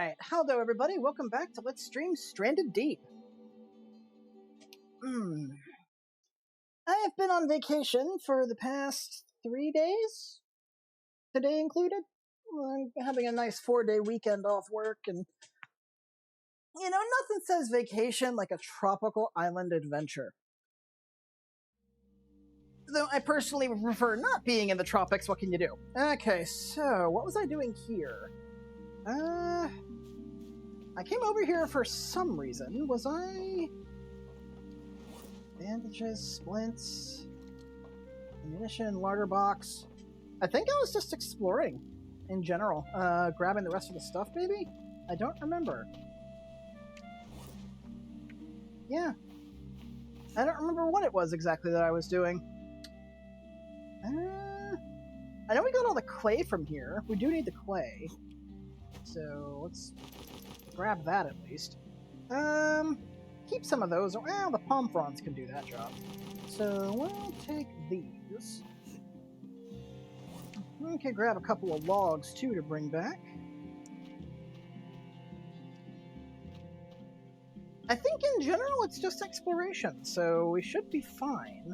Alright, hello everybody, welcome back to Let's Stream Stranded Deep. I have been on vacation for the past 3 days, today included. I'm having a nice 4-day weekend off work, and you know, nothing says vacation like a tropical island adventure. Though I personally prefer not being in the tropics, what can you do? Okay, so what was I doing here? I came over here for some reason. Was I... Bandages, splints, ammunition, larder box. I think I was just exploring in general. Grabbing the rest of the stuff, maybe? I don't remember. Yeah. I don't remember what it was exactly that I was doing. I know we got all the clay from here. We do need the clay. So, let's grab that at least. Keep some of those. Well, the palm fronds can do that job. So we'll take these. Okay, grab a couple of logs too to bring back. I think in general it's just exploration, so we should be fine.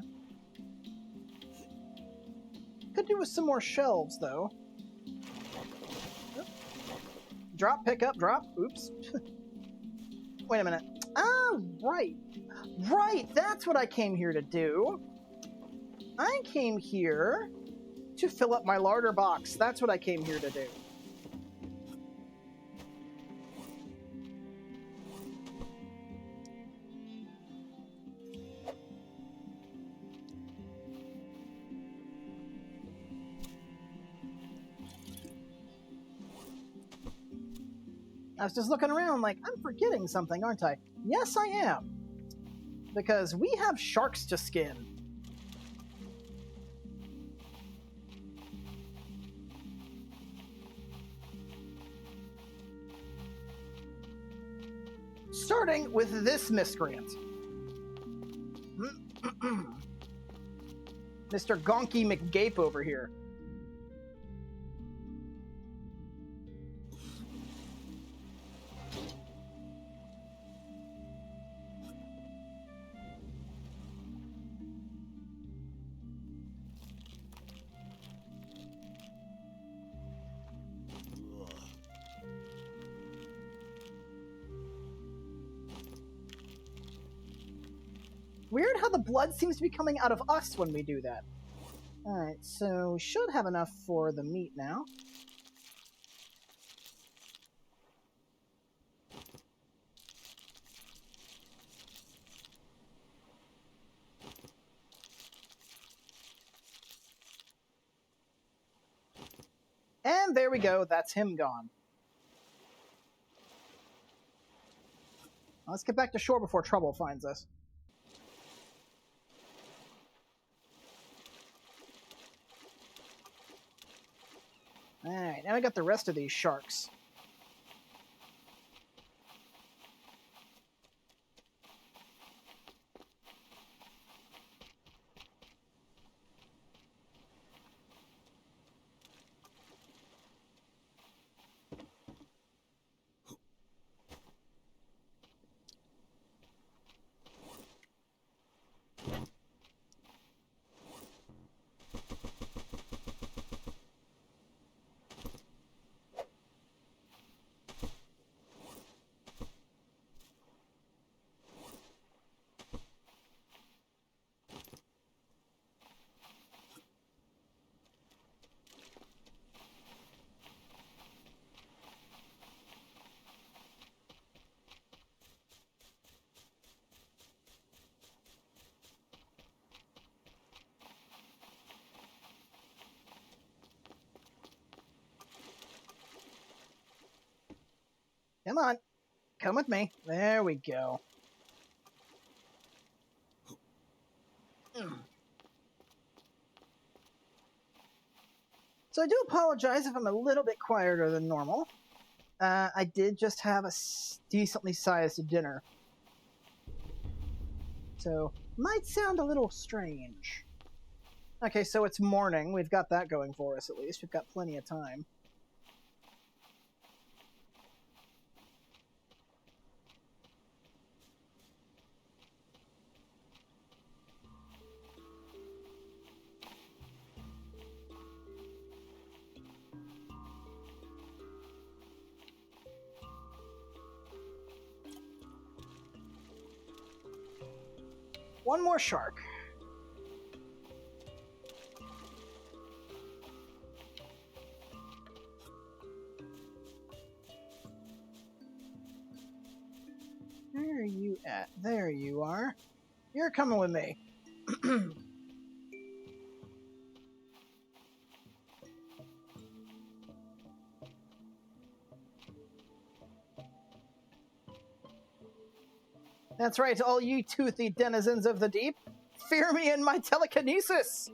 Could do with some more shelves though. Drop, pick up, drop. Oops. Wait a minute. Ah, right. Right, that's what I came here to do. I came here to fill up my larder box. That's what I came here to do. I was just looking around like, I'm forgetting something, aren't I? Yes, I am. Because we have sharks to skin. Starting with this miscreant. Mr. Gonky McGape over here. Weird how the blood seems to be coming out of us when we do that. Alright, so we should have enough for the meat now. And there we go, that's him gone. Let's get back to shore before trouble finds us. Alright, now we got the rest of these sharks. Come on. Come with me. There we go. So I do apologize if I'm a little bit quieter than normal. I did just have a decently sized dinner. So, might sound a little strange. Okay, so it's morning. We've got that going for us at least. We've got plenty of time. One more shark. Where are you at? There you are. You're coming with me. That's right, all you toothy denizens of the deep. Fear me in my telekinesis!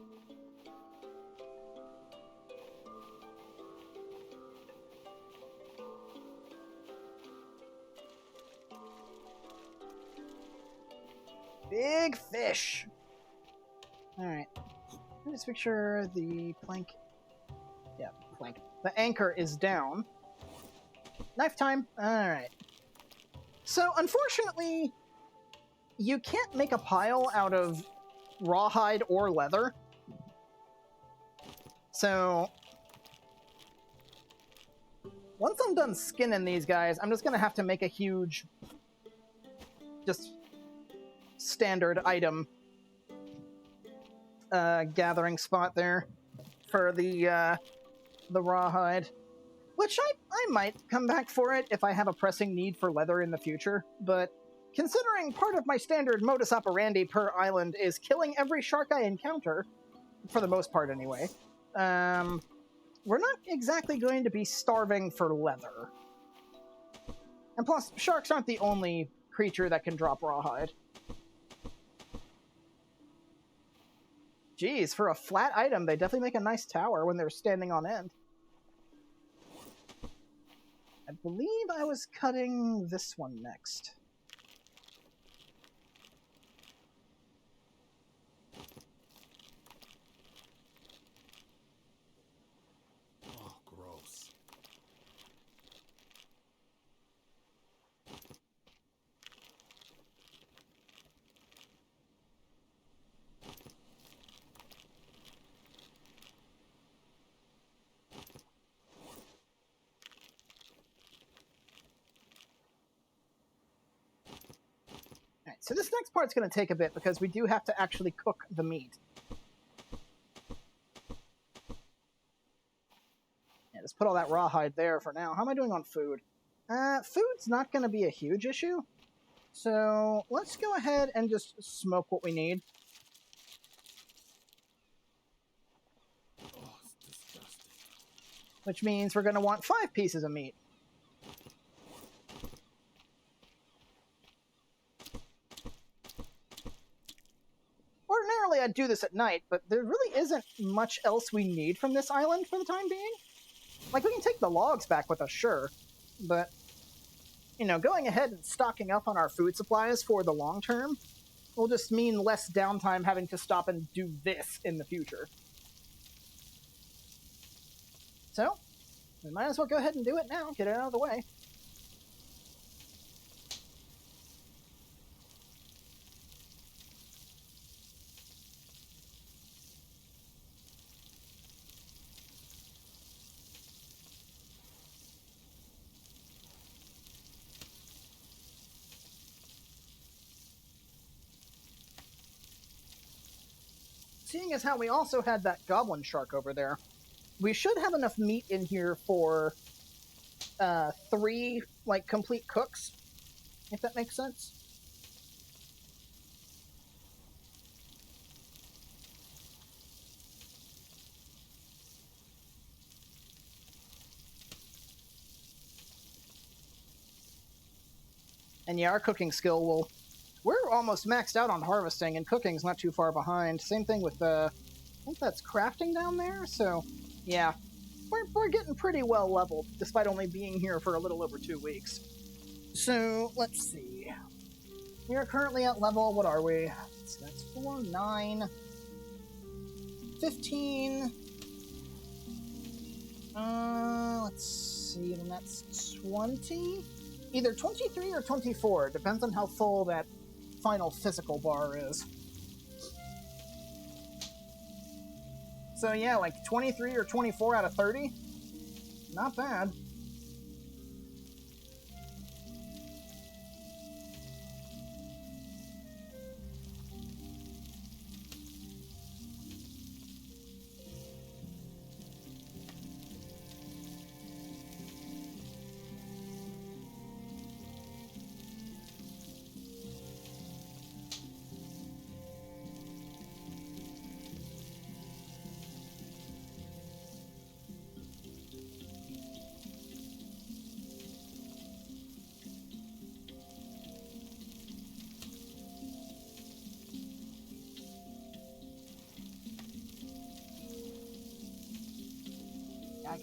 Big fish! Alright. Let's make sure the plank... Yeah, plank. The anchor is down. Knife time! Alright. So, unfortunately, you can't make a pile out of rawhide or leather. So, once I'm done skinning these guys, I'm just going to have to make a huge, just standard item gathering spot there for the rawhide. Which I might come back for it if I have a pressing need for leather in the future, but considering part of my standard modus operandi per island is killing every shark I encounter, for the most part anyway, we're not exactly going to be starving for leather. And plus, sharks aren't the only creature that can drop rawhide. Geez, for a flat item, they definitely make a nice tower when they're standing on end. I believe I was cutting this one next. Oh, gross. Alright, so this next part's going to take a bit because we do have to actually cook the meat. Yeah, just put all that rawhide there for now. How am I doing on food? Food's not going to be a huge issue. So let's go ahead and just smoke what we need. Oh, it's disgusting. Which means we're going to want 5 pieces of meat. Ordinarily, I'd do this at night, but there really isn't much else we need from this island for the time being. Like, we can take the logs back with us, sure, but, you know, going ahead and stocking up on our food supplies for the long term will just mean less downtime having to stop and do this in the future. So, we might as well go ahead and do it now, get it out of the way. Seeing as how we also had that goblin shark over there, we should have enough meat in here for 3, like, complete cooks, if that makes sense. And yeah, our cooking skill will... We're almost maxed out on harvesting, and cooking's not too far behind. Same thing with, I think that's crafting down there, so, yeah. We're getting pretty well leveled, despite only being here for a little over 2 weeks. So, let's see. We are currently at level, what are we? So that's 4, 9, 15. Let's see, then that's 20? Either 23 or 24, depends on how full that final physical bar is. So yeah, like 23 or 24 out of 30. Not bad.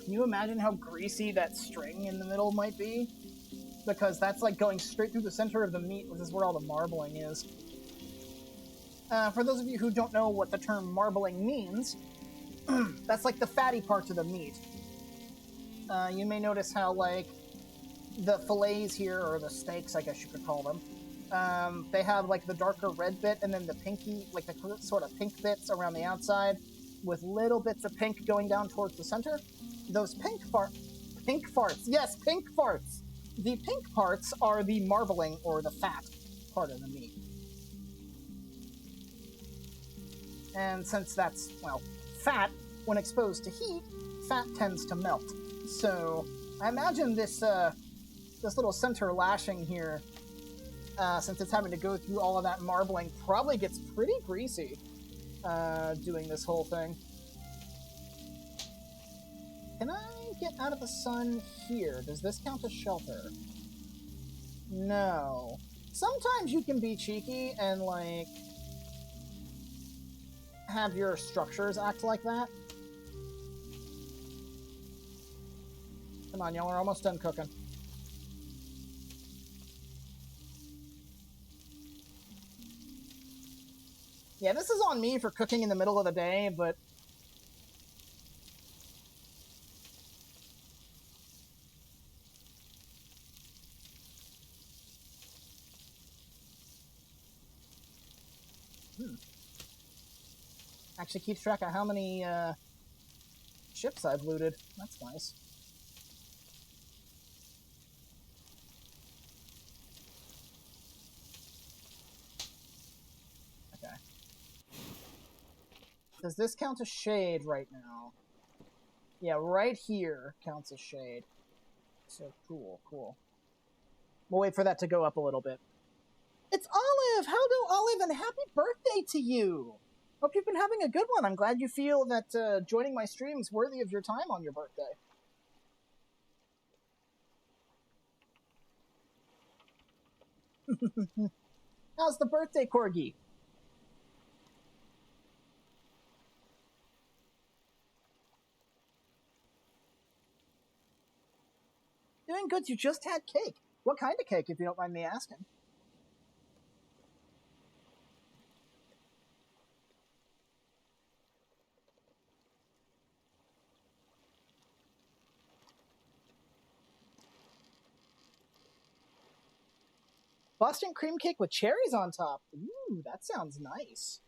can you imagine how greasy that string in the middle might be? Because that's like going straight through the center of the meat, which is where all the marbling is. For those of you who don't know what the term marbling means, that's like the fatty parts of the meat. You may notice how, like, the fillets here, or the steaks, I guess you could call them, they have, like, the darker red bit, and then the pinky, like, the sort of pink bits around the outside, with little bits of pink going down towards the center. Those pink farts. Yes, pink farts! The pink parts are the marbling, or the fat part of the meat. And since that's, well, fat, when exposed to heat, fat tends to melt. So, I imagine this little center lashing here, since it's having to go through all of that marbling, probably gets pretty greasy doing this whole thing. Can I get out of the sun here? Does this count as shelter? No. Sometimes you can be cheeky and, like, have your structures act like that. Come on, y'all are almost done cooking. Yeah, this is on me for cooking in the middle of the day, but... Actually keeps track of how many, ships I've looted. That's nice. Okay. Does this count as shade right now? Yeah, right here counts as shade. So cool, cool. We'll wait for that to go up a little bit. It's Olive! How do, Olive, and happy birthday to you! Hope you've been having a good one. I'm glad you feel that joining my stream's worthy of your time on your birthday. How's the birthday, Corgi? Doing good. You just had cake. What kind of cake, if you don't mind me asking? Boston cream cake with cherries on top. Ooh, that sounds nice.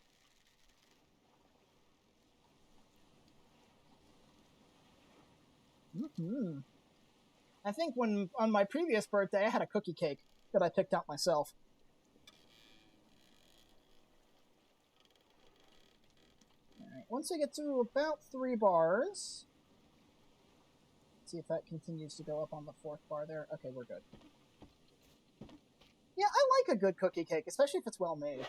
Mm-hmm. I think when on my previous birthday, I had a cookie cake that I picked out myself. Alright, once I get to about 3 bars... Let's see if that continues to go up on the 4th bar there. Okay, we're good. Yeah, I like a good cookie cake, especially if it's well made.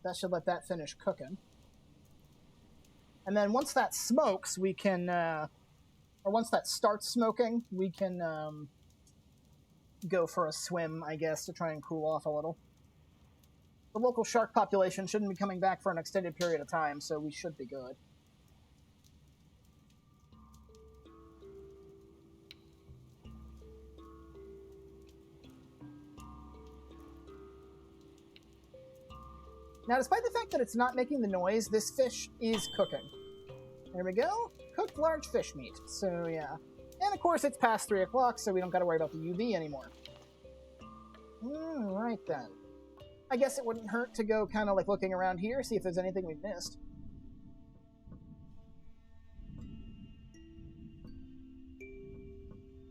That should let that finish cooking. And then once that smokes, we can, or once that starts smoking, we can go for a swim, I guess, to try and cool off a little. The local shark population shouldn't be coming back for an extended period of time, so we should be good. Now, despite the fact that it's not making the noise, this fish is cooking. There we go. Cooked large fish meat. So, yeah. And, of course, it's past 3 o'clock, so we don't gotta worry about the UV anymore. Right then. I guess it wouldn't hurt to go kind of like looking around here, see if there's anything we've missed.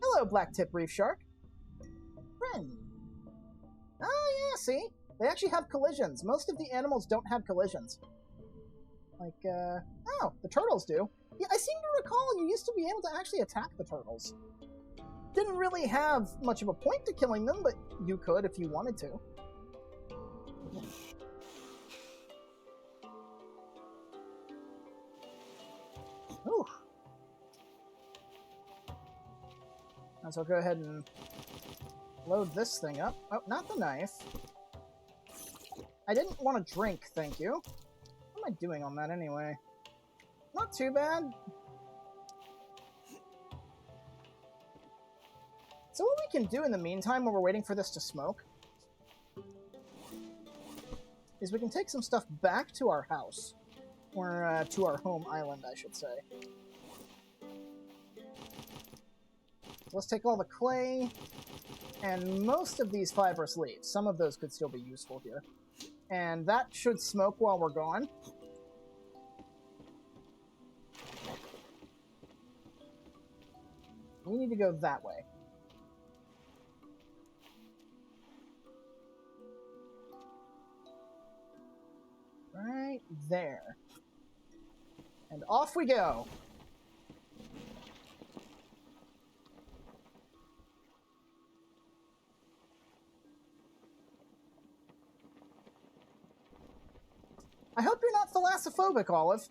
Hello, black-tip reef shark. Friend. Oh, yeah, see? They actually have collisions. Most of the animals don't have collisions. Like, oh, the turtles do. Yeah, I seem to recall you used to be able to actually attack the turtles. Didn't really have much of a point to killing them, but you could if you wanted to. Ooh. So I'll go ahead and load this thing up. Oh, not the knife. I didn't want to drink, thank you. What am I doing on that anyway? Not too bad. So what we can do in the meantime while we're waiting for this to smoke is we can take some stuff back to our house. Or to our home island, I should say. So let's take all the clay and most of these fibrous leaves. Some of those could still be useful here. And that should smoke while we're gone. We need to go that way. Right there. And off we go. I hope you're not thalassophobic, Olive.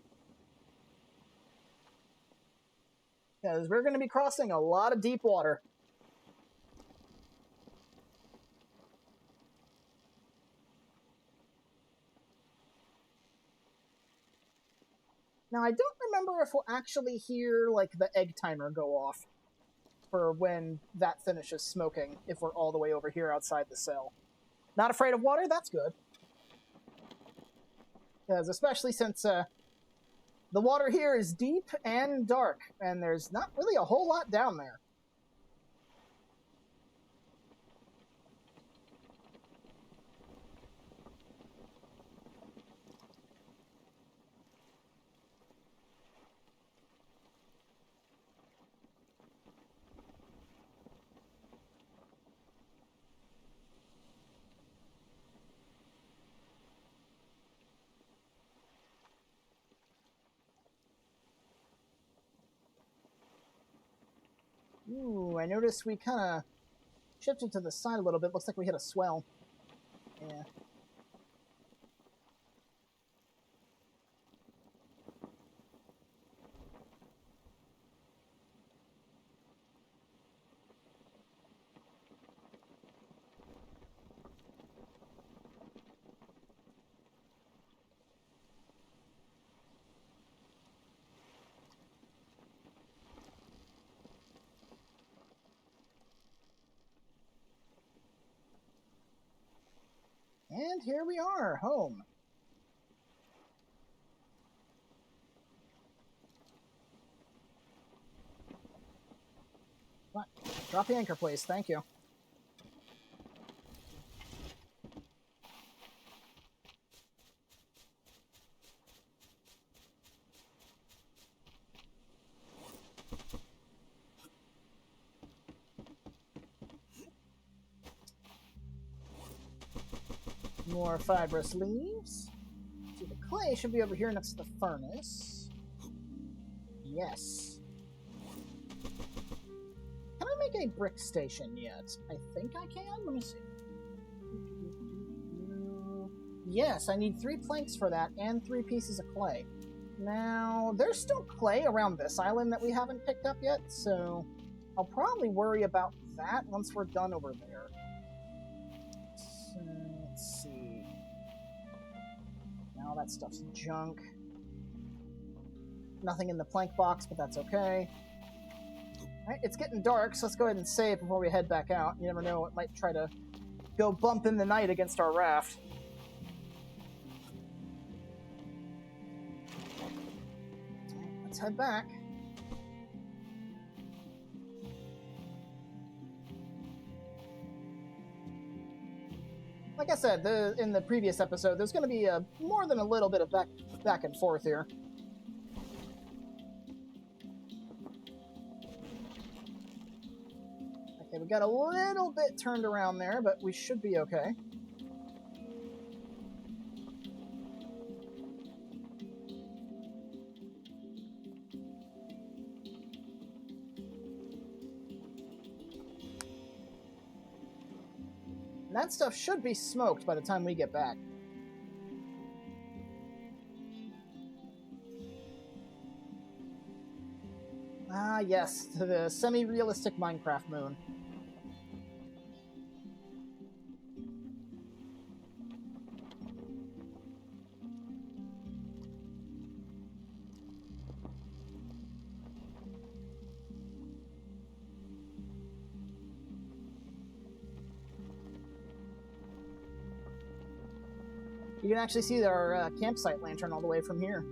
Because we're going to be crossing a lot of deep water. Now, I don't remember if we'll actually hear, like, the egg timer go off for when that finishes smoking, if we're all the way over here outside the cell. Not afraid of water? That's good. Because especially since the water here is deep and dark, and there's not really a whole lot down there. Ooh, I noticed we kind of shifted to the side a little bit. Looks like we hit a swell. Yeah. And here we are, home. What? Drop the anchor, please. Thank you. More fibrous leaves. See, the clay should be over here next to the furnace. Yes. Can I make a brick station yet? I think I can. Let me see. Yes, I need 3 planks for that and 3 pieces of clay. Now, there's still clay around this island that we haven't picked up yet, so I'll probably worry about that once we're done over there. So, let's see. Now that stuff's junk. Nothing in the plank box, but that's okay. Alright, it's getting dark, so let's go ahead and save before we head back out. You never know, it might try to go bump in the night against our raft. Alright, let's head back. Like I said, in the previous episode, there's going to be more than a little bit of back and forth here. Okay, we got a little bit turned around there, but we should be okay. And that stuff should be smoked by the time we get back. Ah, yes, the semi-realistic Minecraft moon. You can actually see our campsite lantern all the way from here.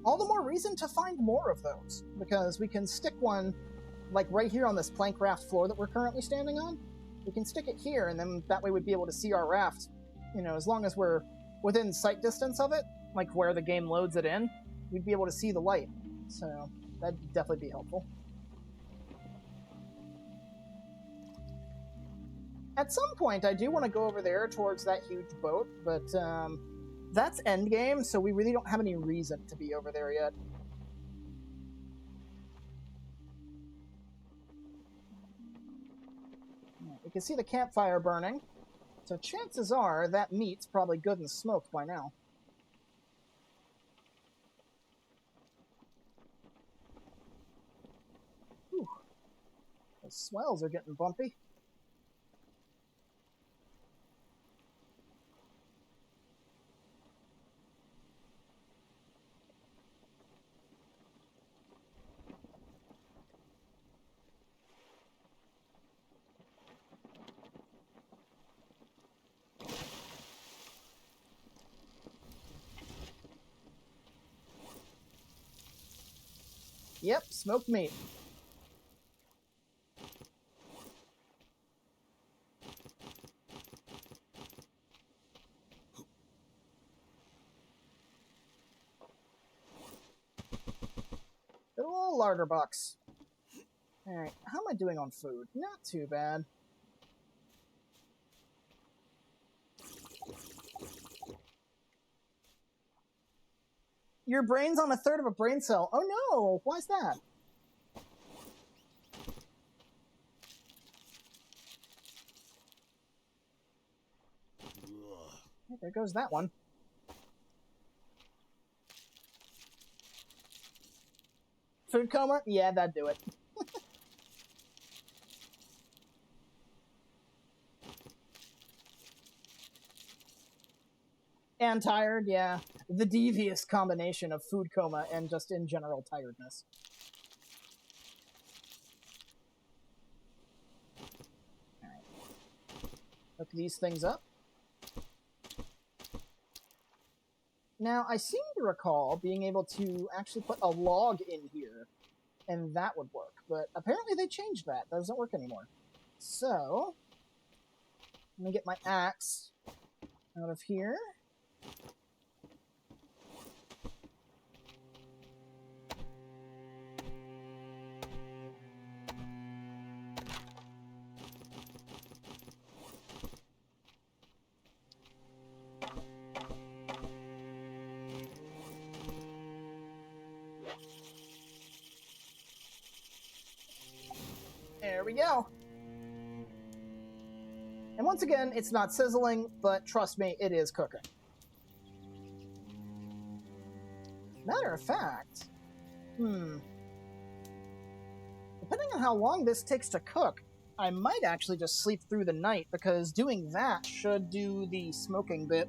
All the more reason to find more of those, because we can stick one, like right here on this plank raft floor that we're currently standing on. We can stick it here, and then that way we'd be able to see our raft, as long as we're within sight distance of it, like where the game loads it in, we'd be able to see the light. So that'd definitely be helpful. At some point, I do want to go over there towards that huge boat, but that's endgame, so we really don't have any reason to be over there yet. You can see the campfire burning, so chances are that meat's probably good and smoked by now. Whew. The swells are getting bumpy. Yep, smoked meat. Good old larder box. Alright, how am I doing on food? Not too bad. Your brain's on a third of a brain cell. Oh no! Why's that? There goes that one. Food coma? Yeah, that'd do it. And tired, yeah. The devious combination of food coma and just in general tiredness. Alright. Hook these things up. Now, I seem to recall being able to actually put a log in here, and that would work. But apparently they changed that. That doesn't work anymore. So, let me get my axe out of here. There we go. And once again, it's not sizzling, but trust me, it is cooking. Matter of fact, depending on how long this takes to cook, I might actually just sleep through the night, because doing that should do the smoking bit.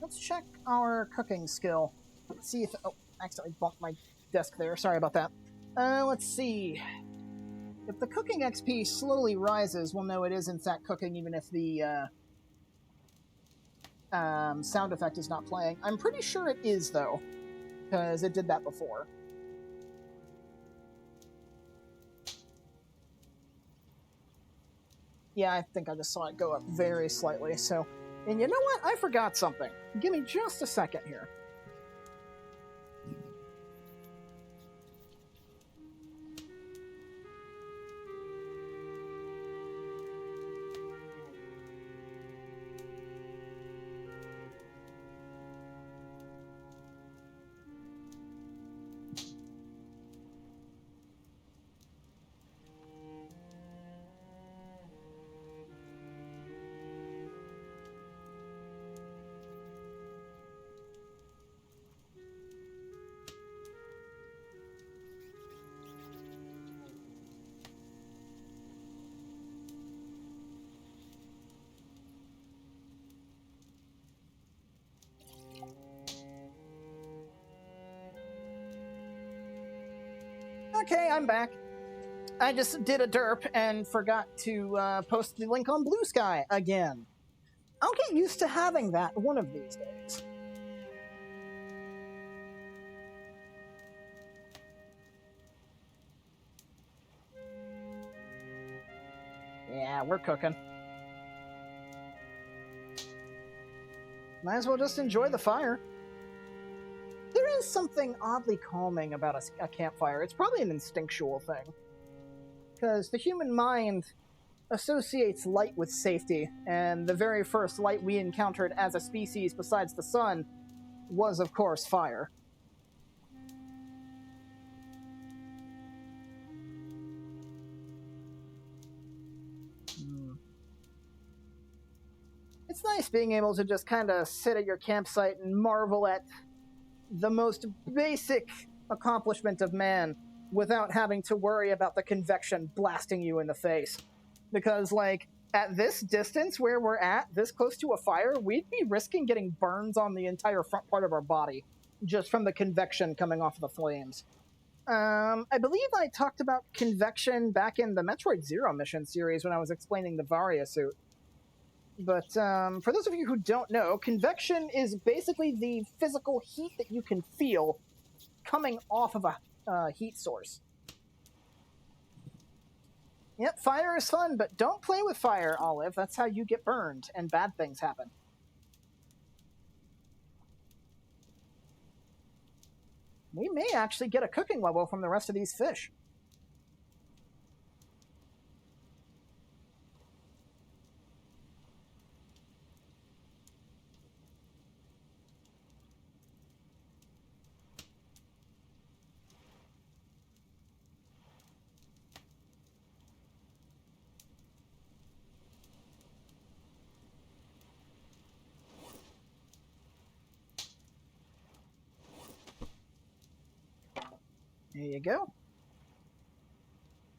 Let's check our cooking skill. Let's see if... Oh, I accidentally bumped my desk there. Sorry about that. Let's see. If the cooking XP slowly rises, we'll know it is in fact cooking, even if the sound effect is not playing. I'm pretty sure it is, though, because it did that before. Yeah, I think I just saw it go up very slightly, so... And you know what? I forgot something. Give me just a second here. Okay, I'm back. I just did a derp and forgot to post the link on Blue Sky again. I'll get used to having that one of these days. Yeah, we're cooking. Might as well just enjoy the fire. There is something oddly calming about a campfire. It's probably an instinctual thing. Because the human mind associates light with safety, and the very first light we encountered as a species besides the sun was, of course, fire. It's nice being able to just kind of sit at your campsite and marvel at the most basic accomplishment of man without having to worry about the convection blasting you in the face. Because, like, at this distance where we're at, this close to a fire, we'd be risking getting burns on the entire front part of our body just from the convection coming off of the flames. I believe I talked about convection back in the Metroid Zero mission series when I was explaining the Varia suit. But for those of you who don't know, convection is basically the physical heat that you can feel coming off of a heat source. Yep, fire is fun, but don't play with fire, Olive. That's how you get burned, and bad things happen. We may actually get a cooking level from the rest of these fish. There you go.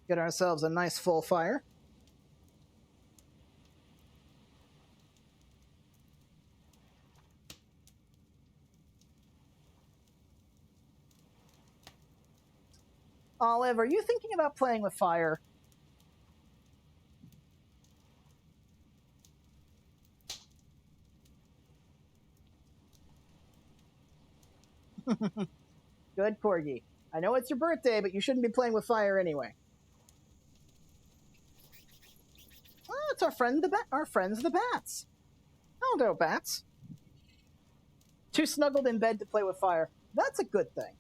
Get ourselves a nice full fire. Olive, are you thinking about playing with fire? Good, Corgi. I know it's your birthday, but you shouldn't be playing with fire anyway. Oh, it's our friends the bats. Hello, bats. Too snuggled in bed to play with fire. That's a good thing.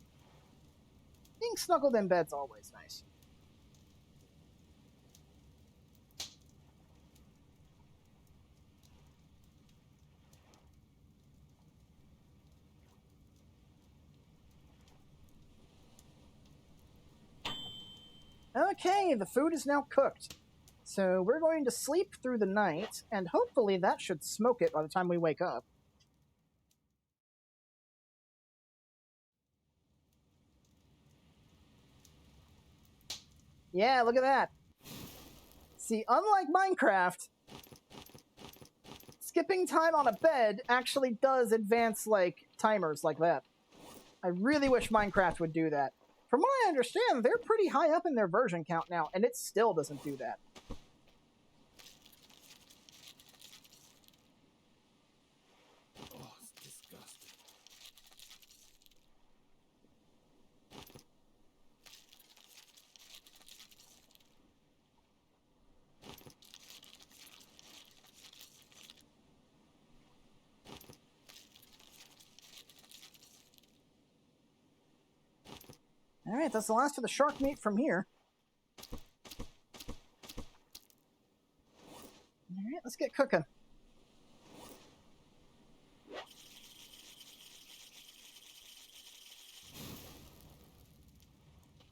Being snuggled in bed's always nice. Okay, the food is now cooked. So we're going to sleep through the night, and hopefully that should smoke it by the time we wake up. Yeah, look at that. See, unlike Minecraft, skipping time on a bed actually does advance, like, timers like that. I really wish Minecraft would do that. From what I understand, they're pretty high up in their version count now, and it still doesn't do that. Oh, it's disgusting. Alright, that's the last of the shark meat from here. Alright, let's get cooking.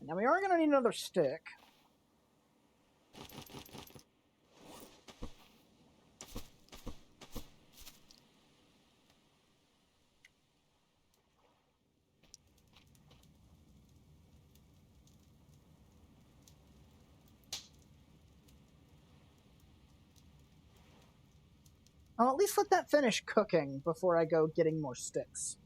Now we are going to need another stick. I'll at least let that finish cooking before I go getting more sticks.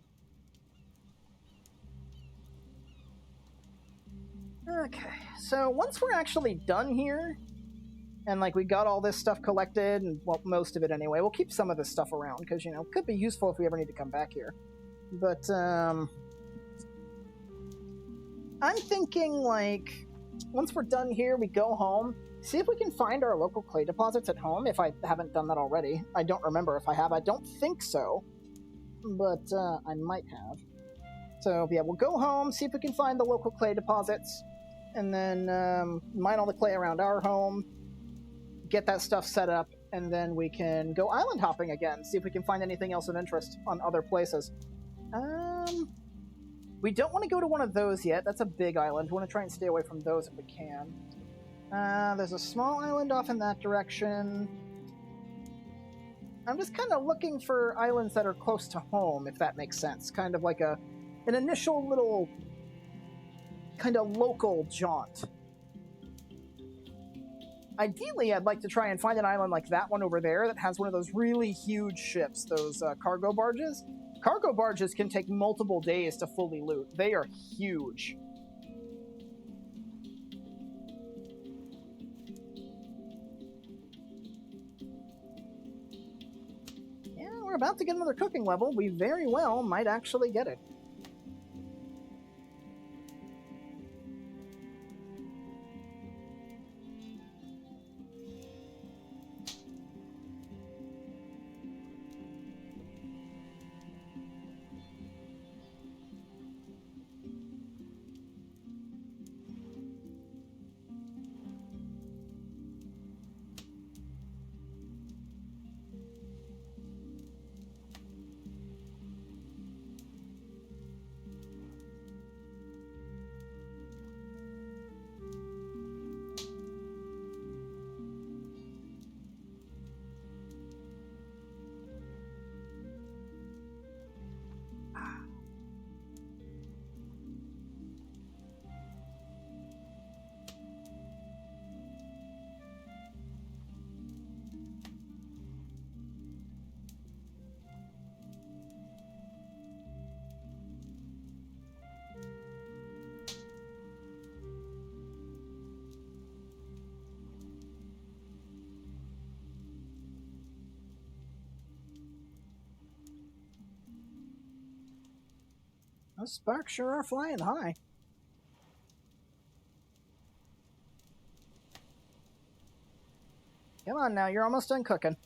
Okay, so once we're actually done here, And, like, we got all this stuff collected, and, well, most of it anyway. We'll keep some of this stuff around, because, you know, it could be useful if we ever need to come back here. But, I'm thinking, like, once we're done here, we go home, see if we can find our local clay deposits at home, if I haven't done that already. I don't remember if I have. I don't think so, but I might have. So, yeah, we'll go home, see if we can find the local clay deposits, and then mine all the clay around our home, get that stuff set up, and then we can go island hopping again, see if we can find anything else of interest on other places. We don't want to go to one of those yet. That's a big island. We want to try and stay away from those if we can. There's a small island off in that direction. I'm just kind of looking for islands that are close to home, if that makes sense. Kind of like an initial little kind of local jaunt. Ideally, I'd like to try and find an island like that one over there that has one of those really huge ships, those cargo barges. Cargo barges can take multiple days to fully loot. They are huge. Yeah, we're about to get another cooking level. We very well might actually get it. Those sparks sure are flying high. Come on now, you're almost done cooking.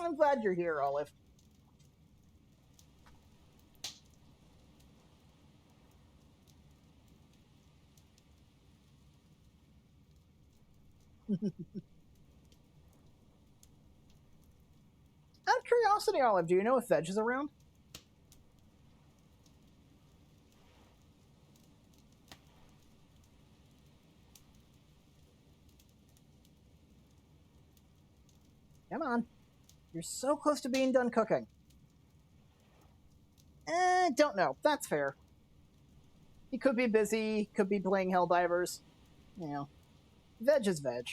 I'm glad you're here, Olive. Out of curiosity, Olive, do you know if Veg is around? Come on. You're so close to being done cooking. Don't know. That's fair. He could be busy, could be playing Helldivers. You know, veg is veg.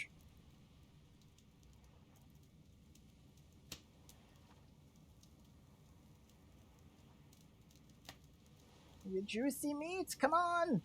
You juicy meats, come on!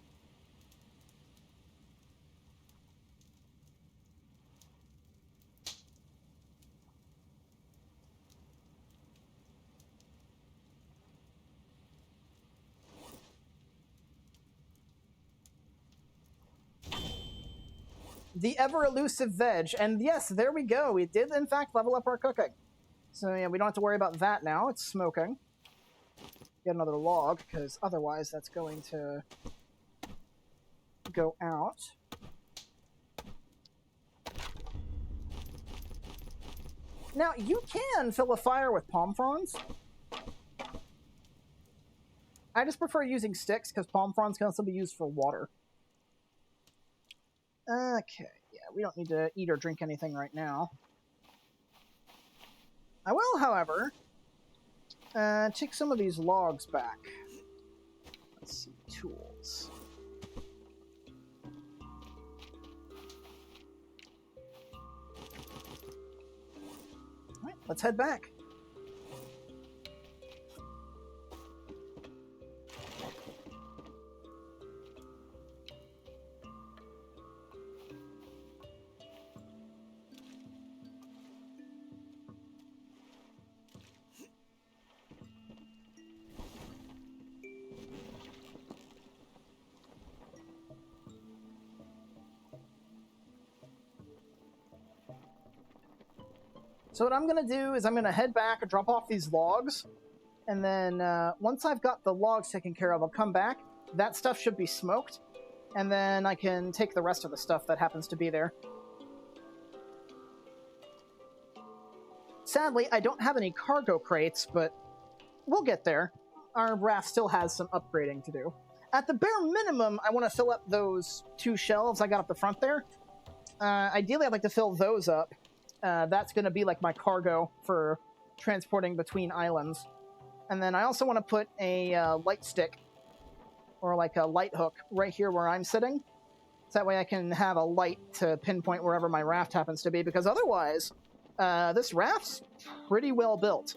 The ever-elusive veg. And yes, there we go. We did, in fact, level up our cooking. So, yeah, we don't have to worry about that now. It's smoking. Get another log, because otherwise that's going to go out. Now, you can fill a fire with palm fronds. I just prefer using sticks, because palm fronds can also be used for water. Okay, yeah, we don't need to eat or drink anything right now. I will, however, take some of these logs back. Let's see, tools. All right, let's head back. So what I'm going to do is I'm going to head back and drop off these logs. And then once I've got the logs taken care of, I'll come back. That stuff should be smoked. And then I can take the rest of the stuff that happens to be there. Sadly, I don't have any cargo crates, but we'll get there. Our raft still has some upgrading to do. At the bare minimum, I want to fill up those 2 shelves I got up the front there. Ideally, I'd like to fill those up. That's going to be like my cargo for transporting between islands. And then I also want to put a light stick or like a light hook right here where I'm sitting. So that way I can have a light to pinpoint wherever my raft happens to be, because otherwise, this raft's pretty well built.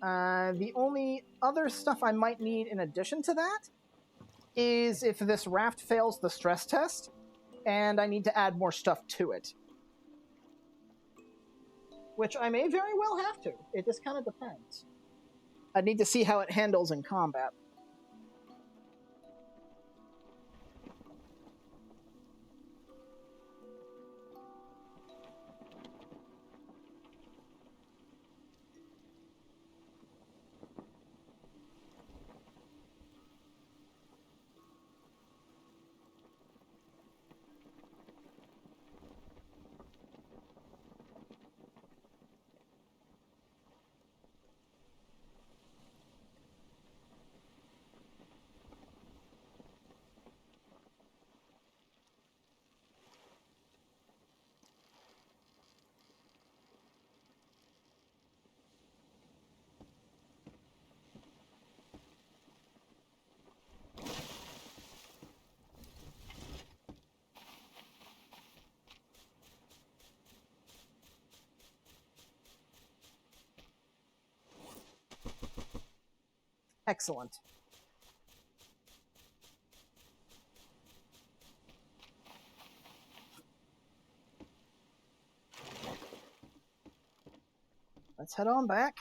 The only other stuff I might need in addition to that is if this raft fails the stress test, and I need to add more stuff to it. Which I may very well have to. It just kind of depends. I need to see how it handles in combat. Excellent. Let's head on back.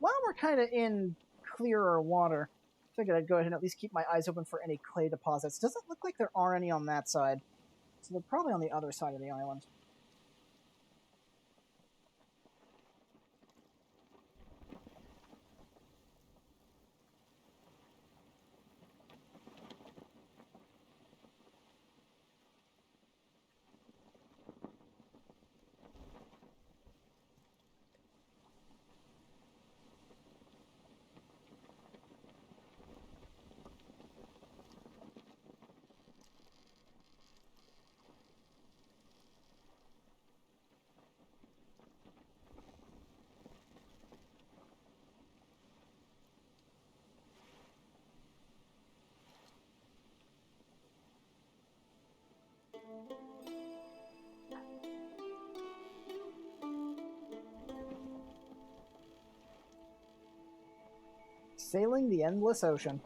While we're kind of in clearer water, I figured I'd go ahead and at least keep my eyes open for any clay deposits. Doesn't look like there are any on that side, so they're probably on the other side of the island. Sailing the endless ocean.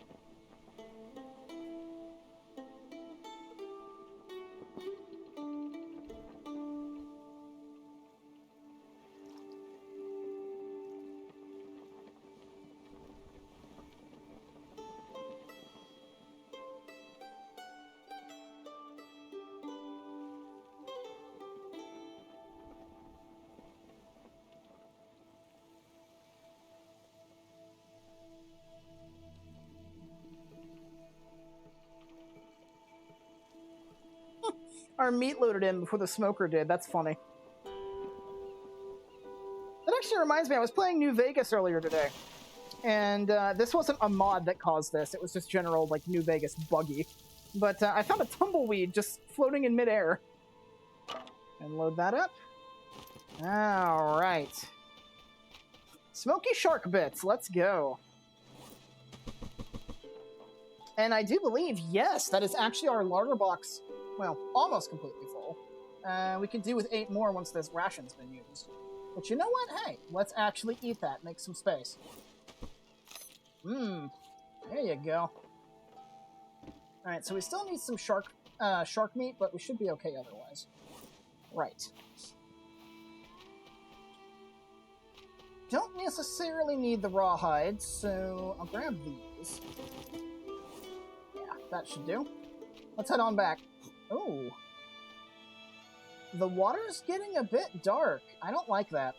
our meat loaded in before the smoker did. That's funny. That actually reminds me, I was playing New Vegas earlier today. And this wasn't a mod that caused this. It was just general, like, New Vegas buggy. But I found a tumbleweed just floating in midair. And load that up. Alright. Smoky shark bits. Let's go. And I do believe, yes, that is actually our larder box. Well, almost completely full. We could do with 8 more once this ration's been used. But you know what? Hey, let's actually eat that. Make some space. Mmm. There you go. Alright, so we still need some shark meat, but we should be okay otherwise. Right. Don't necessarily need the rawhide, so I'll grab these. Yeah, that should do. Let's head on back. Oh. The water's getting a bit dark. I don't like that.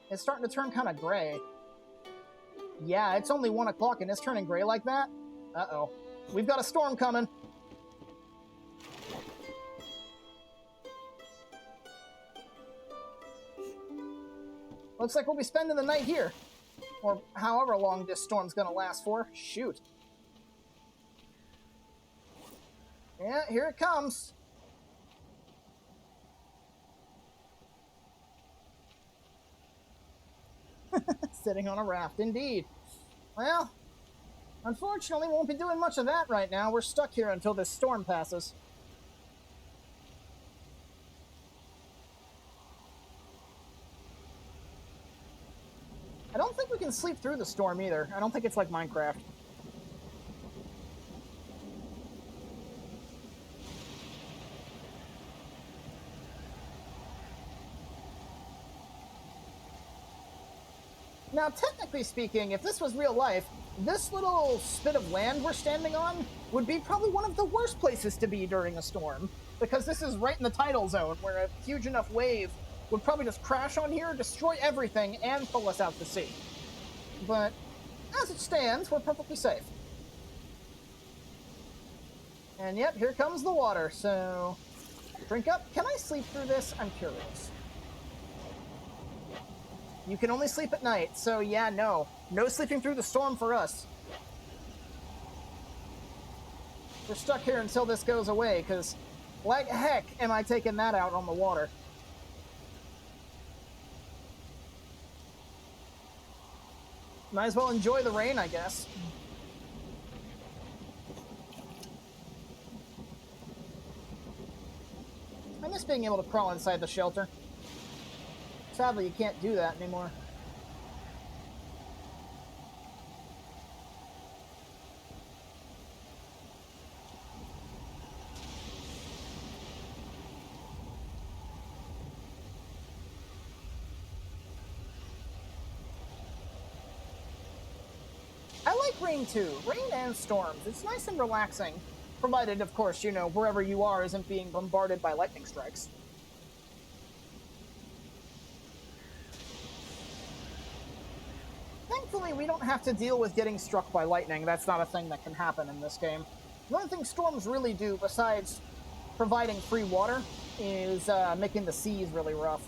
It's starting to turn kind of gray. Yeah, it's only 1 o'clock and it's turning gray like that? Uh-oh. We've got a storm coming. Looks like we'll be spending the night here. Or however long this storm's gonna last for. Shoot. Yeah, here it comes. Sitting on a raft, indeed. Well, unfortunately, we won't be doing much of that right now. We're stuck here until this storm passes. I don't think we can sleep through the storm either. I don't think it's like Minecraft. Now, technically speaking, if this was real life, this little spit of land we're standing on would be probably one of the worst places to be during a storm, because this is right in the tidal zone, where a huge enough wave would probably just crash on here, destroy everything, and pull us out to sea. But as it stands, we're perfectly safe. And yep, here comes the water, so drink up. Can I sleep through this? I'm curious. You can only sleep at night, so yeah, no. No sleeping through the storm for us. We're stuck here until this goes away, because like heck am I taking that out on the water. Might as well enjoy the rain, I guess. I miss being able to crawl inside the shelter. Sadly, you can't do that anymore. I like rain too. Rain and storms. It's nice and relaxing. Provided, of course, you know, wherever you are isn't being bombarded by lightning strikes. Thankfully, we don't have to deal with getting struck by lightning. That's not a thing that can happen in this game. The only thing storms really do, besides providing free water, is making the seas really rough.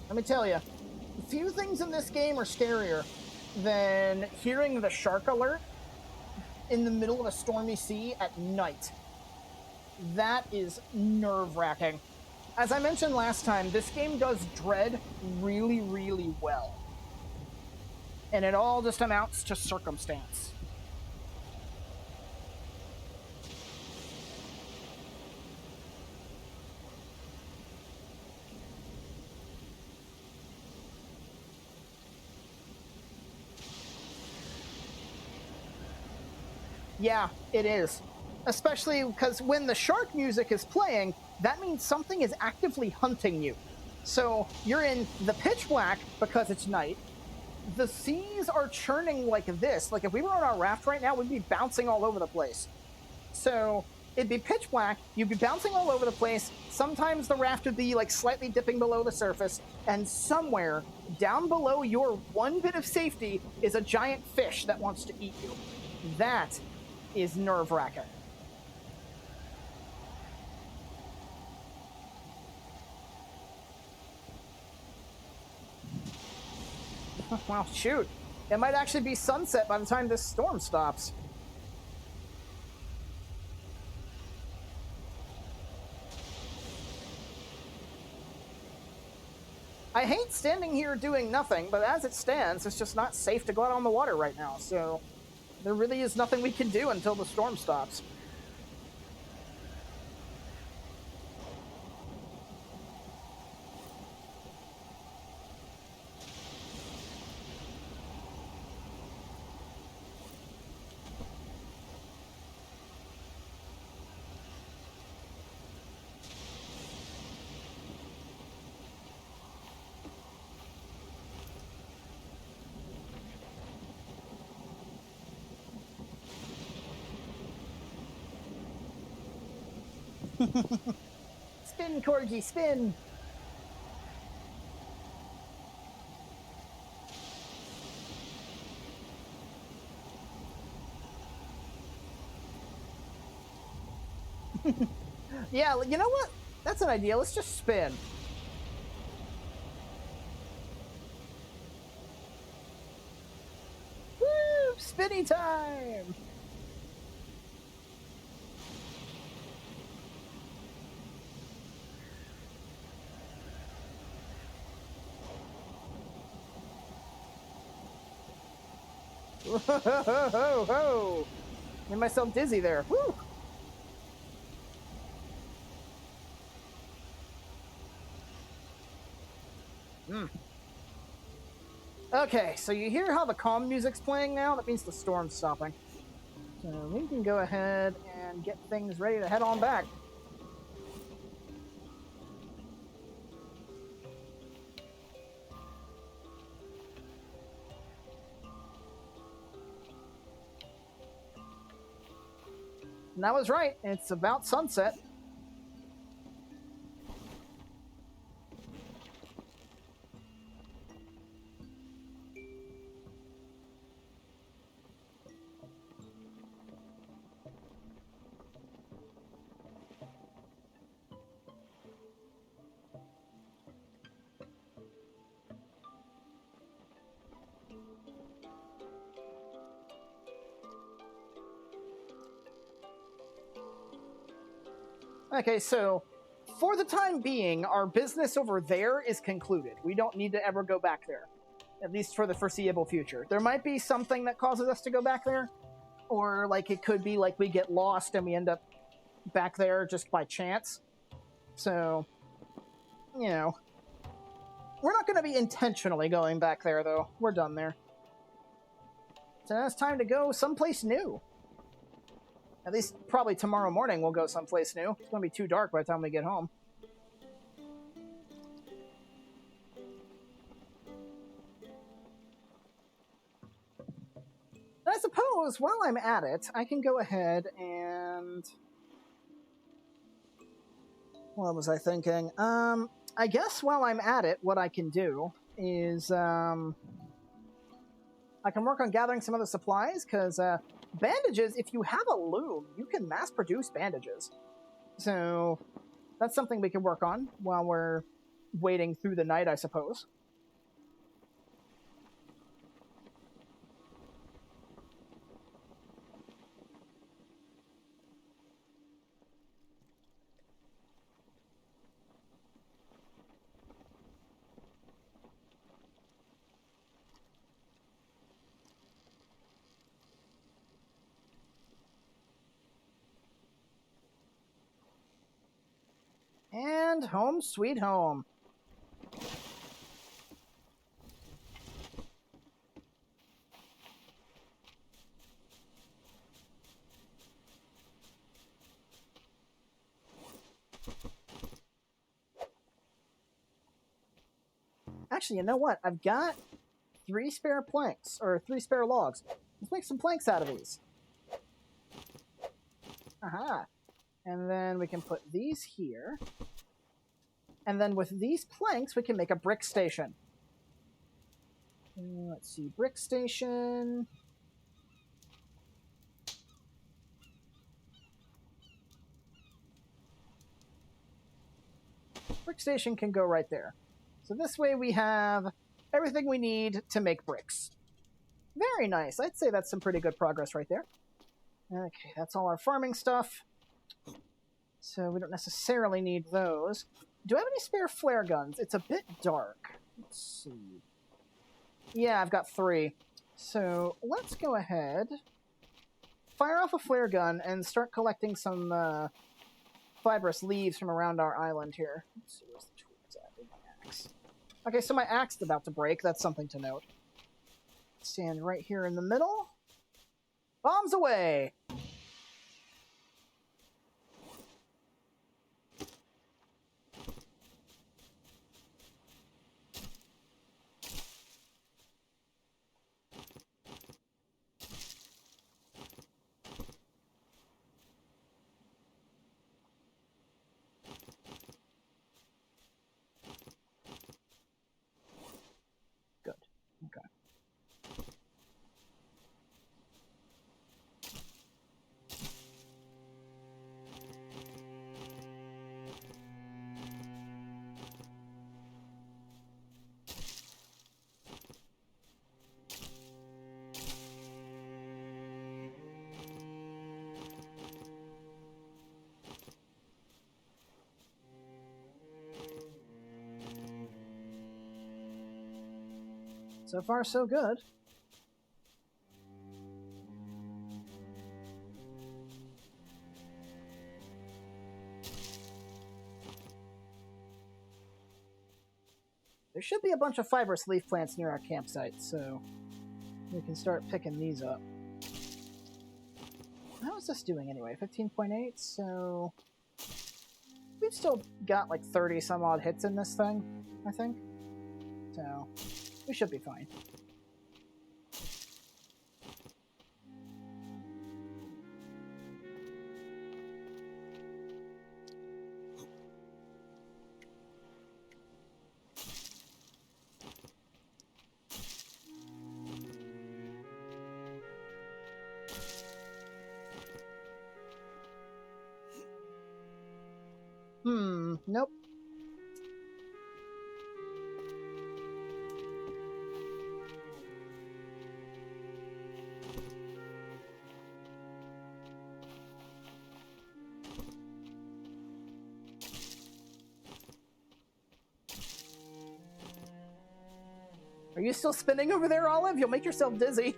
Let me tell you, few things in this game are scarier than hearing the shark alert in the middle of a stormy sea at night. That is nerve-wracking. As I mentioned last time, this game does dread really, really well. And it all just amounts to circumstance. Yeah, it is. Especially because when the shark music is playing, that means something is actively hunting you. So you're in the pitch black because it's night. The seas are churning like this. Like if we were on our raft right now, we'd be bouncing all over the place. So it'd be pitch black, you'd be bouncing all over the place, sometimes the raft would be like slightly dipping below the surface, and somewhere down below your one bit of safety is a giant fish that wants to eat you. That is nerve-wracking. Well, shoot. It might actually be sunset by the time this storm stops. I hate standing here doing nothing, but as it stands, it's just not safe to go out on the water right now, so there really is nothing we can do until the storm stops. Spin, Corgi, spin! Yeah, you know what? That's an idea. Let's just spin. Woo! Spinny time! Whoa, ho, ho, ho. Made myself dizzy there. Woo! Mm. Okay, so you hear how the calm music's playing now? That means the storm's stopping. So we can go ahead and get things ready to head on back. And that was right. It's about sunset. Okay, so for the time being, our business over there is concluded. We don't need to ever go back there, at least for the foreseeable future. There might be something that causes us to go back there, or like it could be like we get lost and we end up back there just by chance. So, you know, we're not going to be intentionally going back there, though. We're done there. So now it's time to go someplace new. At least probably tomorrow morning we'll go someplace new. It's going to be too dark by the time we get home. And I suppose while I'm at it, I can go ahead and... What was I thinking? I guess while I'm at it, what I can do is I can work on gathering some other supplies, because bandages, if you have a loom, you can mass produce bandages. So that's something we can work on while we're waiting through the night, I suppose. And home sweet home. Actually, you know what? I've got 3 spare planks, or 3 spare logs. Let's make some planks out of these. Aha. And then we can put these here. And then with these planks, we can make a brick station. Let's see, brick station. Brick station can go right there. So this way we have everything we need to make bricks. Very nice. I'd say that's some pretty good progress right there. Okay, that's all our farming stuff. So we don't necessarily need those. Do I have any spare flare guns? It's a bit dark. Let's see. Yeah, I've got 3. So let's go ahead, fire off a flare gun, and start collecting some fibrous leaves from around our island here. Let's see, where's the tools at? My axe. Okay, so my axe is about to break. That's something to note. Stand right here in the middle. Bombs away! Good. Okay. So far, so good. There should be a bunch of fibrous leaf plants near our campsite, so we can start picking these up. How is this doing anyway? 15.8, so we've still got like 30 some odd hits in this thing, I think. So we should be fine. Nope. Are you still spinning over there, Olive? You'll make yourself dizzy.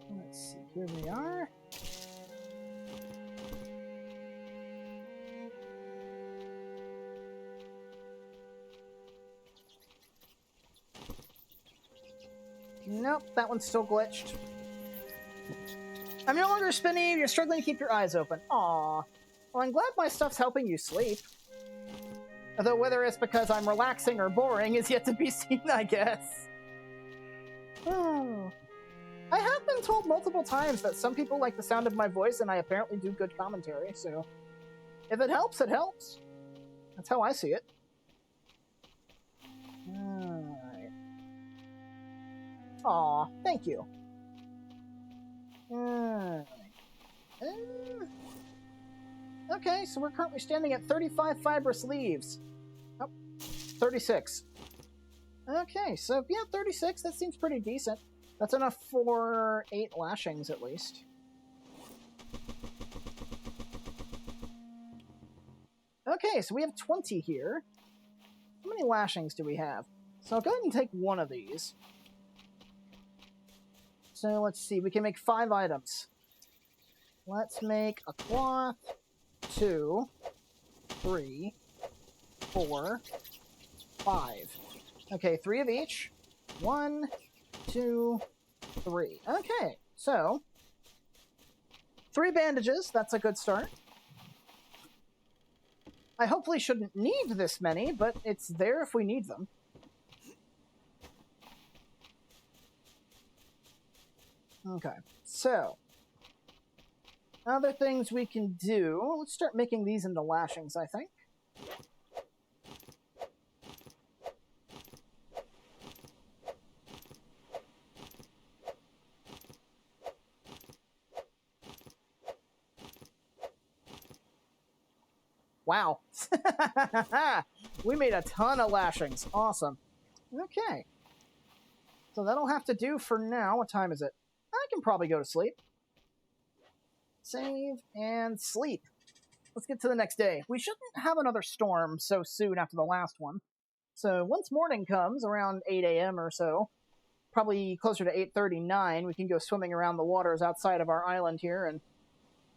Let's see, here we are. Nope, that one's still glitched. I'm no longer spinning, you're struggling to keep your eyes open. Aww. Well, I'm glad my stuff's helping you sleep. Although whether it's because I'm relaxing or boring is yet to be seen, I guess. Oh. I have been told multiple times that some people like the sound of my voice, and I apparently do good commentary, so if it helps, it helps. That's how I see it. Alright. Aw, thank you. Alright. Okay, so we're currently standing at 35 fibrous leaves. Oh, 36. Okay, so yeah, 36, that seems pretty decent. That's enough for 8 lashings, at least. Okay, so we have 20 here. How many lashings do we have? So I'll go ahead and take one of these. So let's see, we can make 5 items. Let's make a cloth, 2, 3, 4, 5. Okay, 3 of each. 1, 2, 3. Okay, so 3 bandages, that's a good start. I hopefully shouldn't need this many, but it's there if we need them. Okay, so other things we can do. Let's start making these into lashings, I think. Wow. We made a ton of lashings. Awesome. Okay. So that'll have to do for now. What time is it? I can probably go to sleep. Save and sleep. Let's get to the next day. We shouldn't have another storm so soon after the last one. So once morning comes, around 8 a.m. or so, probably closer to 8:39, we can go swimming around the waters outside of our island here and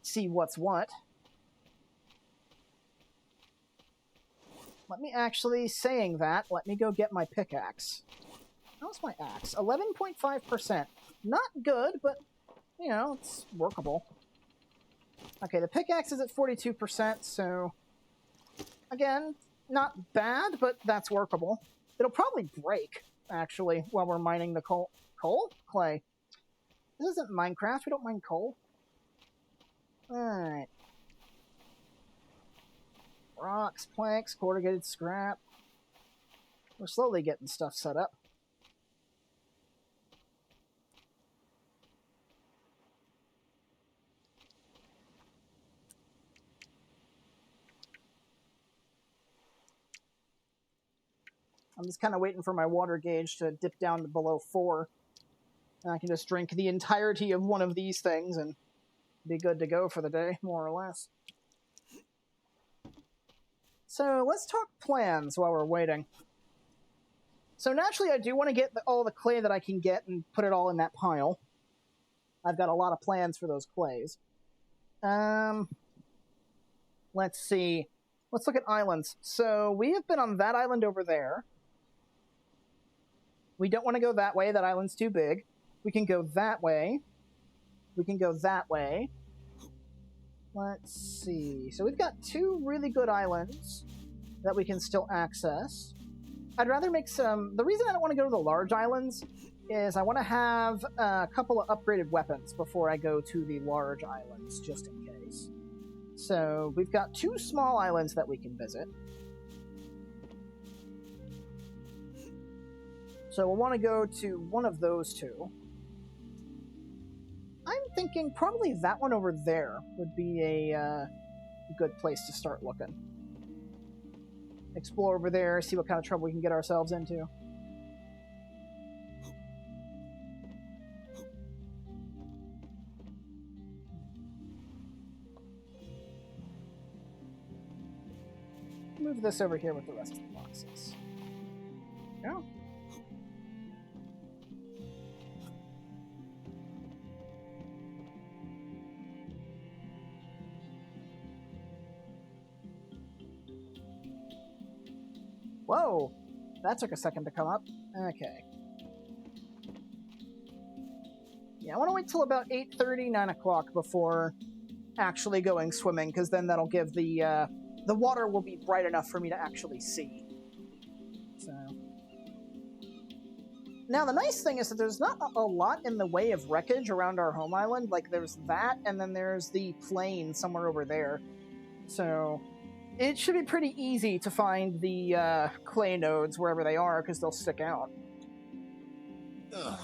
see what's what. Let me actually, saying that, let me go get my pickaxe. How's my axe? 11.5%. Not good, but, you know, it's workable. Okay, the pickaxe is at 42%, so, again, not bad, but that's workable. It'll probably break, actually, while we're mining the coal. Coal? Clay. This isn't Minecraft. We don't mine coal. Alright. Rocks, planks, corrugated scrap. We're slowly getting stuff set up. I'm just kind of waiting for my water gauge to dip down to below 4. And I can just drink the entirety of one of these things and be good to go for the day, more or less. So let's talk plans while we're waiting. So naturally I do want to get all the clay that I can get and put it all in that pile. I've got a lot of plans for those clays. Let's see. Let's look at islands. So we have been on that island over there. We don't want to go that way. That island's too big. We can go that way. We can go that way. Let's see. So we've got 2 really good islands that we can still access. I'd rather make some... The reason I don't want to go to the large islands is I want to have a couple of upgraded weapons before I go to the large islands, just in case. So we've got 2 small islands that we can visit. So we'll want to go to one of those 2. I'm thinking probably that one over there would be a good place to start looking. Explore over there, see what kind of trouble we can get ourselves into. Move this over here with the rest of the boxes. Yeah. Whoa! That took a second to come up. Okay. Yeah, I want to wait till about 8:30, 9 o'clock before actually going swimming, because then that'll give the water will be bright enough for me to actually see. So... Now, the nice thing is that there's not a lot in the way of wreckage around our home island. Like, there's that, and then there's the plain somewhere over there. So... It should be pretty easy to find the clay nodes wherever they are, because they'll stick out. Ugh.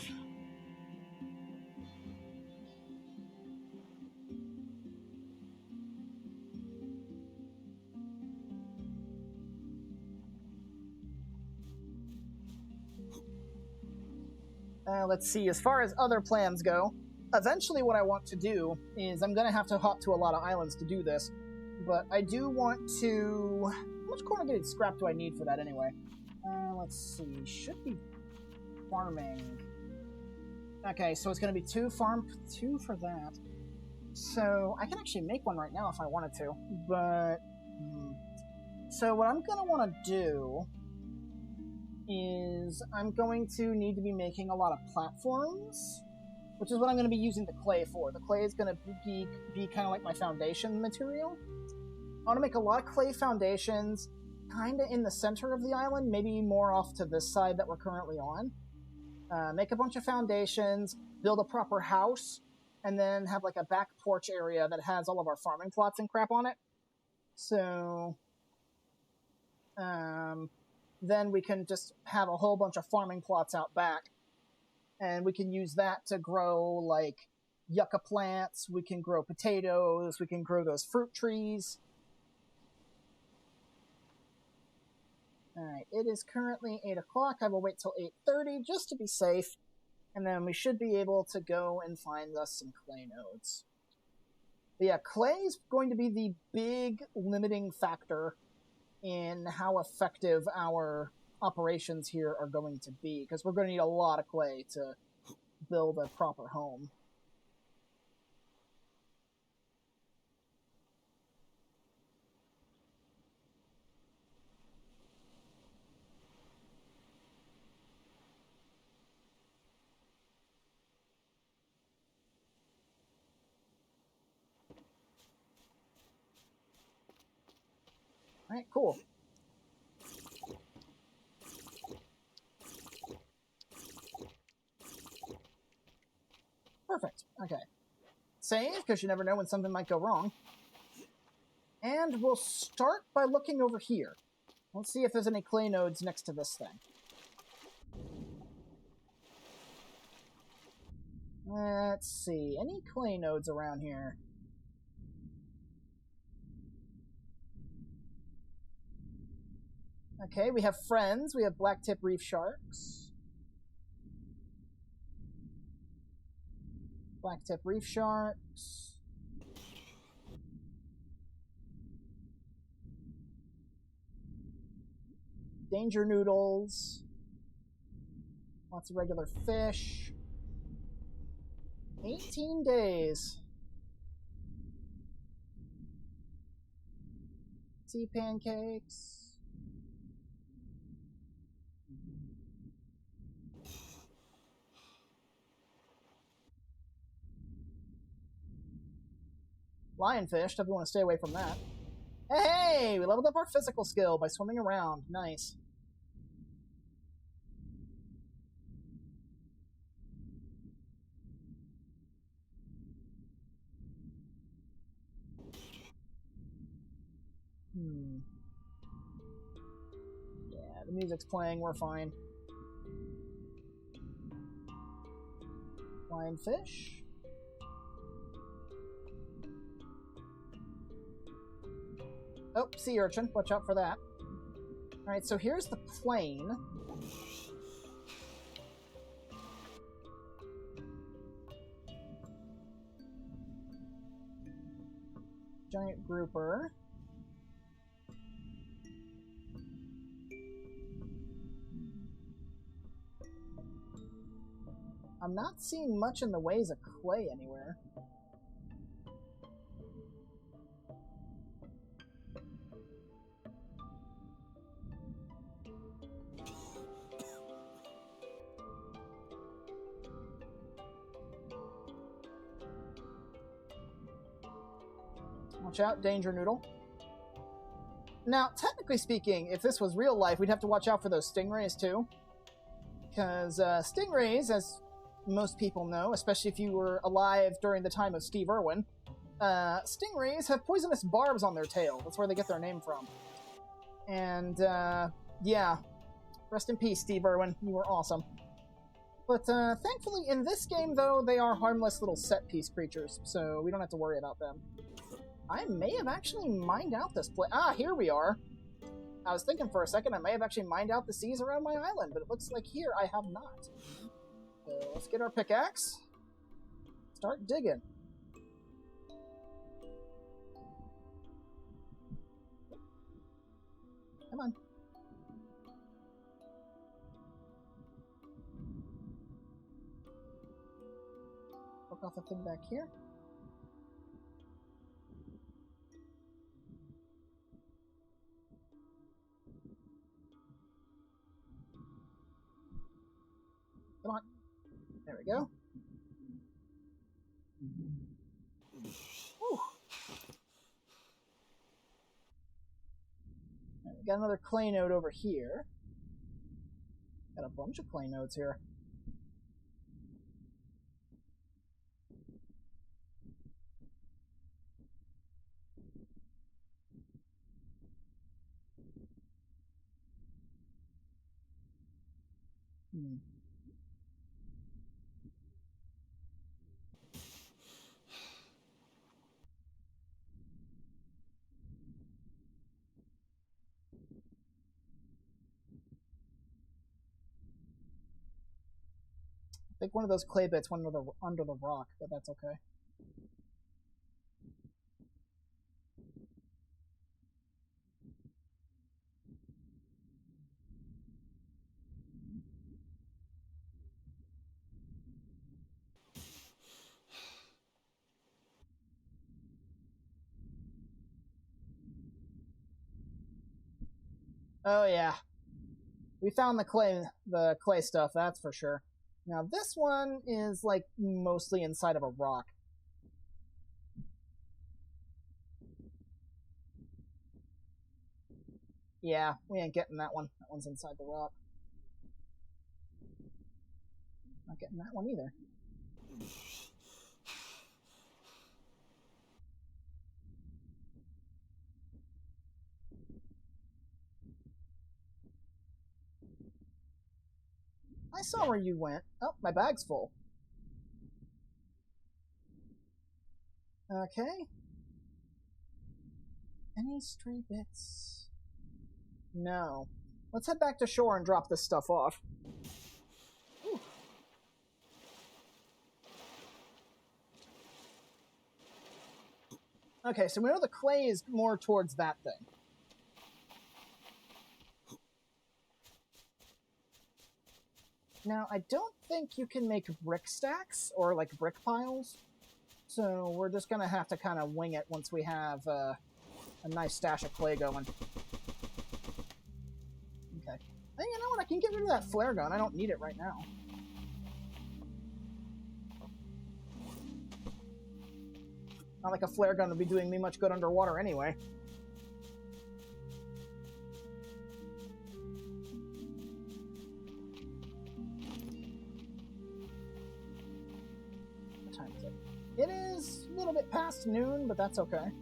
Let's see, as far as other plans go, eventually what I want to do is I'm going to have to hop to a lot of islands to do this. But I do want to... How much corrugated scrap do I need for that anyway? Let's see. Should be farming. Okay, so it's going to be 2 for that. So I can actually make one right now if I wanted to. But... So what I'm going to want to do is I'm going to need to be making a lot of platforms which is what I'm going to be using the clay for. The clay is going to be kind of like my foundation material. I want to make a lot of clay foundations kind of in the center of the island, maybe more off to this side that we're currently on. Make a bunch of foundations, build a proper house, and then have like a back porch area that has all of our farming plots and crap on it. So then we can just have a whole bunch of farming plots out back, and we can use that to grow like yucca plants, we can grow potatoes, we can grow those fruit trees. Alright, it is currently 8 o'clock. I will wait till 8:30 just to be safe, and then we should be able to go and find us some clay nodes. But yeah, clay is going to be the big limiting factor in how effective our operations here are going to be, because we're going to need a lot of clay to build a proper home. All right, cool. Perfect. Okay. Save, because you never know when something might go wrong. And we'll start by looking over here. Let's see if there's any clay nodes next to this thing. Let's see. Any clay nodes around here? Okay, we have friends. We have blacktip reef sharks. Blacktip reef sharks. Danger noodles. Lots of regular fish. 18 days. Sea pancakes. Lionfish, definitely want to stay away from that. Hey, we leveled up our physical skill by swimming around. Nice. Yeah, the music's playing, we're fine. Lionfish. Oh, sea urchin. Watch out for that. Alright, so here's the plane. Giant grouper. I'm not seeing much in the ways of clay anywhere. Watch out, danger noodle. Now, technically speaking, if this was real life, we'd have to watch out for those stingrays too. Because stingrays, as most people know, especially if you were alive during the time of Steve Irwin, stingrays have poisonous barbs on their tail. That's where they get their name from. And, yeah. Rest in peace, Steve Irwin. You were awesome. But thankfully, in this game, though, they are harmless little set-piece creatures, so we don't have to worry about them. I may have actually mined out this place. Ah, here we are. I was thinking for a second I may have actually mined out the seas around my island, but it looks like here I have not. So let's get our pickaxe. Start digging. Come on. Look off the thing back here. Come on. There we go. Whew. Right, we got another clay node over here. Got a bunch of clay nodes here. Hmm. I think one of those clay bits went under the rock, but that's okay. Oh yeah, we found the clay stuff. That's for sure. Now this one is like mostly inside of a rock. Yeah, we ain't getting that one. That one's inside the rock. Not getting that one either. I saw where you went. Oh, my bag's full. Okay. Any stray bits? No. Let's head back to shore and drop this stuff off. Ooh. Okay, so we know the clay is more towards that thing. Now, I don't think you can make brick stacks or like brick piles, so we're just gonna have to kind of wing it once we have a nice stash of clay going. Okay. Hey, you know what? I can get rid of that flare gun. I don't need it right now. Not like a flare gun would be doing me much good underwater anyway. What time is it? It is a little bit past noon, but that's okay.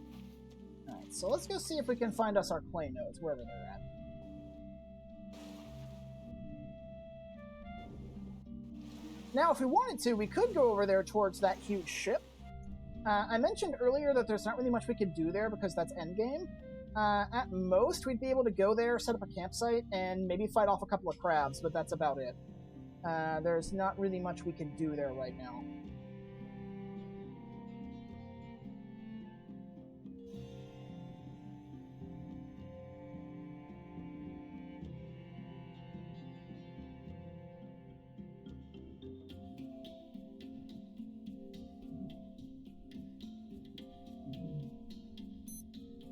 Alright, so let's go see if we can find us our clay nodes, wherever they're at. Now, if we wanted to, we could go over there towards that huge ship. I mentioned earlier that there's not really much we could do there because that's endgame. At most, we'd be able to go there, set up a campsite, and maybe fight off a couple of crabs, but that's about it. There's not really much we can do there right now.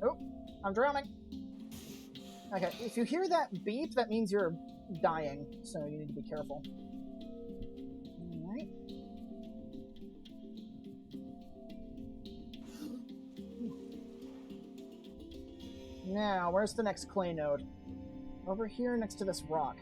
Oh, I'm drowning. Okay, if you hear that beep, that means you're dying, so you need to be careful. Alright. Now, where's the next clay node? Over here next to this rock.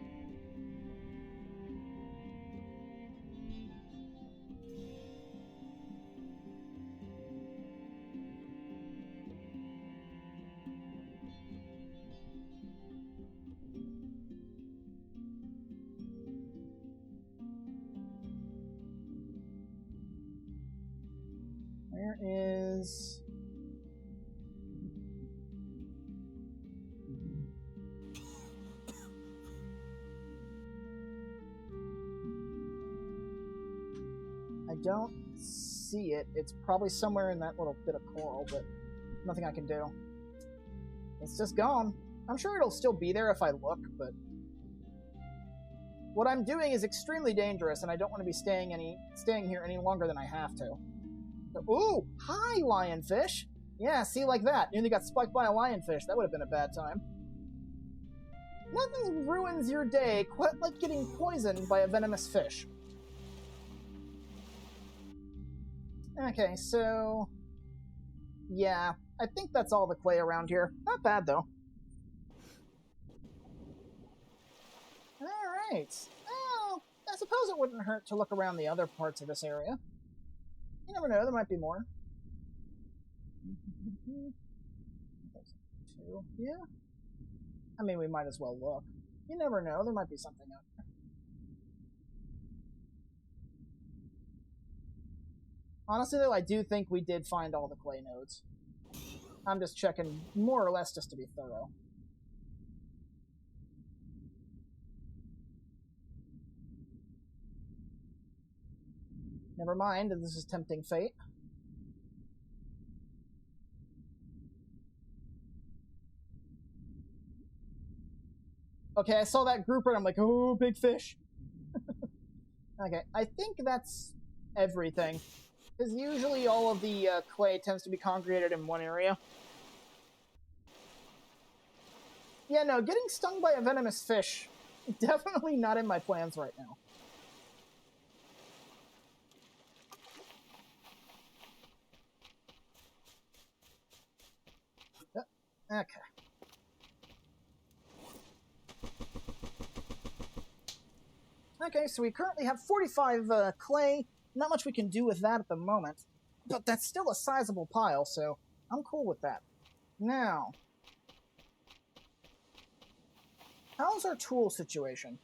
Where is... I don't see it. It's probably somewhere in that little bit of coral, but nothing I can do. It's just gone. I'm sure it'll still be there if I look, but... What I'm doing is extremely dangerous, and I don't want to be staying here any longer than I have to. Ooh! Hi, lionfish! Yeah, see, like that. Nearly got spiked by a lionfish. That would have been a bad time. Nothing ruins your day quite like getting poisoned by a venomous fish. Okay, so... Yeah, I think that's all the clay around here. Not bad, though. Alright. Well, I suppose it wouldn't hurt to look around the other parts of this area. You never know, there might be more. Two. Yeah. I mean, we might as well look. You never know, there might be something out there. Honestly, though, I do think we did find all the clay nodes. I'm just checking more or less just to be thorough. Never mind, this is tempting fate. Okay, I saw that grouper and I'm like, oh, big fish. Okay, I think that's everything. Because usually all of the clay tends to be congregated in one area. Yeah, no, getting stung by a venomous fish, definitely not in my plans right now. Okay. Okay, so we currently have 45 clay. Not much we can do with that at the moment. But that's still a sizable pile, so I'm cool with that. Now, how's our tool situation?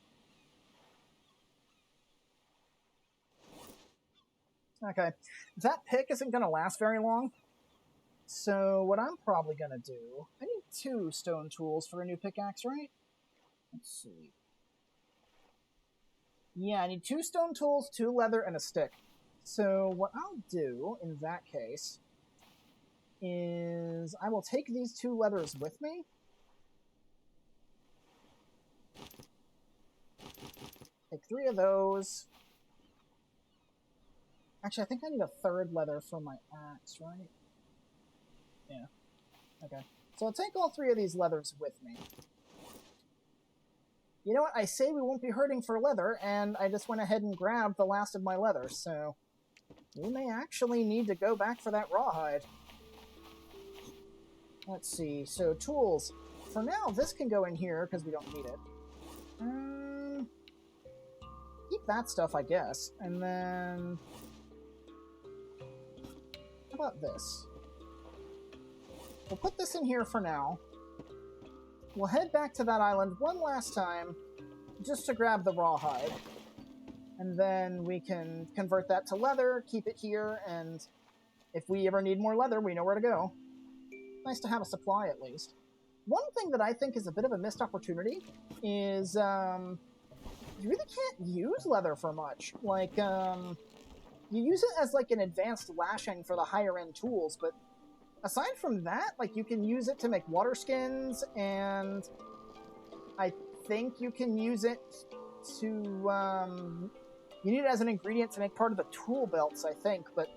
Okay, that pick isn't going to last very long. So what I'm probably going to do... I need 2 stone tools for a new pickaxe, right? Let's see. Yeah, I need 2 stone tools, 2 leather, and a stick. So what I'll do in that case is I will take these 2 leathers with me. Take 3 of those. Actually, I think I need a 3rd leather for my axe, right? Yeah. Okay. So I'll take all 3 of these leathers with me. You know what? I say we won't be hurting for leather, and I just went ahead and grabbed the last of my leather, so we may actually need to go back for that rawhide. Let's see. So, tools. For now, this can go in here, because we don't need it. Keep that stuff, I guess. And then... how about this? We'll put this in here for now. We'll head back to that island one last time, just to grab the rawhide. And then we can convert that to leather, keep it here, and if we ever need more leather, we know where to go. Nice to have a supply, at least. One thing that I think is a bit of a missed opportunity is, you really can't use leather for much. Like, you use it as, like, an advanced lashing for the higher-end tools, but aside from that, like, you can use it to make water skins, and I think you can use it to, you need it as an ingredient to make part of the tool belts, I think, but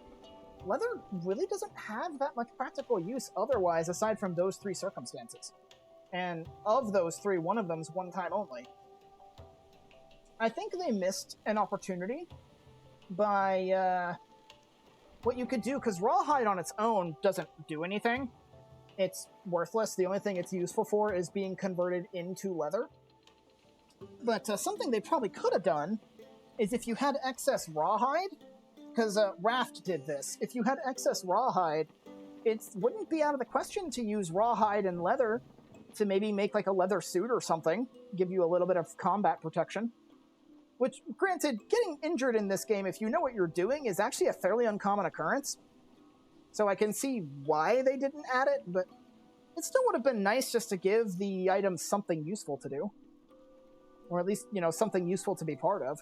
leather really doesn't have that much practical use otherwise, aside from those 3 circumstances. And of those 3, one of them's one time only. I think they missed an opportunity by, what you could do, because rawhide on its own doesn't do anything. It's worthless. The only thing it's useful for is being converted into leather. But something they probably could have done is if you had excess rawhide, because Raft did this. If you had excess rawhide, it wouldn't be out of the question to use rawhide and leather to maybe make like a leather suit or something, give you a little bit of combat protection. Which, granted, getting injured in this game, if you know what you're doing, is actually a fairly uncommon occurrence. So I can see why they didn't add it, but it still would have been nice just to give the items something useful to do. Or at least, you know, something useful to be part of.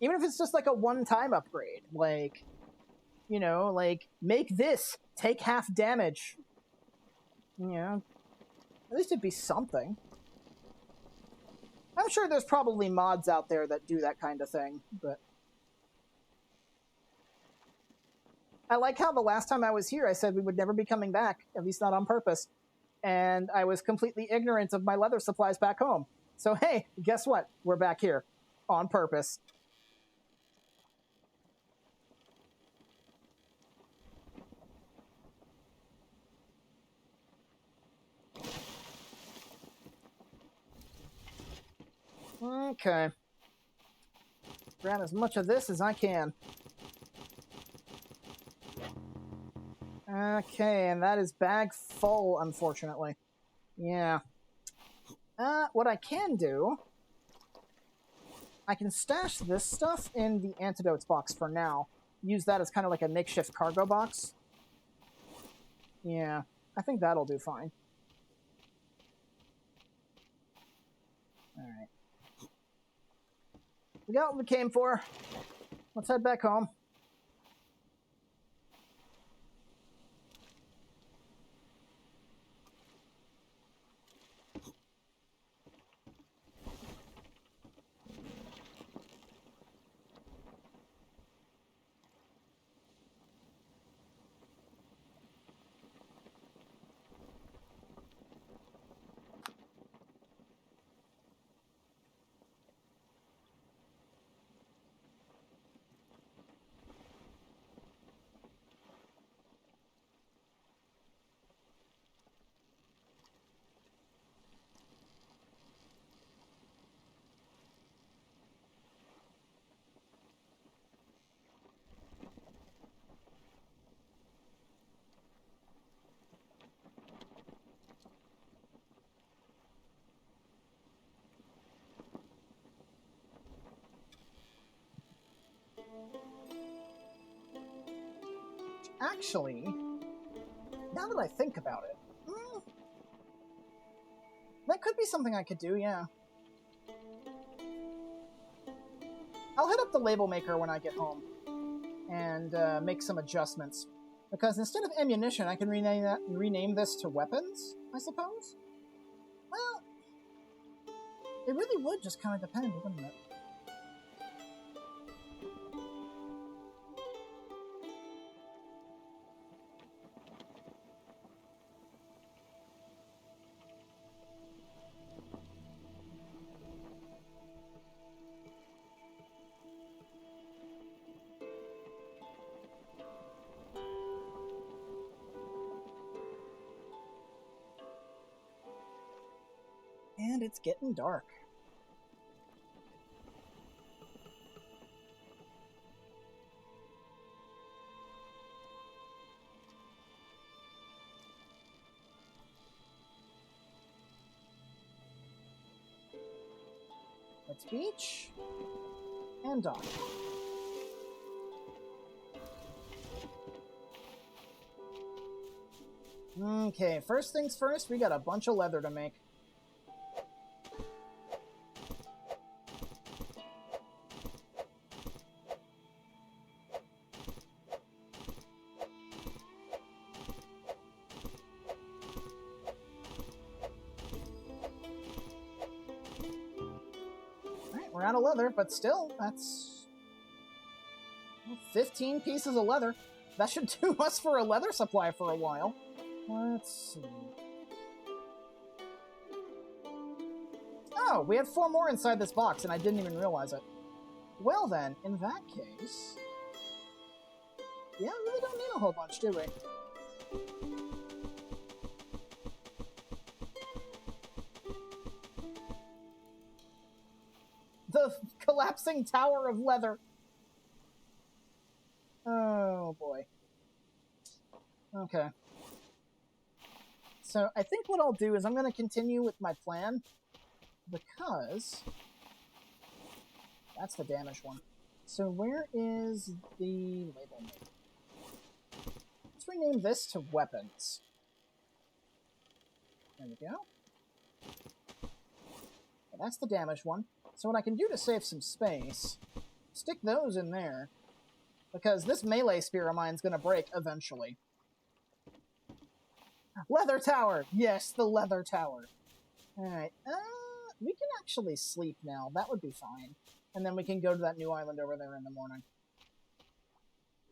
Even if it's just like a one-time upgrade, like, you know, like, make this, take half damage. You know, at least it'd be something. I'm sure there's probably mods out there that do that kind of thing, but... I like how the last time I was here I said we would never be coming back, at least not on purpose. and I was completely ignorant of my leather supplies back home. So hey, guess what? We're back here on purpose. Okay. Grab as much of this as I can. Okay, and that is bag full, unfortunately. Yeah. What I can do, I can stash this stuff in the antidotes box for now. Use that as kind of like a makeshift cargo box. Yeah, I think that'll do fine. Alright. We got what we came for. Let's head back home. Actually, now that I think about it, that could be something I could do, yeah. I'll hit up the label maker when I get home and make some adjustments. Because instead of ammunition, I can rename this to weapons, I suppose? Well, it really would just kind of depend, wouldn't it? And it's getting dark. Let's beach and dock. Okay, first things first, we got a bunch of leather to make. Alright, we're out of leather, but still, that's 15 pieces of leather. That should do us for a leather supply for a while. Let's see. Oh, we had 4 more inside this box, and I didn't even realize it. Well then, in that case... Yeah, we really don't need a whole bunch, do we? The collapsing tower of leather. Oh, boy. Okay. So, I think what I'll do is I'm going to continue with my plan, because... That's the damaged one. So where is the label maker? Let's rename this to weapons. There we go. Okay, that's the damaged one. So what I can do to save some space, stick those in there, because this melee spear of mine is going to break eventually. Leather tower! Yes, the leather tower. Alright, we can actually sleep now. That would be fine. And then we can go to that new island over there in the morning.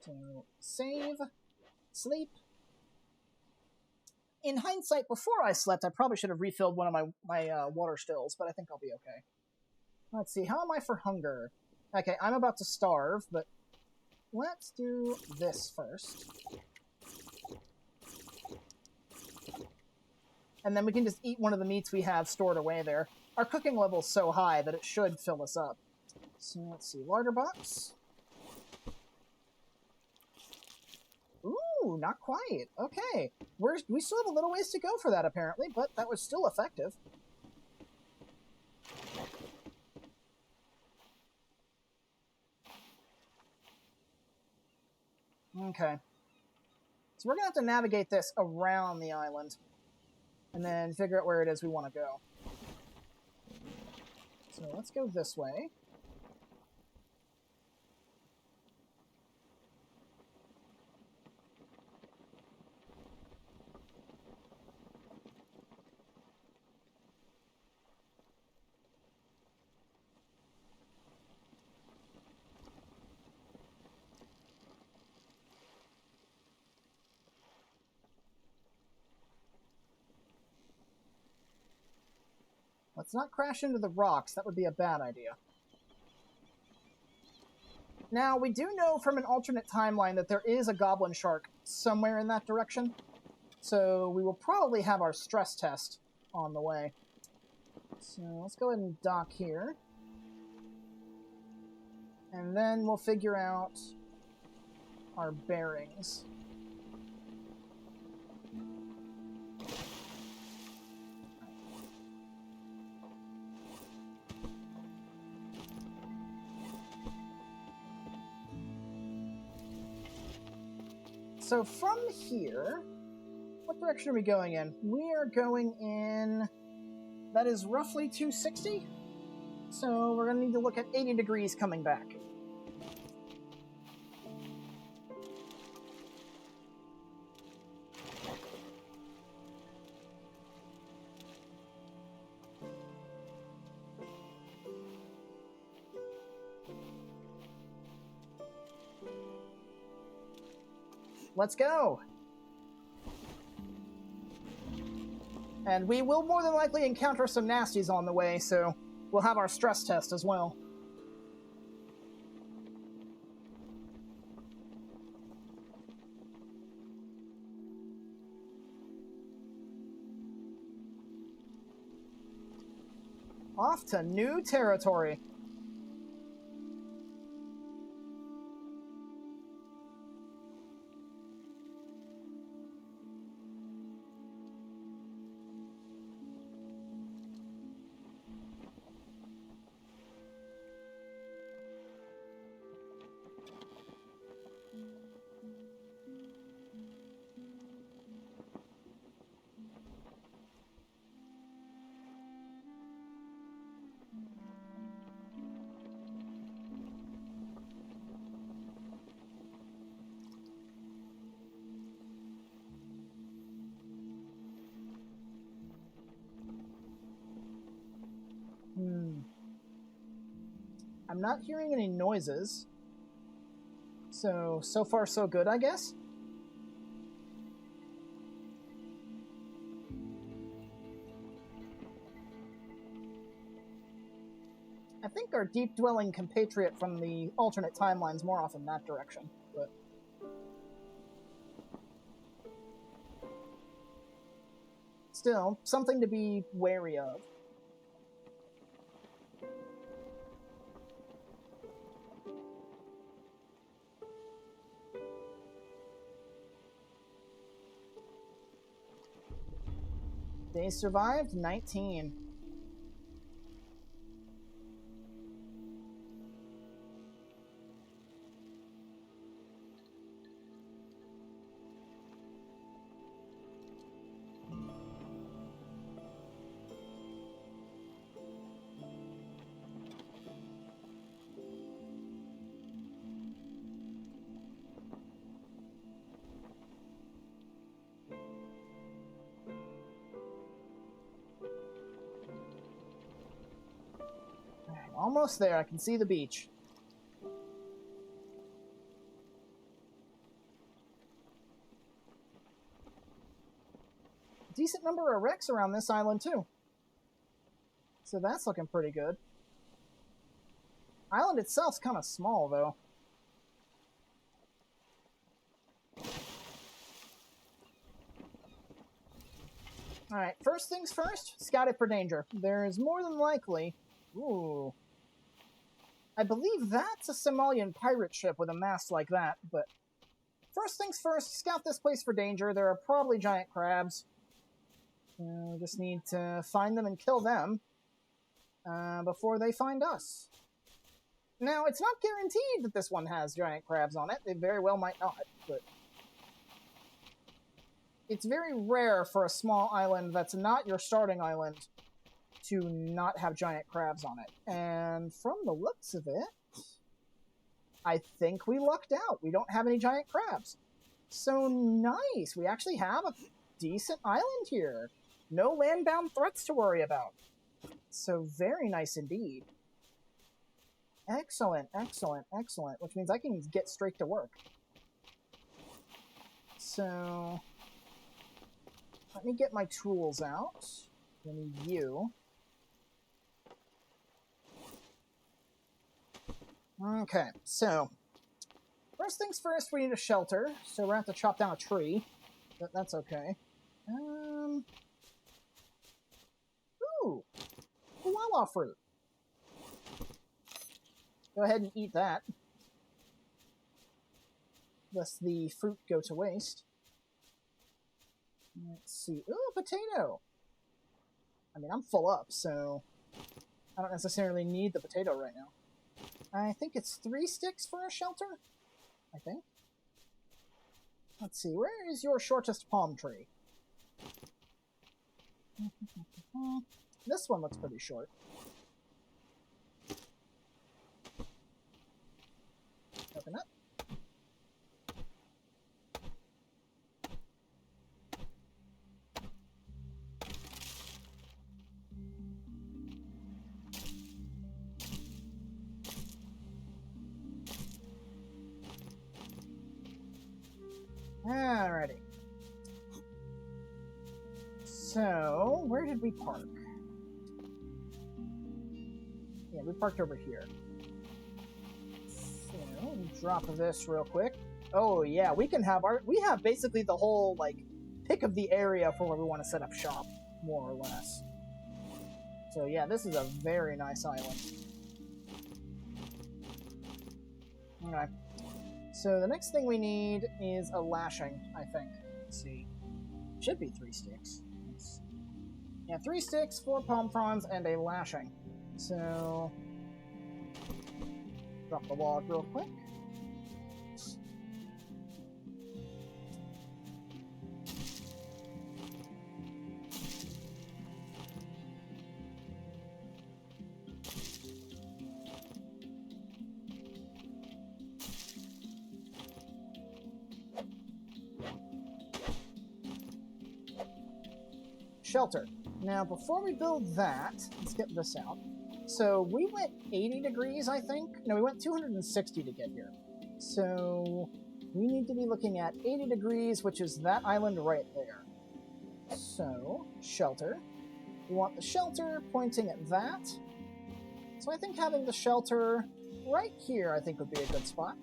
So, save, sleep, in hindsight, before I slept, I probably should have refilled one of my water stills, but I think I'll be okay. Let's see, how am I for hunger? Okay, I'm about to starve, but let's do this first. And then we can just eat one of the meats we have stored away there. Our cooking level's so high that it should fill us up. So let's see, larder box. Ooh, not quite. Okay. We still have a little ways to go for that, apparently, but that was still effective. Okay. So we're going to have to navigate this around the island. And then figure out where it is we want to go. So let's go this way. Let's not crash into the rocks. That would be a bad idea. Now, we do know from an alternate timeline that there is a goblin shark somewhere in that direction. So we will probably have our stress test on the way. So let's go ahead and dock here. And then we'll figure out our bearings. So from here, what direction are we going in? We are going in... That is roughly 260. So we're going to need to look at 80 degrees coming back. Let's go! And we will more than likely encounter some nasties on the way, so we'll have our stress test as well. Off to new territory. I'm not hearing any noises. So far so good, I guess? I think our deep-dwelling compatriot from the alternate timeline's more off in that direction, but... Still, something to be wary of. Days survived, 19. Almost there, I can see the beach. decent number of wrecks around this island, too. So that's looking pretty good. Island itself's kind of small, though. Alright, first things first, scout it for danger. There is more than likely... Ooh. I believe that's a Somalian pirate ship with a mast like that, but... First things first, scout this place for danger. There are probably giant crabs. We just need to find them and kill them before they find us. Now, it's not guaranteed that this one has giant crabs on it. They very well might not, but... It's very rare for a small island that's not your starting island to not have giant crabs on it. And from the looks of it, I think we lucked out. We don't have any giant crabs. So nice. We actually have a decent island here. No land-bound threats to worry about. So very nice indeed. Excellent, excellent, excellent. Which means I can get straight to work. So... let me get my tools out. I need you. Okay, so... first things first, we need a shelter. So we're going to have to chop down a tree. But that's okay. Ooh! Koala fruit. Go ahead and eat that. Lest the fruit go to waste. Let's see. Ooh, a potato! I mean, I'm full up, so I don't necessarily need the potato right now. I think it's 3 sticks for a shelter? I think. Let's see, where is your shortest palm tree? This one looks pretty short. Coconut. Alrighty. So, where did we park? Yeah, we parked over here. So, drop this real quick. Oh yeah, we can have we have basically the whole, like, pick of the area for where we want to set up shop, more or less. So yeah, this is a very nice island. Okay. So the next thing we need is a lashing, I think. Let's see. Should be 3 sticks. Yeah, 3 sticks, 4 palm fronds, and a lashing. So... drop the log real quick. Shelter. Now, before we build that, let's get this out. So, we went 80 degrees, I think? No, we went 260 to get here. So, we need to be looking at 80 degrees, which is that island right there. So, shelter. We want the shelter pointing at that. So I think having the shelter right here, I think, would be a good spot.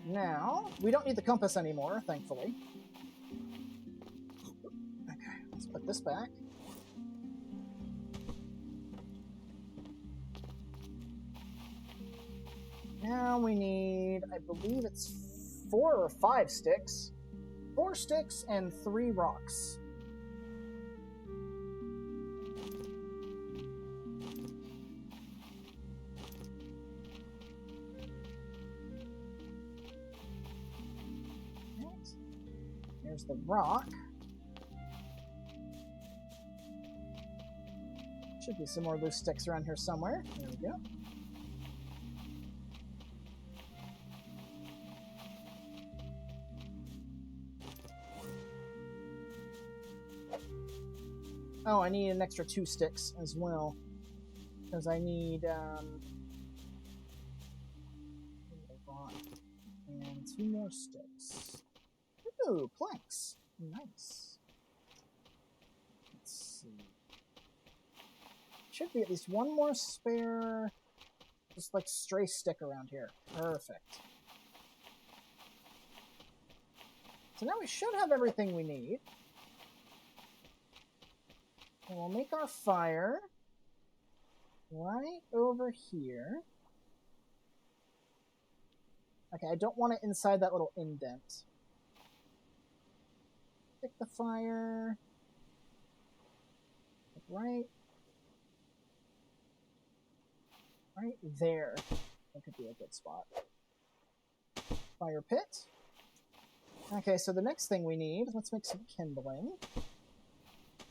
Now, we don't need the compass anymore, thankfully. Okay, let's put this back. Now we need, I believe it's 4 or 5 sticks. 4 sticks and 3 rocks. Right. There's the rock. Should be some more loose sticks around here somewhere. There we go. Oh, I need an extra 2 sticks as well. Because I need, and 2 more sticks. Ooh, planks. Nice. Let's see. Should be at least one more spare, just like stray stick around here. Perfect. So now we should have everything we need. And we'll make our fire right over here. Okay, I don't want it inside that little indent. Pick the fire. Right there. That could be a good spot. Fire pit. Okay, so the next thing we need, let's make some kindling.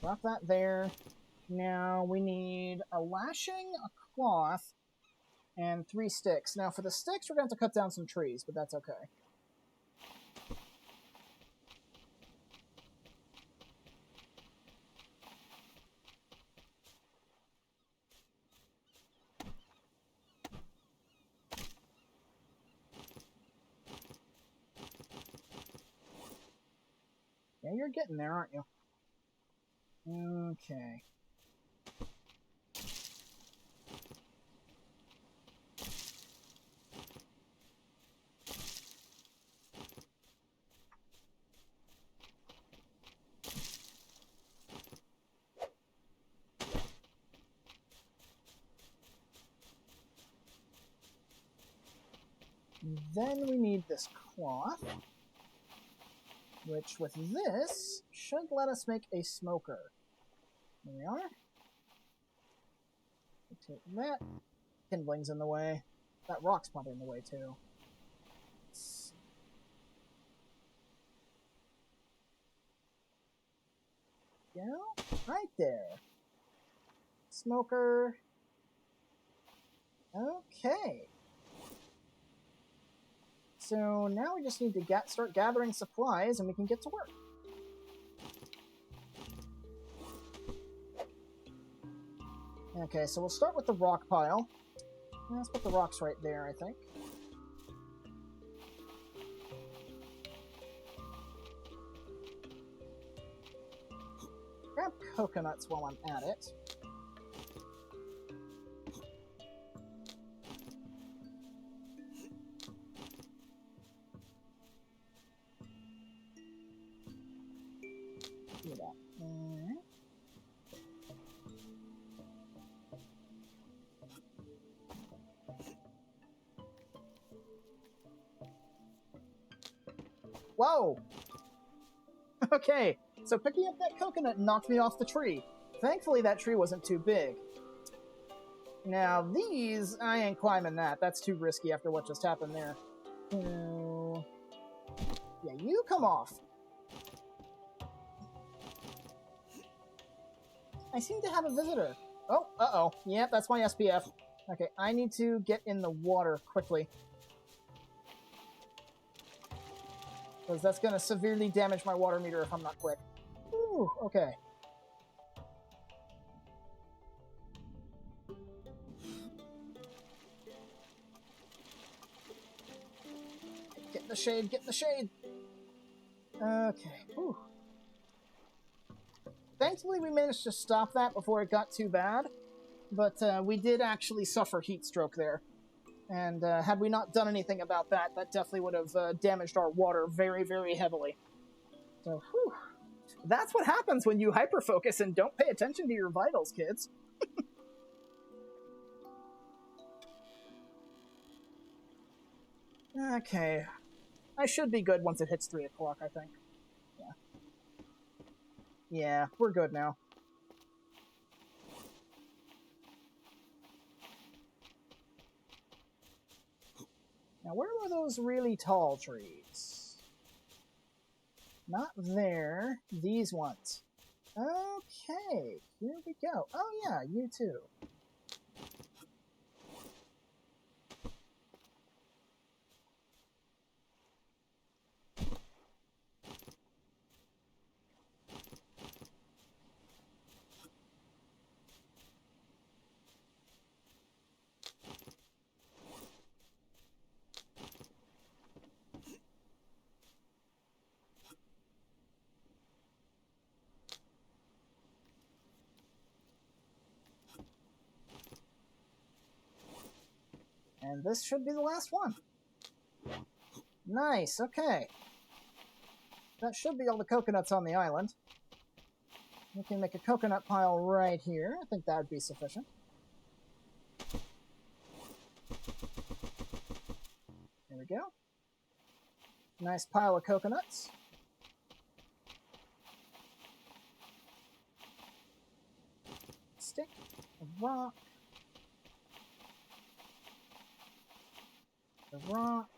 Drop that there. Now we need a lashing, a cloth, and 3 sticks. Now for the sticks, we're going to have to cut down some trees, but that's okay. Yeah, you're getting there, aren't you? Okay. Then we need this cloth, which with this should let us make a smoker. There we are. Take that. Kindling's in the way. That rock's probably in the way too. Go right there. Smoker. Okay. So now we just need to start gathering supplies and we can get to work. Okay, so we'll start with the rock pile. Let's put the rocks right there, I think. Grab coconuts while I'm at it. Do that. Alright. Whoa! Okay, so picking up that coconut knocked me off the tree. Thankfully, that tree wasn't too big. Now, these, I ain't climbing that. That's too risky after what just happened there. Yeah, you come off. I seem to have a visitor. Oh, uh-oh. Yep, that's my SPF. Okay, I need to get in the water quickly. Because that's going to severely damage my water meter if I'm not quick. Ooh, okay. Get in the shade, get in the shade! Okay, whew. Thankfully, we managed to stop that before it got too bad. But we did actually suffer heat stroke there. And had we not done anything about that, that definitely would have damaged our water very, very heavily. So, whew. That's what happens when you hyperfocus and don't pay attention to your vitals, kids. Okay. I should be good once it hits 3 o'clock, I think. Yeah. Yeah, we're good now. Now, where were those really tall trees? Not there. These ones. Okay, here we go. Oh yeah, you too. And this should be the last one. Nice, okay. That should be all the coconuts on the island. We can make a coconut pile right here. I think that would be sufficient. There we go. Nice pile of coconuts. Stick, a rock, a rock.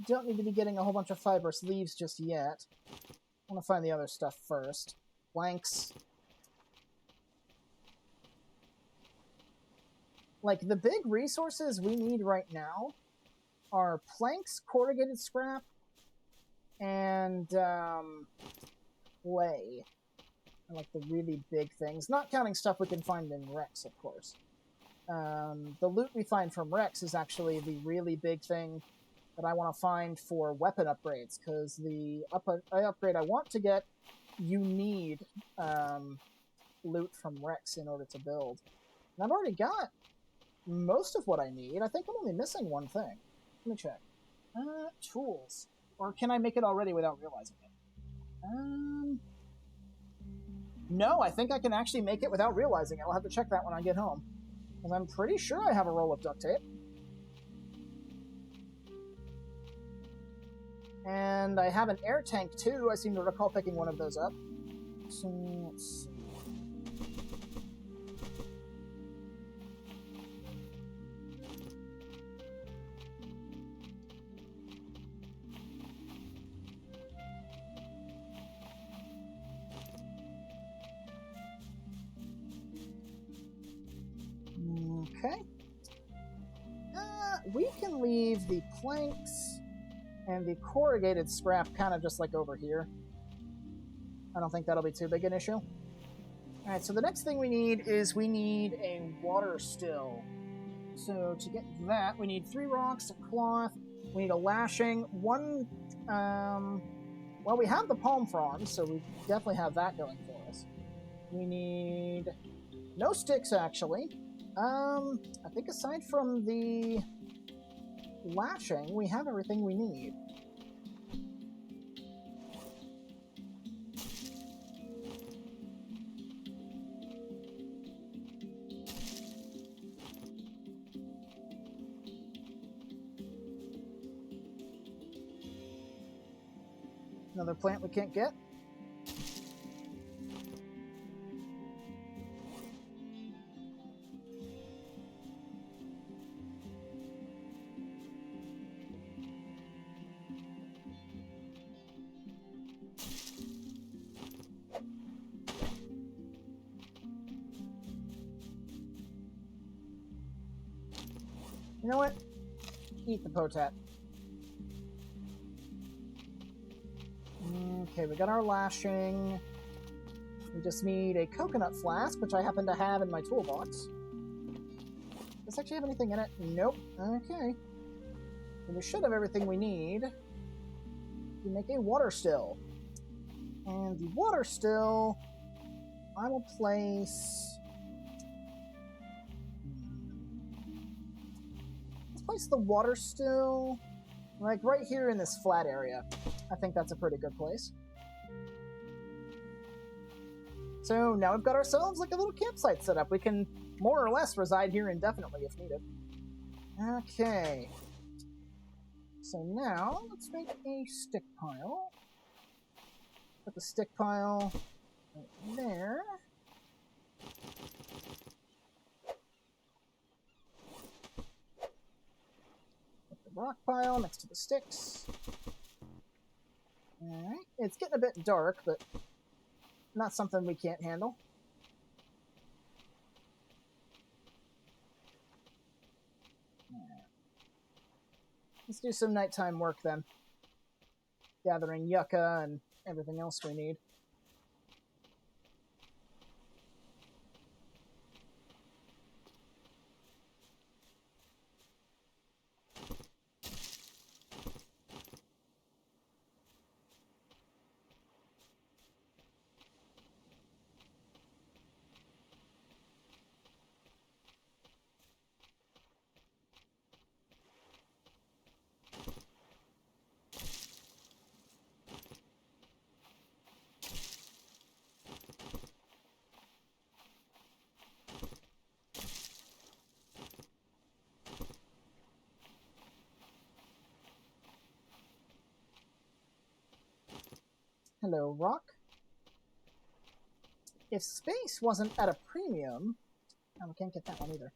Don't need to be getting a whole bunch of fibrous leaves just yet. I want to find the other stuff first. Planks. Like, the big resources we need right now are planks, corrugated scrap, and clay. I like the really big things. Not counting stuff we can find in Rex, of course. The loot we find from Rex is actually the really big thing that I want to find for weapon upgrades, because the upgrade I want to get, you need loot from Rex in order to build. And I've already got most of what I need. I think I'm only missing one thing. Let me check. Tools. Or can I make it already without realizing it? No, I think I can actually make it without realizing it. I'll have to check that when I get home. Because I'm pretty sure I have a roll of duct tape. And I have an air tank, too. I seem to recall picking one of those up. So, let's see. Okay. We can leave the planks and the corrugated scrap kind of just like over here. I don't think that'll be too big an issue. Alright, so the next thing we need is we need a water still. So to get that, we need 3 rocks, a cloth, we need a lashing, one, well, we have the palm fronds, so we definitely have that going for us. We need no sticks, actually. I think aside from the lashing, we have everything we need. Another plant we can't get. You know what? Eat the potat. Okay, we got our lashing. We just need a coconut flask, which I happen to have in my toolbox. Does this actually have anything in it? Nope. Okay. So we should have everything we need to make a water still. And the water still, I will place... Let's place the water still, like, right here in this flat area. I think that's a pretty good place. So now we've got ourselves like a little campsite set up. We can more or less reside here indefinitely if needed. Okay. So now let's make a stick pile. Put the stick pile right there. Put the rock pile next to the sticks. Alright. It's getting a bit dark, but not something we can't handle. Let's do some nighttime work then. Gathering yucca and everything else we need. Hello, rock. If space wasn't at a premium... Oh, we can't get that one either.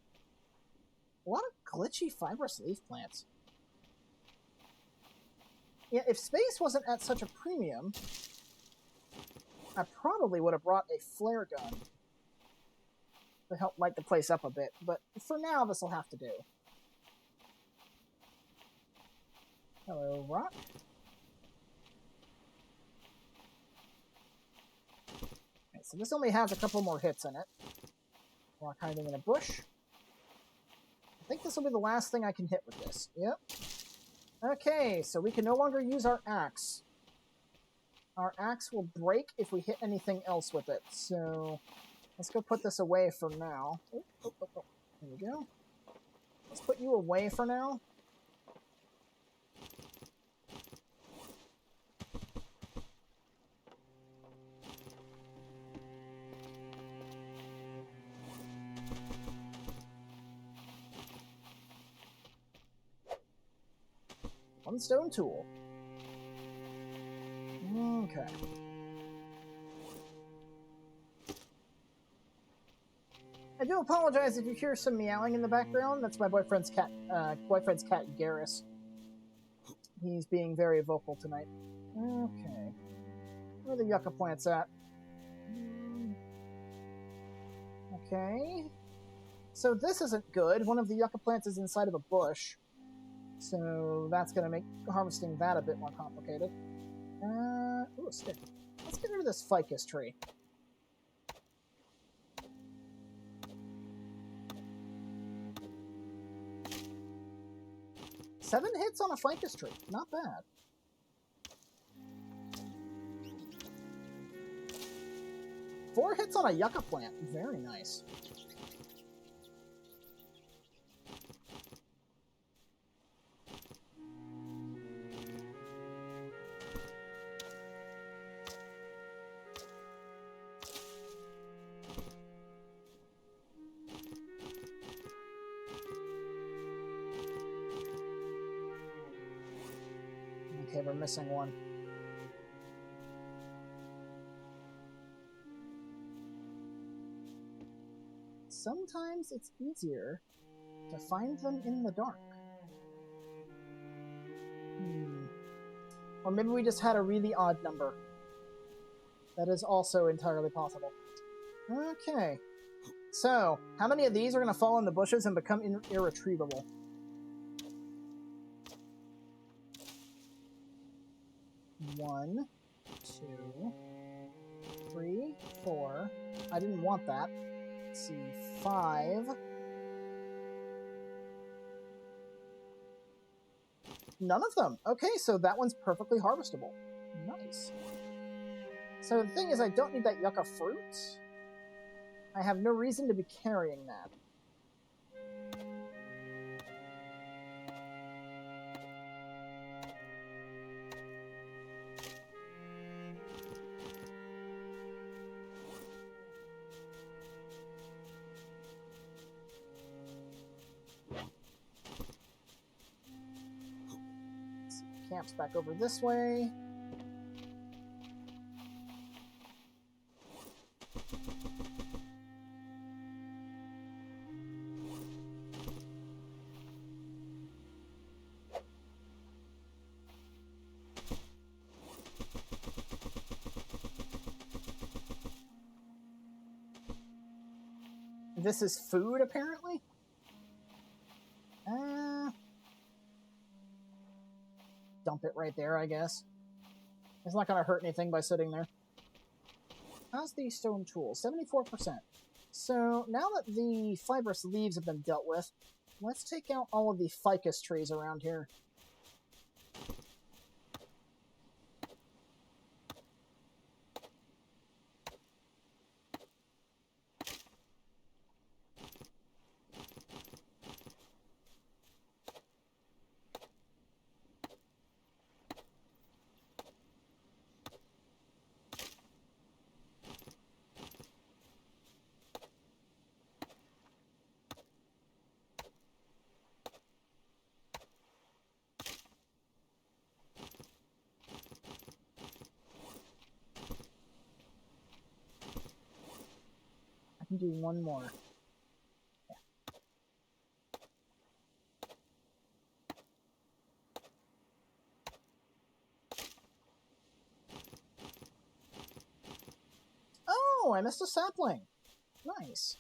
A lot of glitchy fibrous leaf plants. Yeah, if space wasn't at such a premium, I probably would have brought a flare gun to help light the place up a bit, but for now, this will have to do. Hello, rock. Okay, so this only has a couple more hits in it. Rock hiding in a bush. I think this will be the last thing I can hit with this. Yep. Okay, so we can no longer use our axe. Our axe will break if we hit anything else with it, so let's go put this away for now. Oh. There we go. Let's put you away for now. One stone tool. Okay. I do apologize if you hear some meowing in the background. That's my boyfriend's cat, Garrus. He's being very vocal tonight. Okay. Where are the yucca plants at? Okay. So this isn't good. One of the yucca plants is inside of a bush. So that's going to make harvesting that a bit more complicated. Ooh, a stick. Let's get rid of this ficus tree. Seven hits on a ficus tree. Not bad. Four hits on a yucca plant. Very nice. Okay, we're missing one. Sometimes it's easier to find them in the dark. Or maybe we just had a really odd number. That is also entirely possible. Okay. So, how many of these are going to fall in the bushes and become irretrievable? One, two, three, four. I didn't want that. Let's see, 5. None of them. Okay, so that one's perfectly harvestable. Nice. So the thing is, I don't need that yucca fruit. I have no reason to be carrying that. Camp's back over this way. This is food, apparently? Dump it right there, I guess. It's not going to hurt anything by sitting there. How's the stone tool? 74%. So, now that the fibrous leaves have been dealt with, let's take out all of the ficus trees around here. can do one more. Yeah. Oh, I missed a sapling. Nice.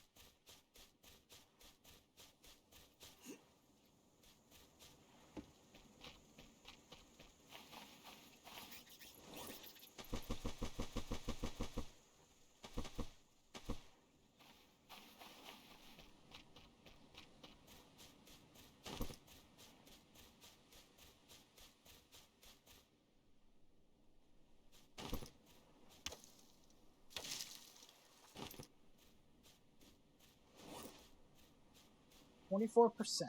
%.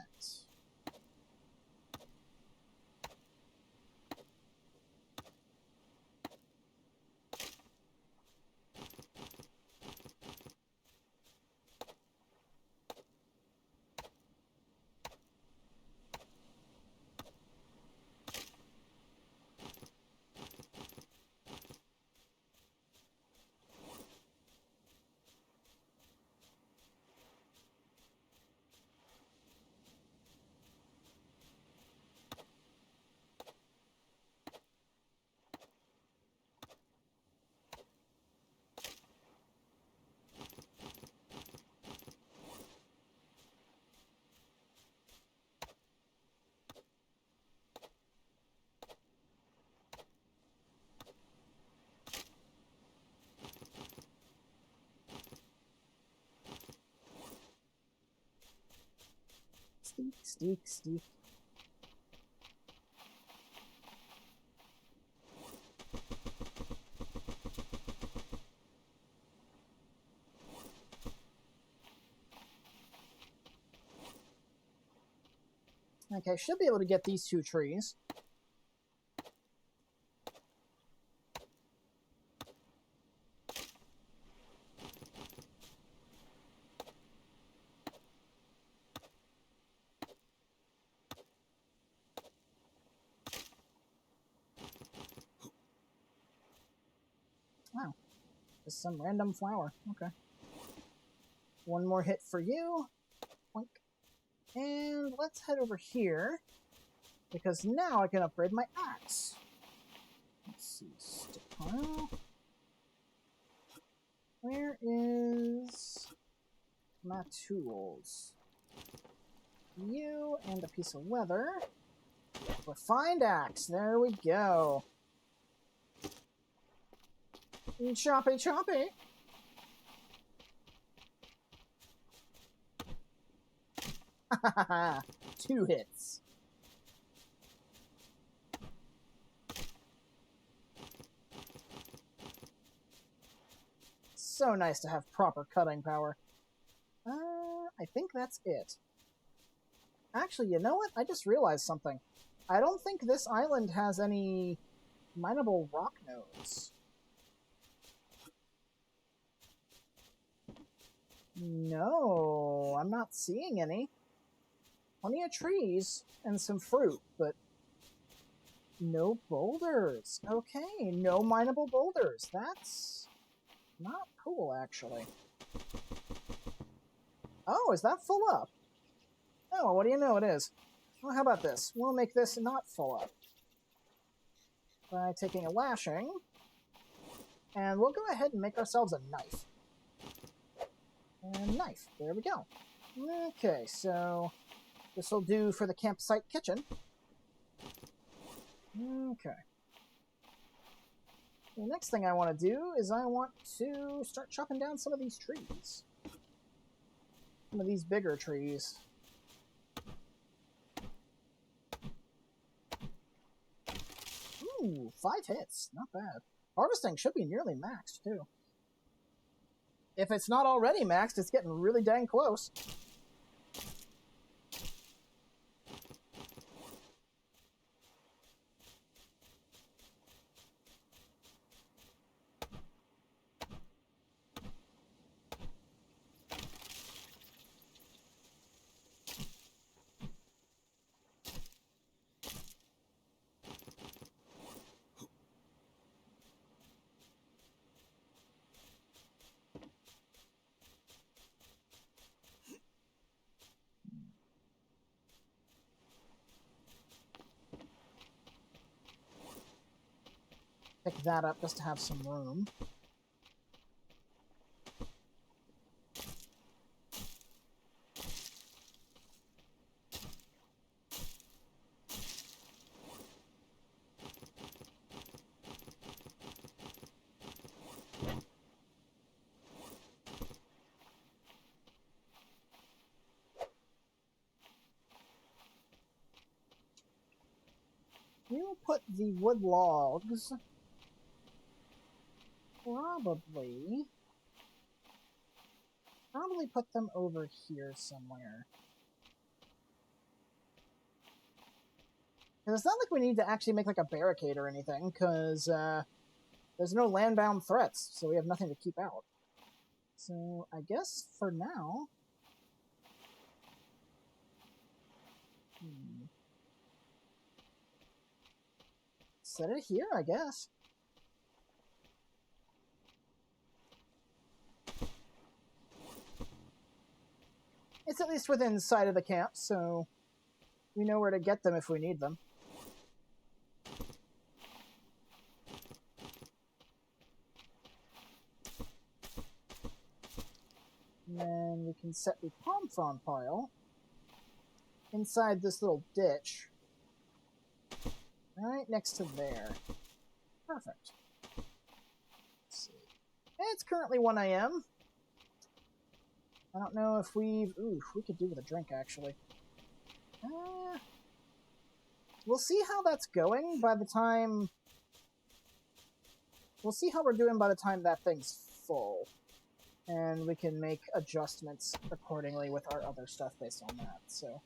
Steek, steek, steek. Okay, should be able to get these 2 trees. Wow, just some random flower. Okay. One more hit for you. Boink. And let's head over here, because now I can upgrade my axe. Let's see, stockpile. Where is my tools? You and a piece of leather. Refined axe. There we go. Choppy, choppy. 2 hits. So nice to have proper cutting power. I think that's it. Actually, you know what? I just realized something. I don't think this island has any mineable rock nodes. No, I'm not seeing any. Plenty of trees and some fruit, but no boulders. Okay, no mineable boulders. That's not cool, actually. Oh, is that full up? Oh, what do you know it is? Well, how about this? We'll make this not full up by taking a lashing, and we'll go ahead and make ourselves a knife. And knife. There we go. Okay, so this will do for the campsite kitchen. Okay. The next thing I want to do is I want to start chopping down some of these trees. Some of these bigger trees. Ooh, 5 hits. Not bad. Harvesting should be nearly maxed, too. If it's not already maxed, it's getting really dang close. pick that up just to have some room. We'll put the wood logs probably put them over here somewhere. And it's not like we need to actually make like a barricade or anything, because there's no landbound threats, so we have nothing to keep out. So I guess for now, set it here, I guess. It's at least within sight of the camp, so we know where to get them if we need them. And then we can set the palm frond pile inside this little ditch. Right next to there. Perfect. Let's see. It's currently 1 a.m. I don't know if we've... Ooh, we could do with a drink, actually. We'll see how that's going by the time... We'll see how we're doing by the time that thing's full. And we can make adjustments accordingly with our other stuff based on that, so...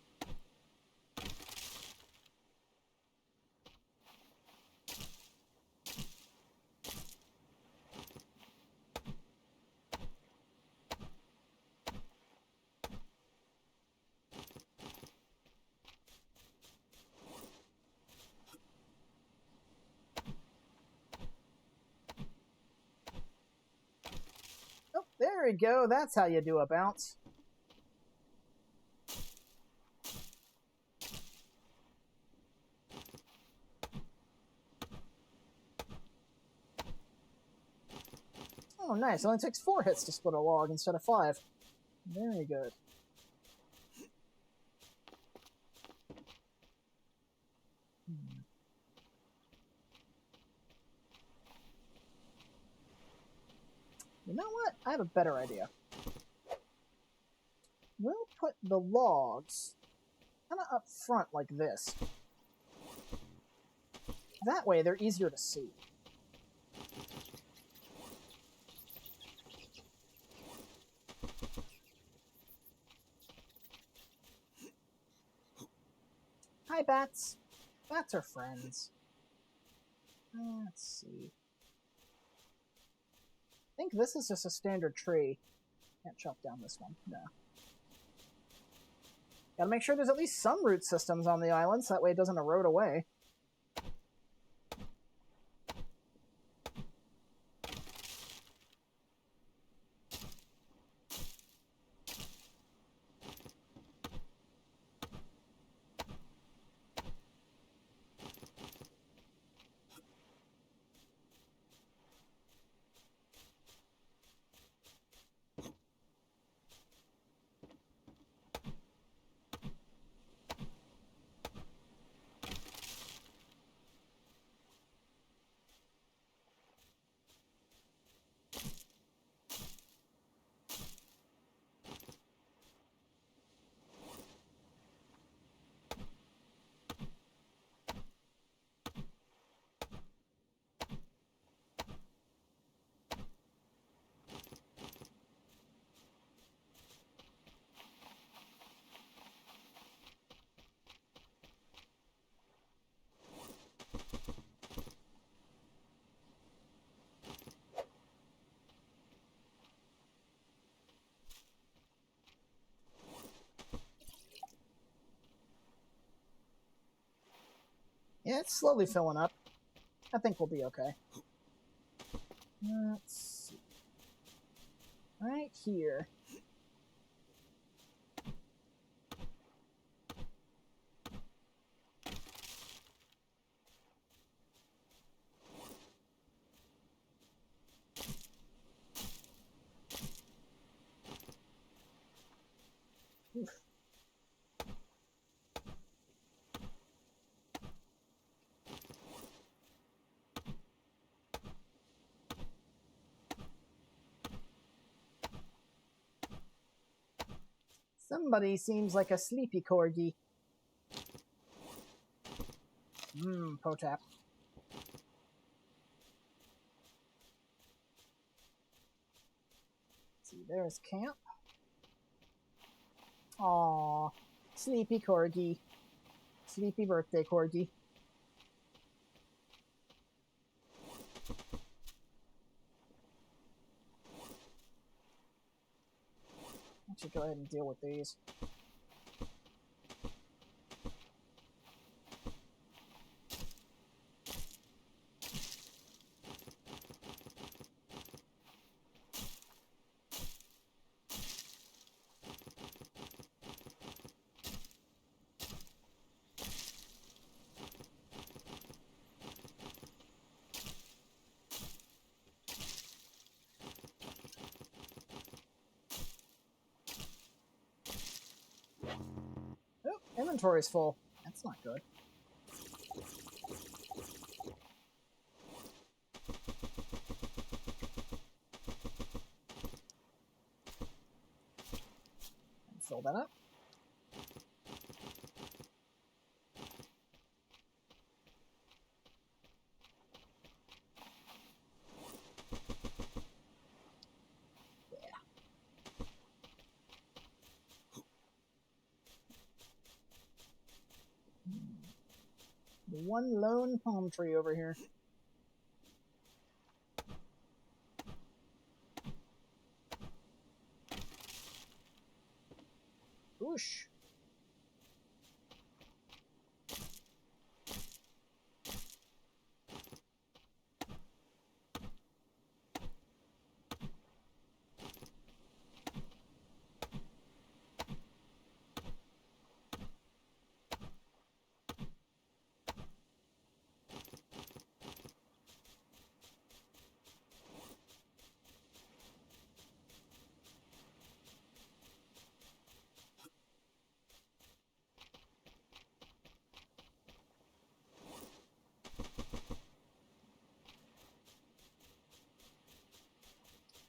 Oh, there we go. That's how you do a bounce. Oh, nice. It only takes 4 hits to split a log instead of 5. Very good. You know what? I have a better idea. We'll put the logs kind of up front like this. That way, they're easier to see. Hi, bats. Bats are friends. Let's see. I think this is just a standard tree. Can't chop down this one. No. Gotta make sure there's at least some root systems on the island, so that way it doesn't erode away. Yeah, it's slowly filling up. I think we'll be okay. Let's see. Right here. Somebody seems like a sleepy corgi. Potap. See, there's camp. Aww. Sleepy corgi. Sleepy birthday corgi. I should go ahead and deal with these. Oh, inventory's full. That's not good. Fill that up. The one lone palm tree over here. Whoosh.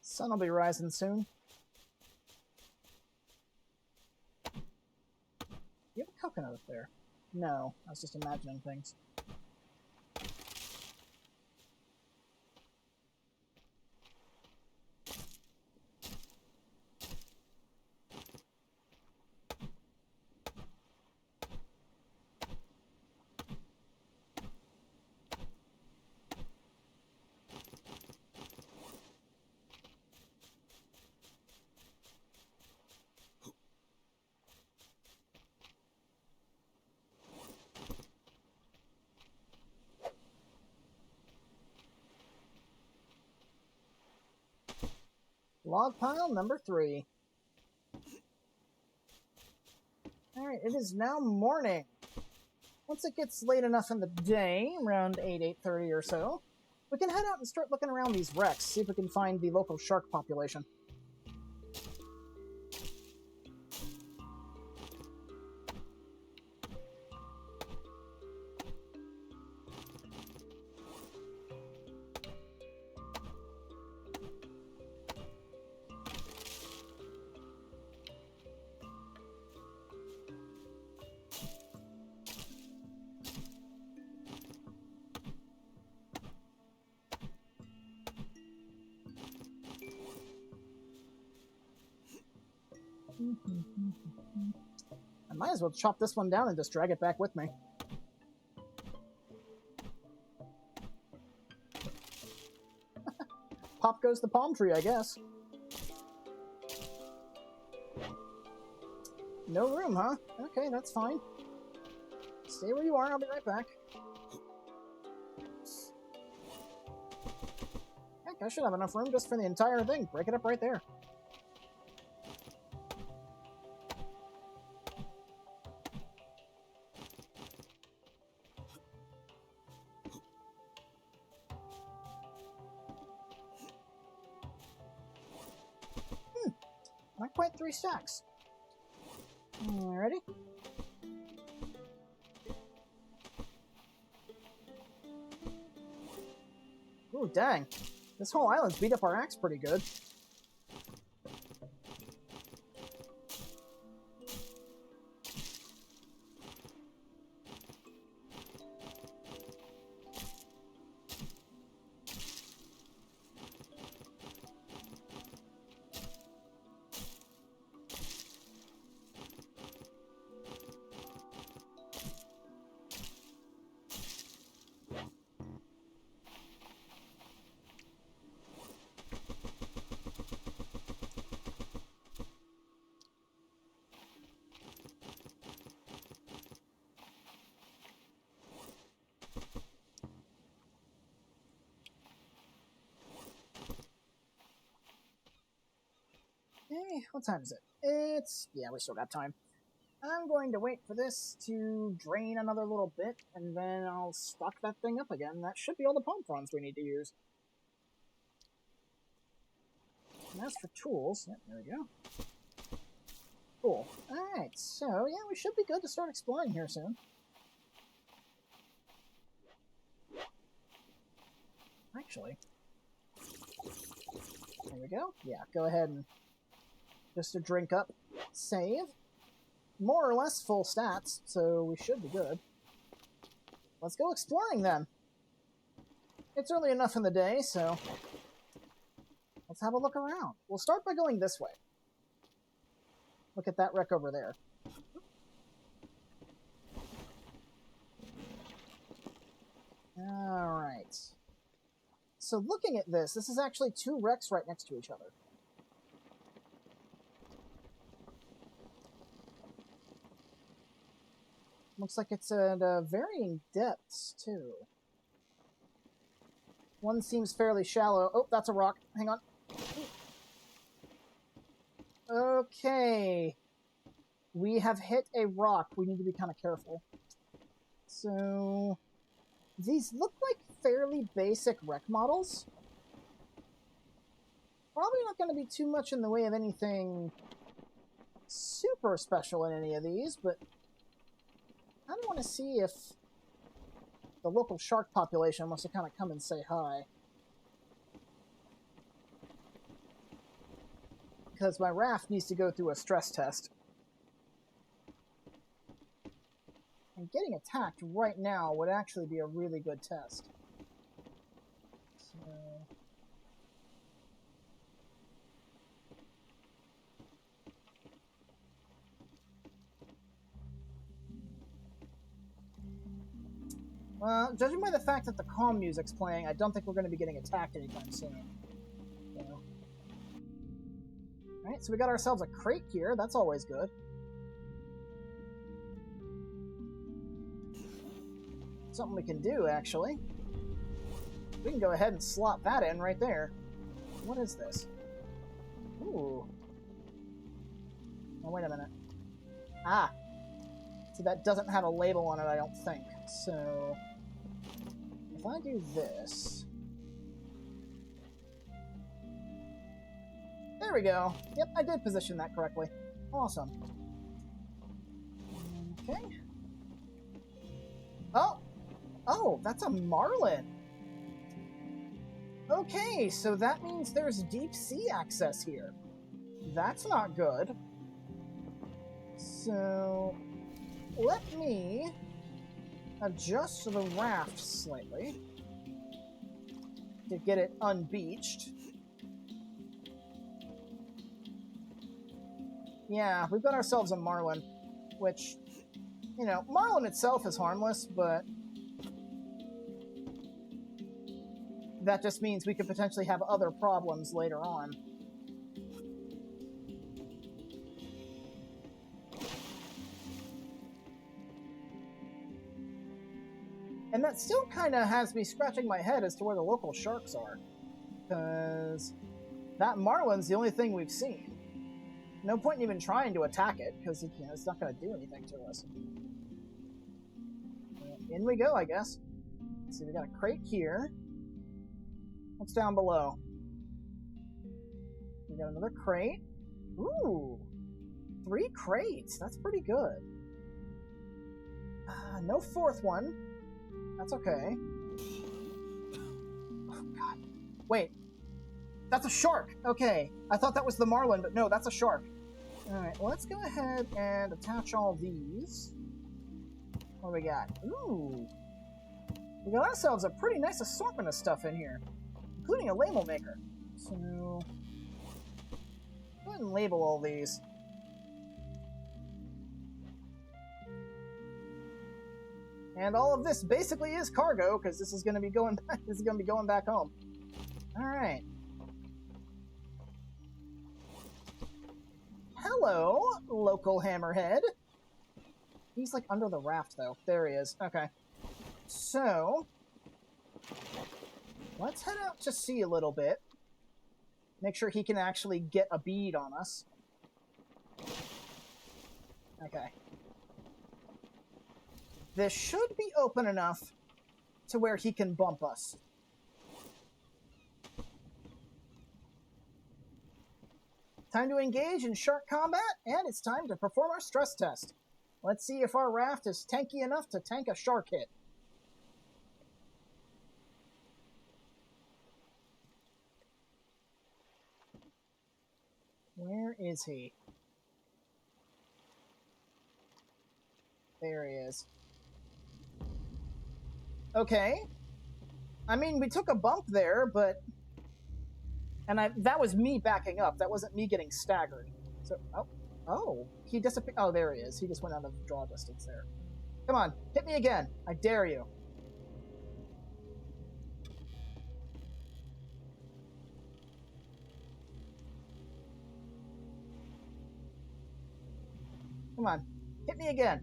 Sun will be rising soon. You have a coconut up there. No, I was just imagining things. Log pile number 3. Alright, it is now morning. Once it gets late enough in the day, around 8:30 or so, we can head out and start looking around these wrecks, see if we can find the local shark population. I might as well chop this one down and just drag it back with me. Pop goes the palm tree, I guess. No room, huh? Okay, that's fine. Stay where you are, I'll be right back. Heck, I should have enough room just for the entire thing. Break it up right there. Not quite 3 stacks. Alrighty. Ooh, dang. This whole island's beat up our axe pretty good. what time is it? Yeah, we still got time. I'm going to wait for this to drain another little bit, and then I'll stock that thing up again. That should be all the palm fronds we need to use. And as for tools, yep, there we go. Cool. Alright, so yeah, we should be good to start exploring here soon. Actually, there we go. Yeah, go ahead and just to drink up, save. More or less full stats, so we should be good. Let's go exploring then. It's early enough in the day, so let's have a look around. We'll start by going this way. Look at that wreck over there. Alright. So looking at this is actually two wrecks right next to each other. Looks like it's at varying depths, too. One seems fairly shallow. Oh, that's a rock. Hang on. Okay. We have hit a rock. We need to be kind of careful. So, these look like fairly basic wreck models. Probably not going to be too much in the way of anything super special in any of these, but I kind of want to see if the local shark population wants to kind of come and say hi. Because my raft needs to go through a stress test. And getting attacked right now would actually be a really good test. So... judging by the fact that the calm music's playing, I don't think we're going to be getting attacked anytime soon. So. Alright, so we got ourselves a crate here. That's always good. Something we can do, actually. We can go ahead and slot that in right there. What is this? Ooh. Oh, wait a minute. Ah. So that doesn't have a label on it, I don't think. So... if I do this... there we go. Yep, I did position that correctly. Awesome. Okay. Oh! Oh, that's a marlin! Okay, so that means there's deep sea access here. That's not good. So... let me adjust the raft slightly to get it unbeached. Yeah, we've got ourselves a marlin, which, you know, marlin itself is harmless, but that just means we could potentially have other problems later on. And that still kind of has me scratching my head as to where the local sharks are. Because that marlin's the only thing we've seen. No point in even trying to attack it, because it's not going to do anything to us. In we go, I guess. Let's see, we got a crate here. What's down below? We got another crate. Ooh! 3 crates! That's pretty good. No fourth one. That's okay. Oh, God. Wait. That's a shark! Okay. I thought that was the marlin, but no, that's a shark. Alright, well, let's go ahead and attach all these. What do we got? Ooh! We got ourselves a pretty nice assortment of stuff in here, including a label maker. So, go ahead and label all these. And all of this basically is cargo, because this is going to be going back. This is going to be going back home. All right. Hello, local hammerhead. He's like under the raft, though. There he is. Okay. So, let's head out to sea a little bit. Make sure he can actually get a bead on us. Okay. This should be open enough to where he can bump us. Time to engage in shark combat, and it's time to perform our stress test. Let's see if our raft is tanky enough to tank a shark hit. Where is he? There he is. Okay. I mean, we took a bump there, but... And that was me backing up. That wasn't me getting staggered. So, oh, he disappeared. Oh, there he is. He just went out of draw distance there. Come on, hit me again. I dare you. Come on, hit me again.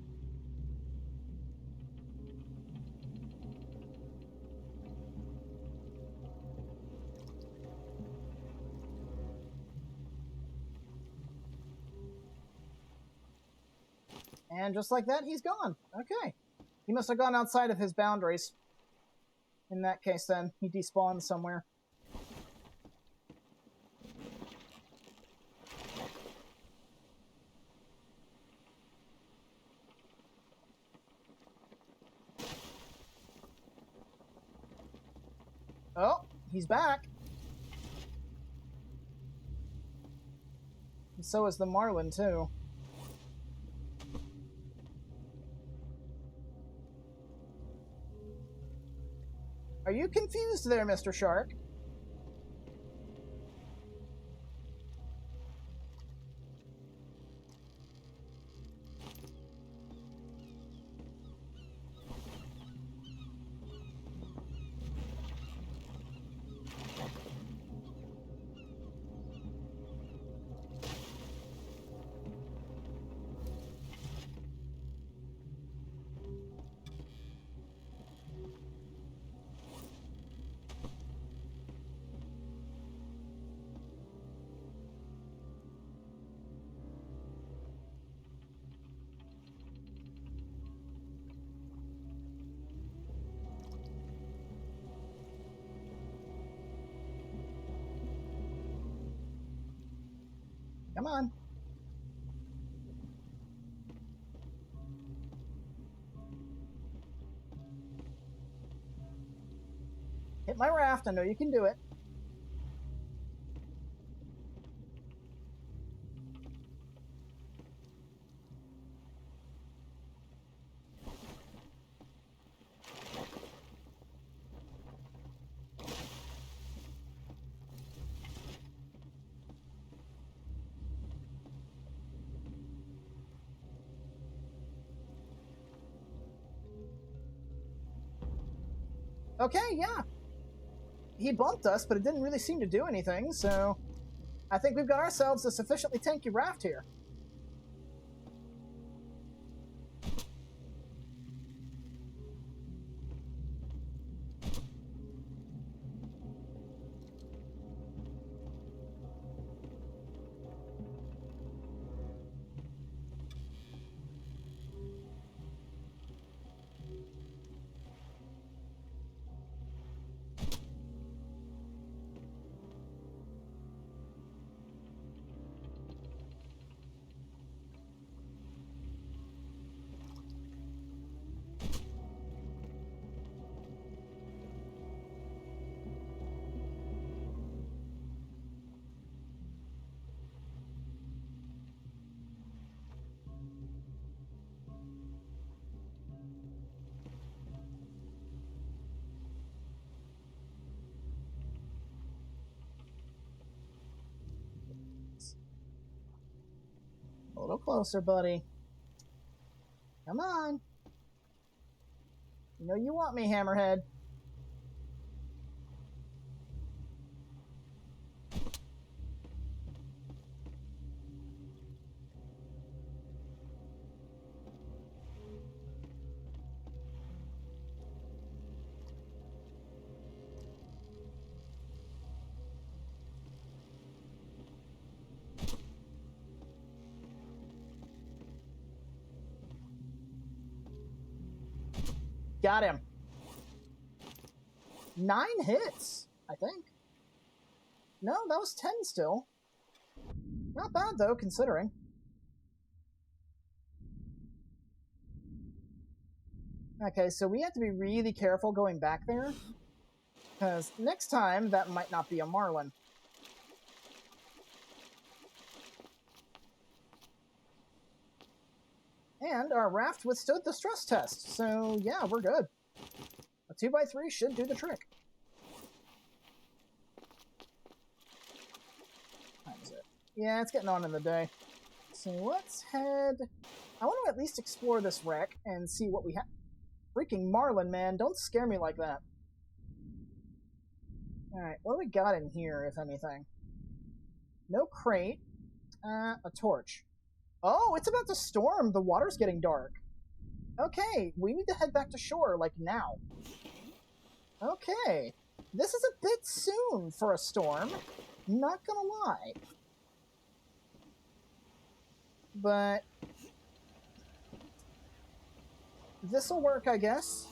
And just like that, he's gone. Okay. He must have gone outside of his boundaries. In that case, then, he despawned somewhere. Oh, he's back. And so is the marlin, too. Are you confused there, Mr. Shark? Come on. Hit my raft. I know you can do it. Okay, yeah. He bumped us, but it didn't really seem to do anything, so... I think we've got ourselves a sufficiently tanky raft here. A little closer, buddy. Come on. You know you want me, Hammerhead. Got him. 9 hits, I think. No, that was 10 still. Not bad, though, considering. Okay, so we have to be really careful going back there, because next time, that might not be a marlin. And our raft withstood the stress test, so yeah, we're good. A 2x3 should do the trick. What time is it? Yeah, it's getting on in the day. So let's head... I want to at least explore this wreck and see what we have. Freaking marlin, man, don't scare me like that. Alright, what do we got in here, if anything? No crate. A torch. Oh, it's about to storm. The water's getting dark. Okay, we need to head back to shore, like now. Okay. This is a bit soon for a storm. Not gonna lie. But this'll work, I guess.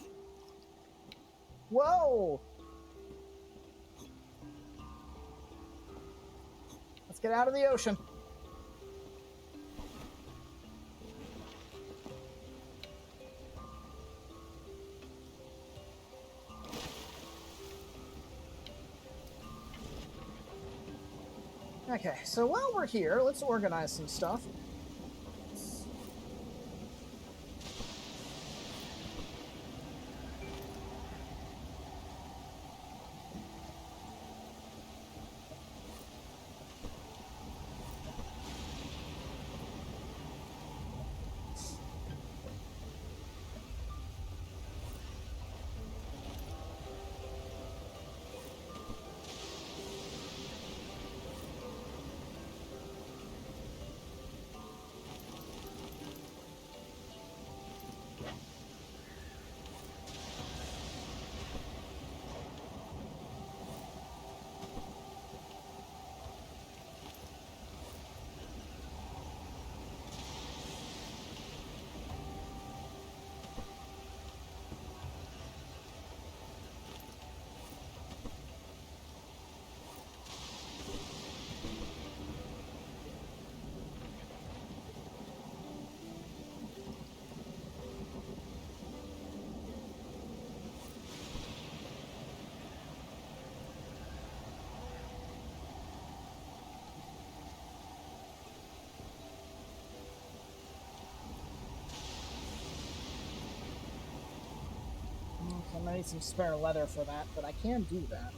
Whoa! Let's get out of the ocean. Okay, so while we're here, let's organize some stuff. Okay, I might need some spare leather for that, but I can do that.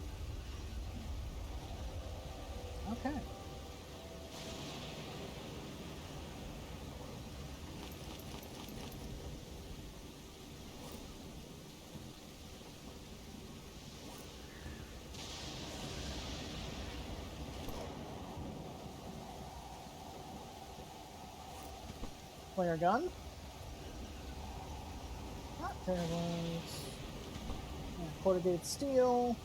Okay. Player gun. Not parables. Corrugated steel.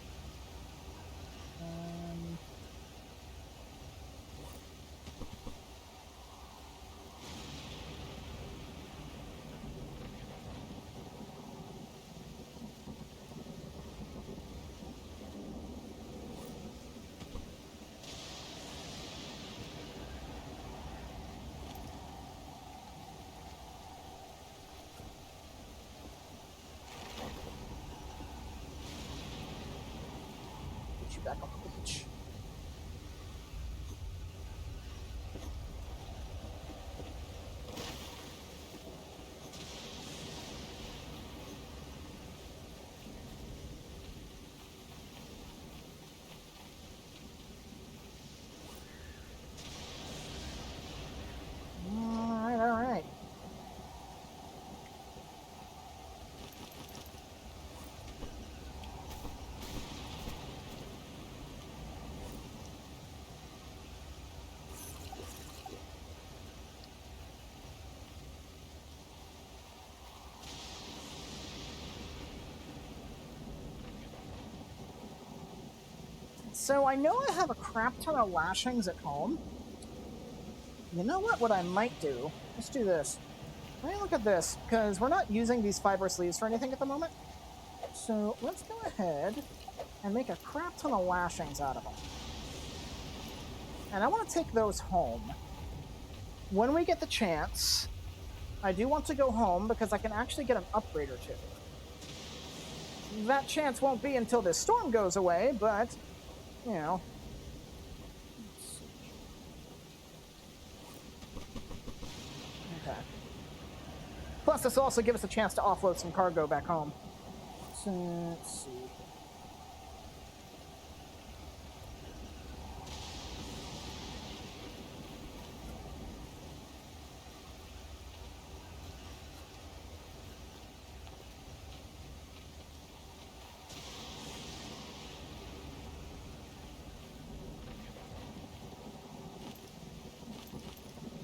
Get you back on the beach. Alright, alright. So I know I have a crap ton of lashings at home. You know what? What I might do? Let's do this. Let me look at this, because we're not using these fiber sleeves for anything at the moment. So let's go ahead and make a crap ton of lashings out of them. And I want to take those home. When we get the chance, I do want to go home because I can actually get an upgrade or two. That chance won't be until this storm goes away, but, you know. Okay. Plus, this will also give us a chance to offload some cargo back home. So, let's see.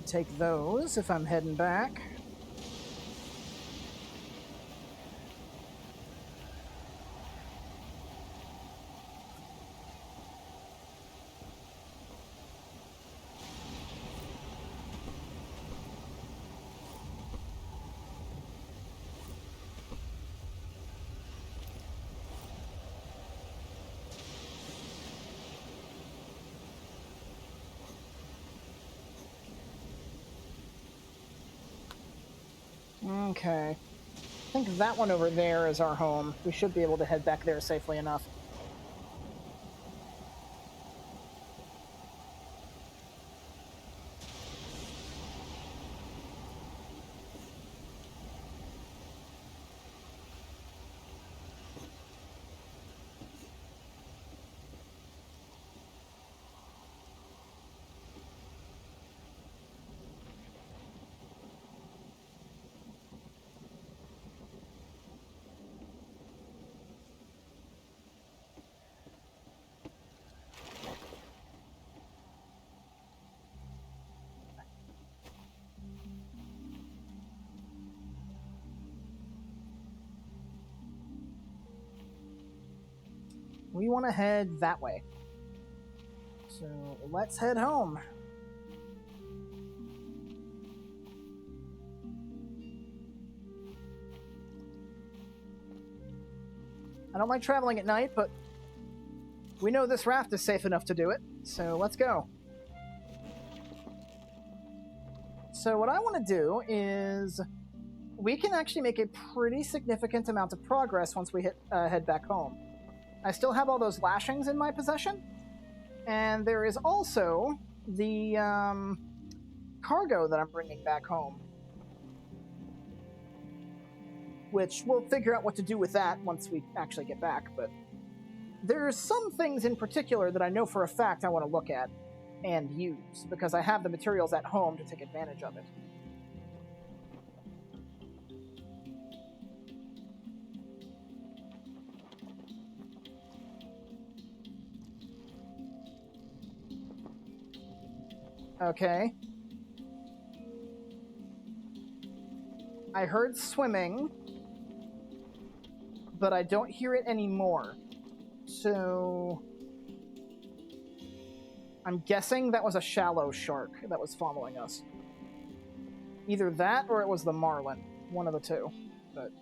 Take those if I'm heading back. Okay. I think that one over there is our home. We should be able to head back there safely enough. We want to head that way. So let's head home. I don't like traveling at night, but we know this raft is safe enough to do it, so let's go. So what I want to do is we can actually make a pretty significant amount of progress once we head back home. I still have all those lashings in my possession, and there is also the cargo that I'm bringing back home, which we'll figure out what to do with that once we actually get back, but there's some things in particular that I know for a fact I want to look at and use, because I have the materials at home to take advantage of it. Okay. I heard swimming, but I don't hear it anymore. So I'm guessing that was a shallow shark that was following us. Either that or it was the marlin. One of the two. But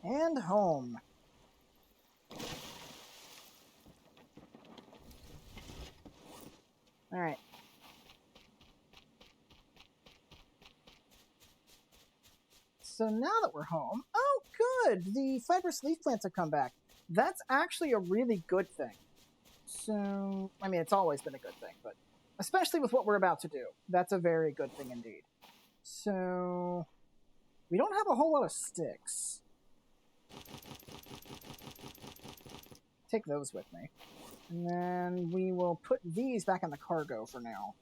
And home. Alright. So now that we're home... Oh, good! The fibrous leaf plants have come back. That's actually a really good thing. So, I mean, it's always been a good thing, but especially with what we're about to do, that's a very good thing indeed. So, we don't have a whole lot of sticks. Take those with me. And then we will put these back in the cargo for now.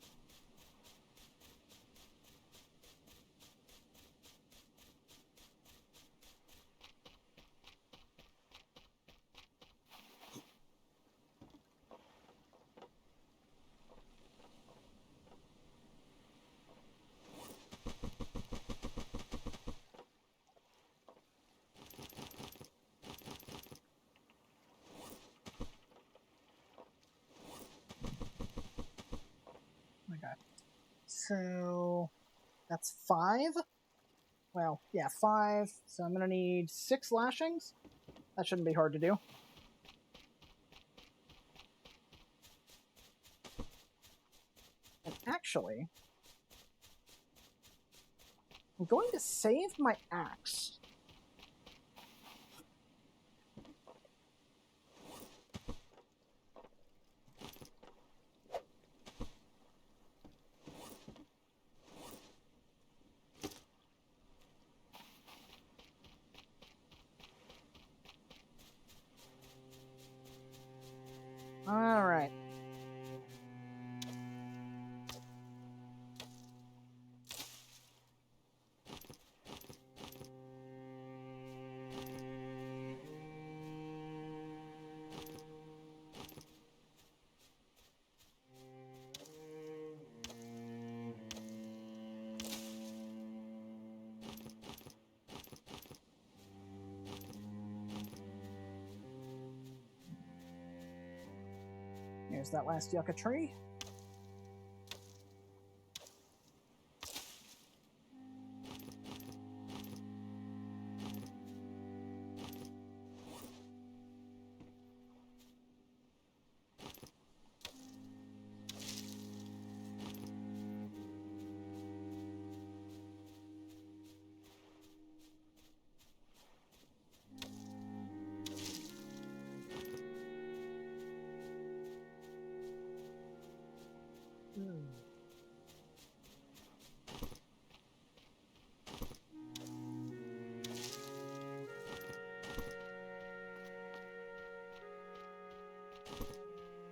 Okay. So, that's 5. Well, yeah, 5. So I'm going to need 6 lashings. That shouldn't be hard to do. And actually, I'm going to save my axe. Alright. Here's that last yucca tree.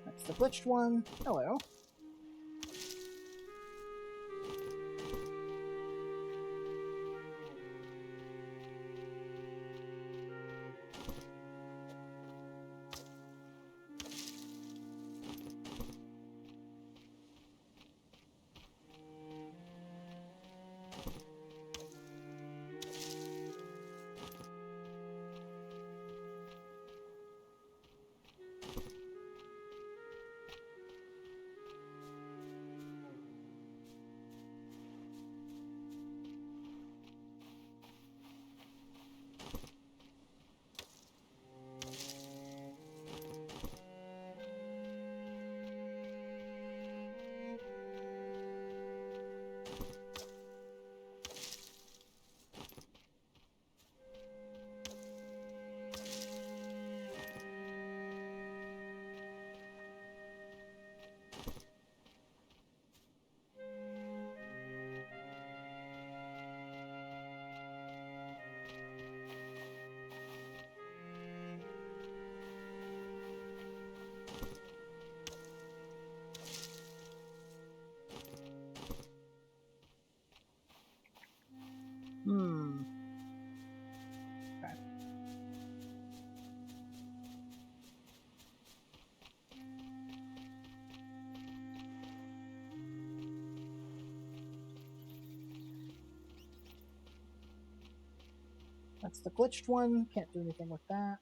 That's the glitched one. Hello. Okay. That's the glitched one. Can't do anything with that.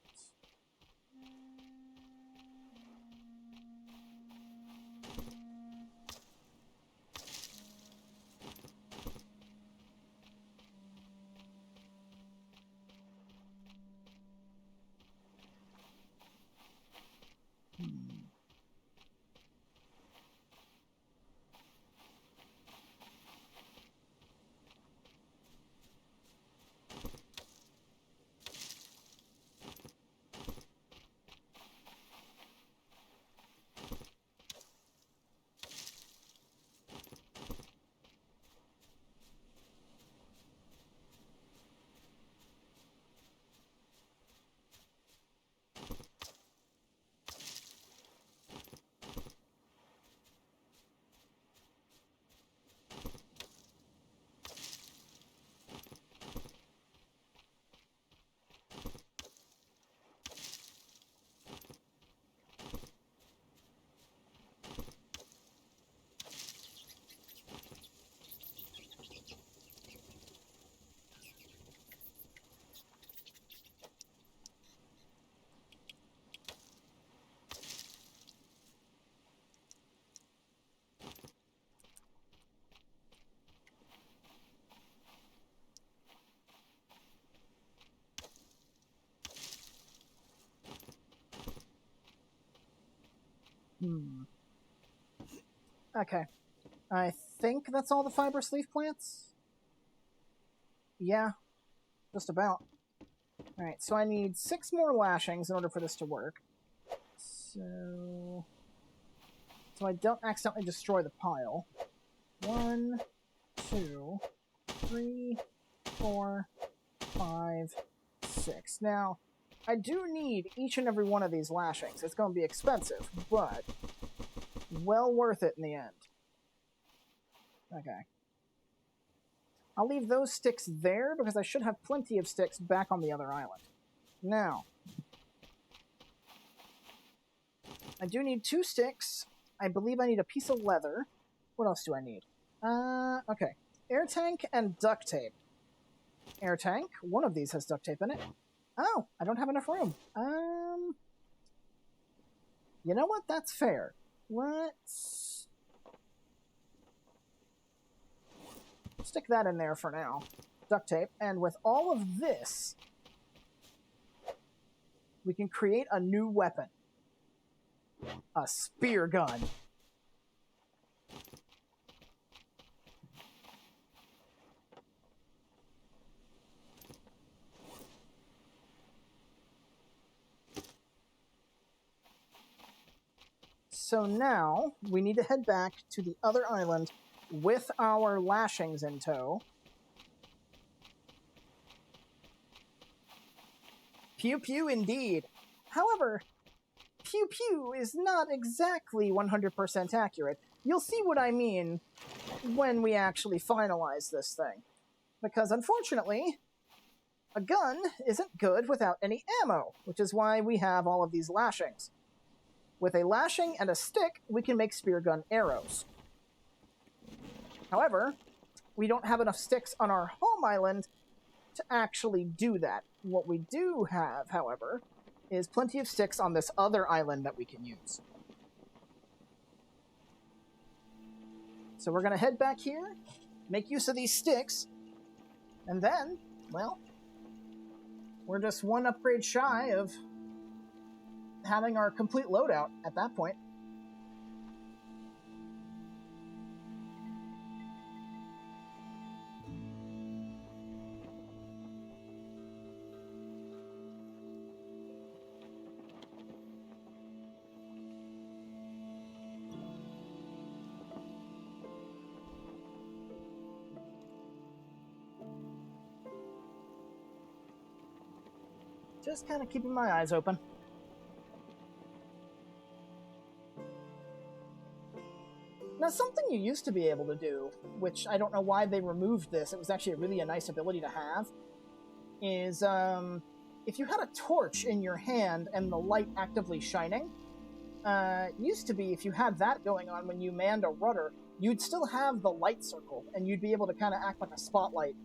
Okay. I think that's all the fibrous leaf plants? Yeah, just about. Alright, so I need 6 more lashings in order for this to work. So I don't accidentally destroy the pile. 1, 2, 3, 4, 5, 6. Now, I do need each and every one of these lashings. It's going to be expensive, but well worth it in the end. Okay. I'll leave those sticks there because I should have plenty of sticks back on the other island. Now, I do need 2 sticks. I believe I need a piece of leather. What else do I need? Okay. Air tank and duct tape. Air tank. One of these has duct tape in it. Oh, I don't have enough room. You know what? That's fair. Let's stick that in there for now. Duct tape. And with all of this, we can create a new weapon. A spear gun. So now we need to head back to the other island with our lashings in tow. Pew pew indeed. However, pew pew is not exactly 100% accurate. You'll see what I mean when we actually finalize this thing. Because unfortunately, a gun isn't good without any ammo, which is why we have all of these lashings. With a lashing and a stick, we can make spear gun arrows. However, we don't have enough sticks on our home island to actually do that. What we do have, however, is plenty of sticks on this other island that we can use. So we're going to head back here, make use of these sticks, and then, well, we're just one upgrade shy of having our complete loadout at that point. Just kind of keeping my eyes open. Now, something you used to be able to do, which I don't know why they removed this, it was actually really a nice ability to have, is if you had a torch in your hand and the light actively shining, used to be if you had that going on when you manned a rudder, you'd still have the light circle, and you'd be able to kind of act like a spotlight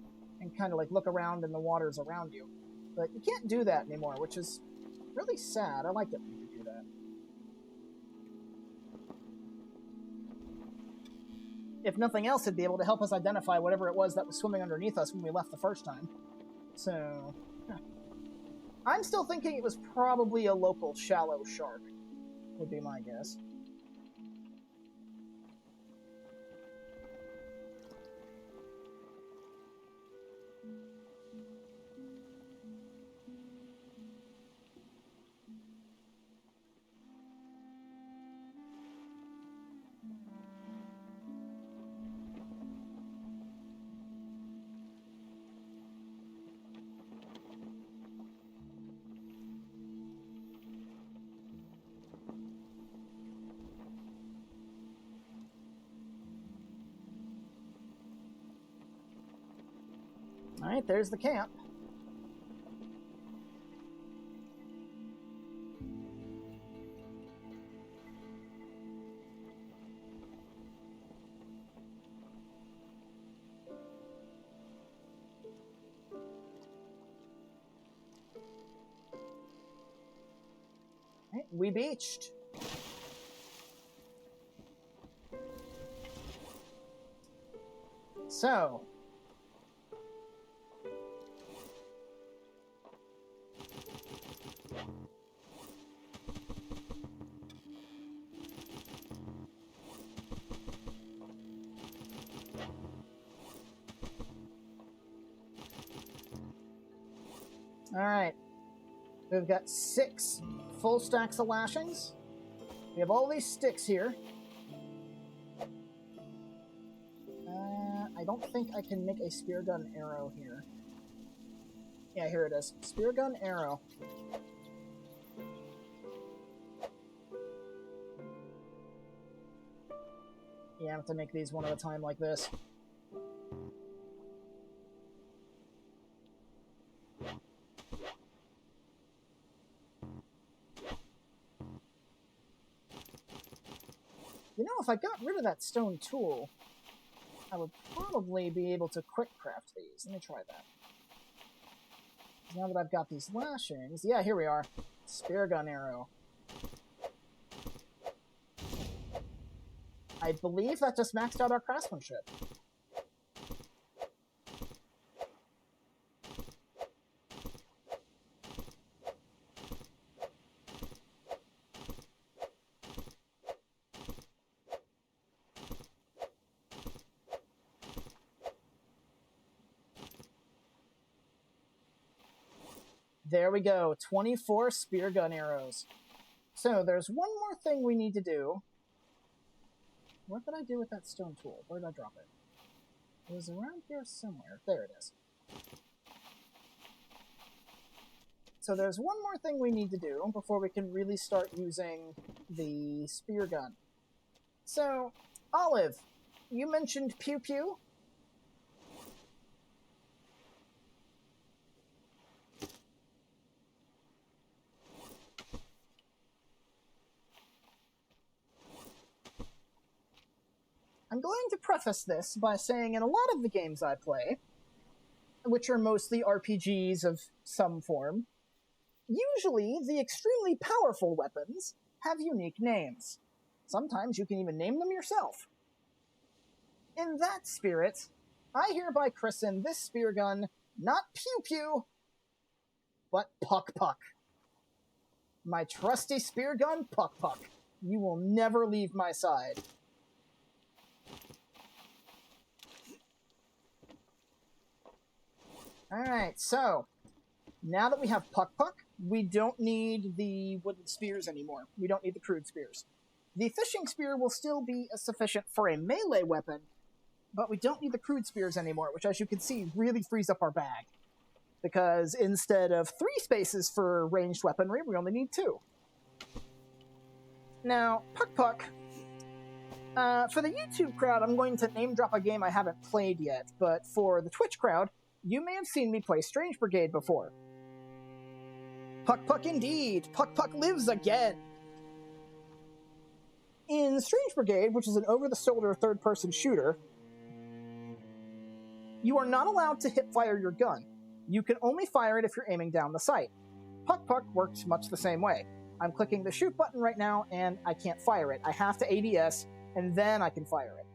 and kind of like look around in the waters around you. But you can't do that anymore, which is really sad. I like it when you do that. If nothing else, it'd be able to help us identify whatever it was that was swimming underneath us when we left the first time. So, I'm still thinking it was probably a local shallow shark, would be my guess. Alright, there's the camp. Right, we beached. So, Alright. We've got 6 full stacks of lashings. We have all these sticks here. I don't think I can make a speargun arrow here. Yeah, here it is. Speargun arrow. Yeah, I have to make these one at a time like this. You know, if I got rid of that stone tool, I would probably be able to quick craft these. Let me try that. Now that I've got these lashings... Yeah, here we are. Speargun arrow. I believe that just maxed out our craftsmanship. There we go. 24 speargun arrows. So there's one more thing we need to do. What did I do with that stone tool? Where did I drop it? It was around here somewhere. There it is. So there's one more thing we need to do before we can really start using the spear gun. So, Olive, you mentioned pew pew. I'm going to preface this by saying in a lot of the games I play, which are mostly RPGs of some form, usually the extremely powerful weapons have unique names. Sometimes you can even name them yourself. In that spirit, I hereby christen this spear gun not pew pew, but puck puck. My trusty spear gun, puck puck. You will never leave my side. Alright, so, now that we have Puck Puck, we don't need the wooden spears anymore. We don't need the crude spears. The fishing spear will still be sufficient for a melee weapon, but we don't need the crude spears anymore, which, as you can see, really frees up our bag. Because instead of 3 spaces for ranged weaponry, we only need 2. Now, Puck Puck, for the YouTube crowd, I'm going to name drop a game I haven't played yet, but for the Twitch crowd, you may have seen me play Strange Brigade before. Puck Puck indeed! Puck Puck lives again! In Strange Brigade, which is an over-the-shoulder third-person shooter, you are not allowed to hip-fire your gun. You can only fire it if you're aiming down the sight. Puck Puck works much the same way. I'm clicking the shoot button right now, and I can't fire it. I have to ADS, and then I can fire it.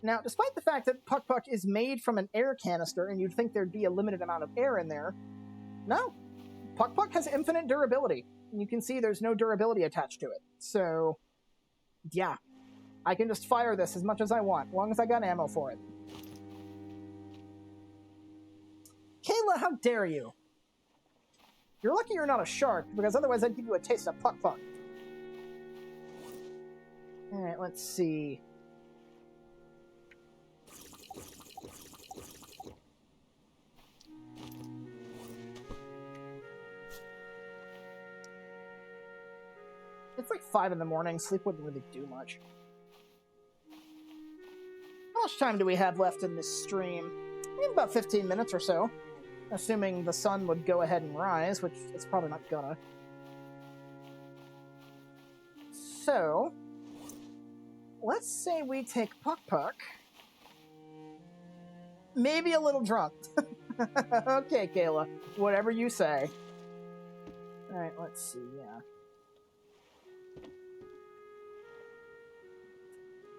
Now, despite the fact that Puck Puck is made from an air canister, and you'd think there'd be a limited amount of air in there, no. Puck Puck has infinite durability. You can see there's no durability attached to it. So, yeah. I can just fire this as much as I want, as long as I got ammo for it. Kayla, how dare you? You're lucky you're not a shark, because otherwise I'd give you a taste of Puck Puck. Alright, let's see. It's like 5 in the morning. Sleep wouldn't really do much. How much time do we have left in this stream? We have about 15 minutes or so. Assuming the sun would go ahead and rise, which it's probably not gonna. So, let's say we take Puck Puck. Maybe a little drunk. Okay, Kayla. Whatever you say. Alright, let's see, yeah.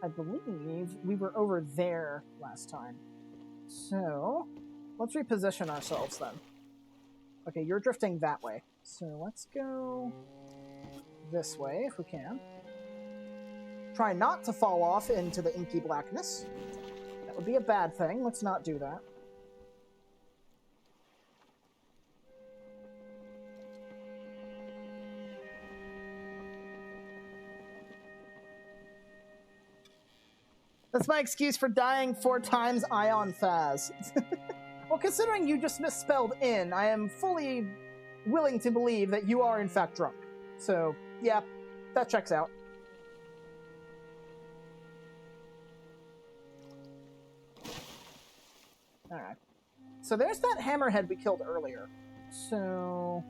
I believe we were over there last time. So, let's reposition ourselves then. Okay, you're drifting that way. So let's go this way if we can. Try not to fall off into the inky blackness. That would be a bad thing. Let's not do that. That's my excuse for dying 4 times Ion Phaz. Well, considering you just misspelled in, I am fully willing to believe that you are in fact drunk. So, yeah, that checks out. Alright. So there's that hammerhead we killed earlier. So...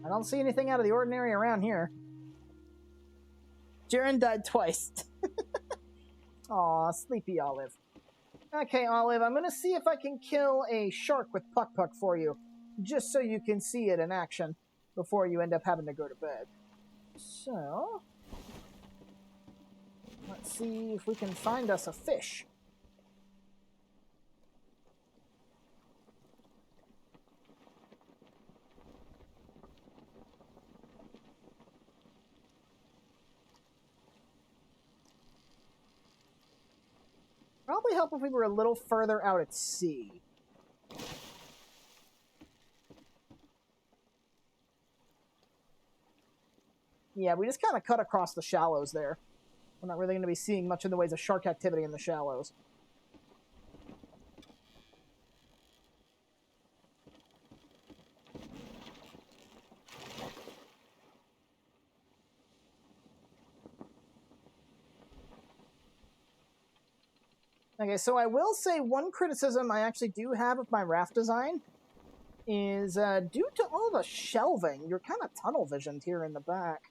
I don't see anything out of the ordinary around here. Jaren died twice. Aw, sleepy Olive. Okay, Olive, I'm gonna see if I can kill a shark with Puck Puck for you, just so you can see it in action before you end up having to go to bed. So, let's see if we can find us a fish. Probably help if we were a little further out at sea. Yeah, we just kind of cut across the shallows there. We're not really going to be seeing much in the ways of shark activity in the shallows. Okay, so I will say one criticism I actually do have of my raft design is due to all the shelving, you're kind of tunnel visioned here in the back.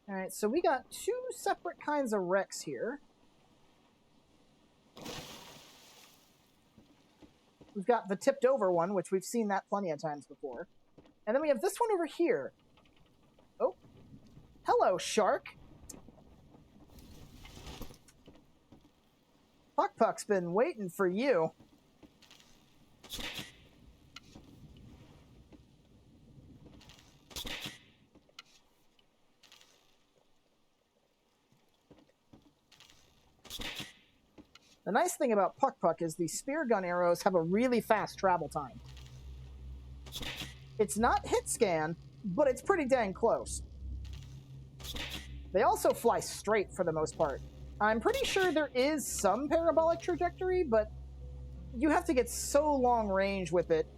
Alright, so we got 2 separate kinds of wrecks here. We've got the tipped over one, which we've seen that plenty of times before. And then we have this one over here. Oh. Hello, shark. Puck Puck's been waiting for you. The nice thing about Puck Puck is the Speargun arrows have a really fast travel time. It's not hit scan, but it's pretty dang close. They also fly straight for the most part. I'm pretty sure there is some parabolic trajectory, but you have to get so long range with it.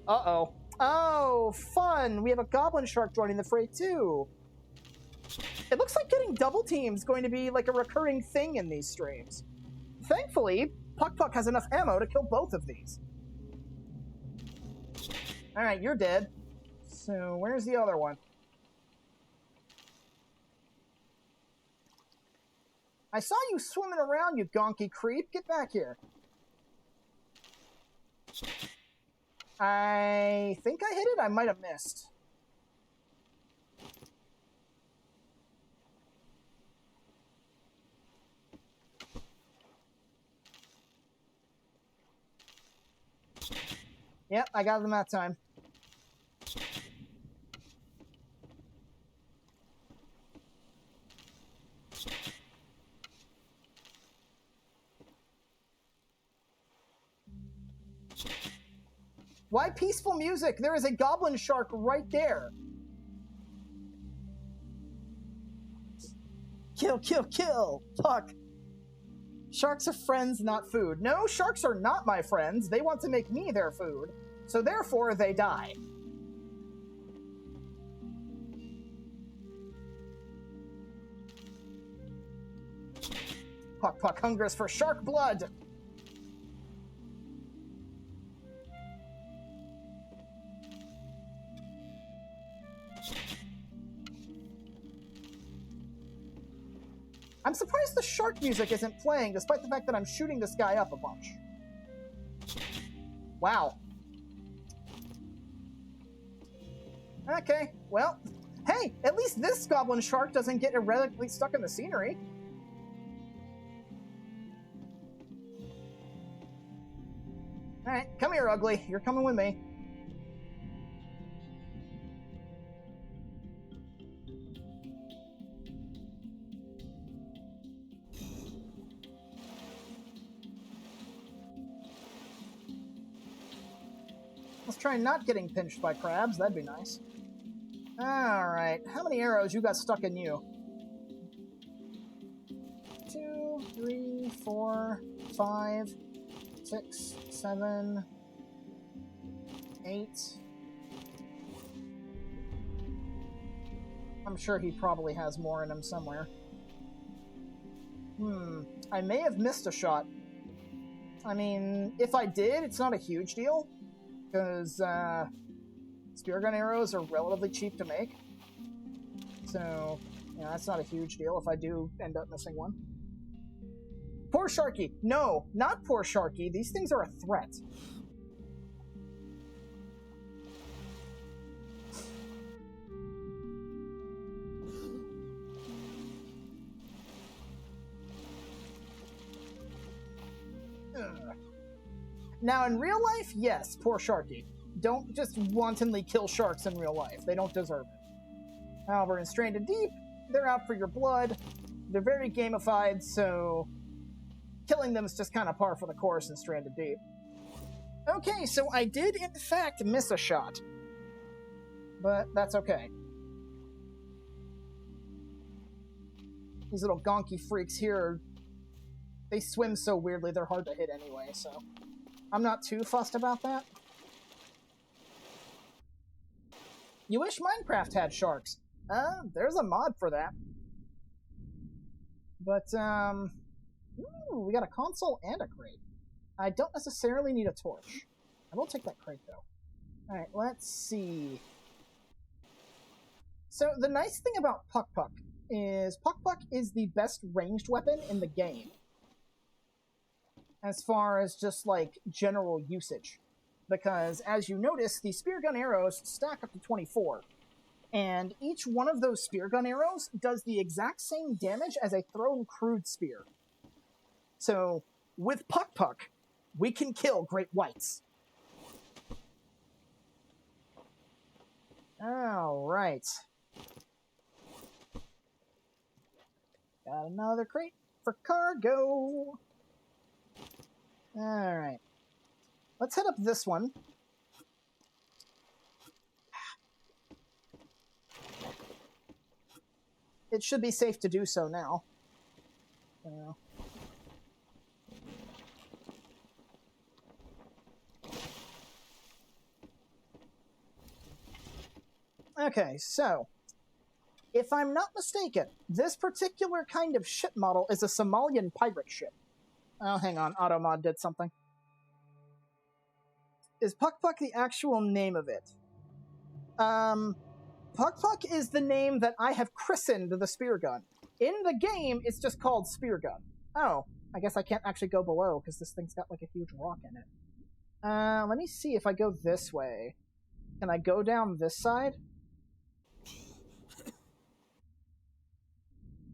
Uh-oh. Oh, fun! We have a goblin shark joining the fray, too. It looks like getting double teams going to be like a recurring thing in these streams. Thankfully, Puck Puck has enough ammo to kill both of these. Alright, you're dead. So, where's the other one? I saw you swimming around, you gonky creep. Get back here. I think I hit it. I might have missed. Yep, I got them that time. Why peaceful music? There is a goblin shark right there. Kill, kill, kill. Puck. Sharks are friends, not food. No, sharks are not my friends. They want to make me their food. So therefore, they die. Puck Puck hungers for shark blood. I'm surprised the shark music isn't playing, despite the fact that I'm shooting this guy up a bunch. Wow. Okay, well, hey, at least this goblin shark doesn't get irrevocably stuck in the scenery. Alright, come here, ugly. You're coming with me. Let's try not getting pinched by crabs. That'd be nice. Alright. How many arrows you got stuck in you? 2, 3, 4, 5, 6, 7, 8. I'm sure he probably has more in him somewhere. I may have missed a shot. I mean, if I did, it's not a huge deal, because Speargun arrows are relatively cheap to make. So, yeah, that's not a huge deal if I do end up missing one. Poor Sharky. No, not poor Sharky. These things are a threat. Ugh. Now, in real life, yes, poor Sharky. Don't just wantonly kill sharks in real life. They don't deserve it. However, in Stranded Deep, they're out for your blood. They're very gamified, so killing them is just kind of par for the course in Stranded Deep. Okay, so I did, in fact, miss a shot. But that's okay. These little gonky freaks here, they swim so weirdly, they're hard to hit anyway, so I'm not too fussed about that. You wish Minecraft had sharks. There's a mod for that. But, ooh, we got a console and a crate. I don't necessarily need a torch. I will take that crate, though. Alright, let's see. So, the nice thing about Puck Puck is the best ranged weapon in the game. As far as just, like, general usage. Because, as you notice, the Speargun arrows stack up to 24. And each one of those Speargun arrows does the exact same damage as a thrown crude spear. So, with Puck, we can kill great whites. Alright. Got another crate for cargo. Alright. Let's head up this one. It should be safe to do so now. Okay, so, if I'm not mistaken, this particular kind of ship model is a Somalian pirate ship. Oh, hang on, AutoMod did something. Is Puck the actual name of it? Puck is the name that I have christened the Speargun. In the game, it's just called Speargun. Oh, I guess I can't actually go below because this thing's got like a huge rock in it. Let me see if I go this way. Can I go down this side?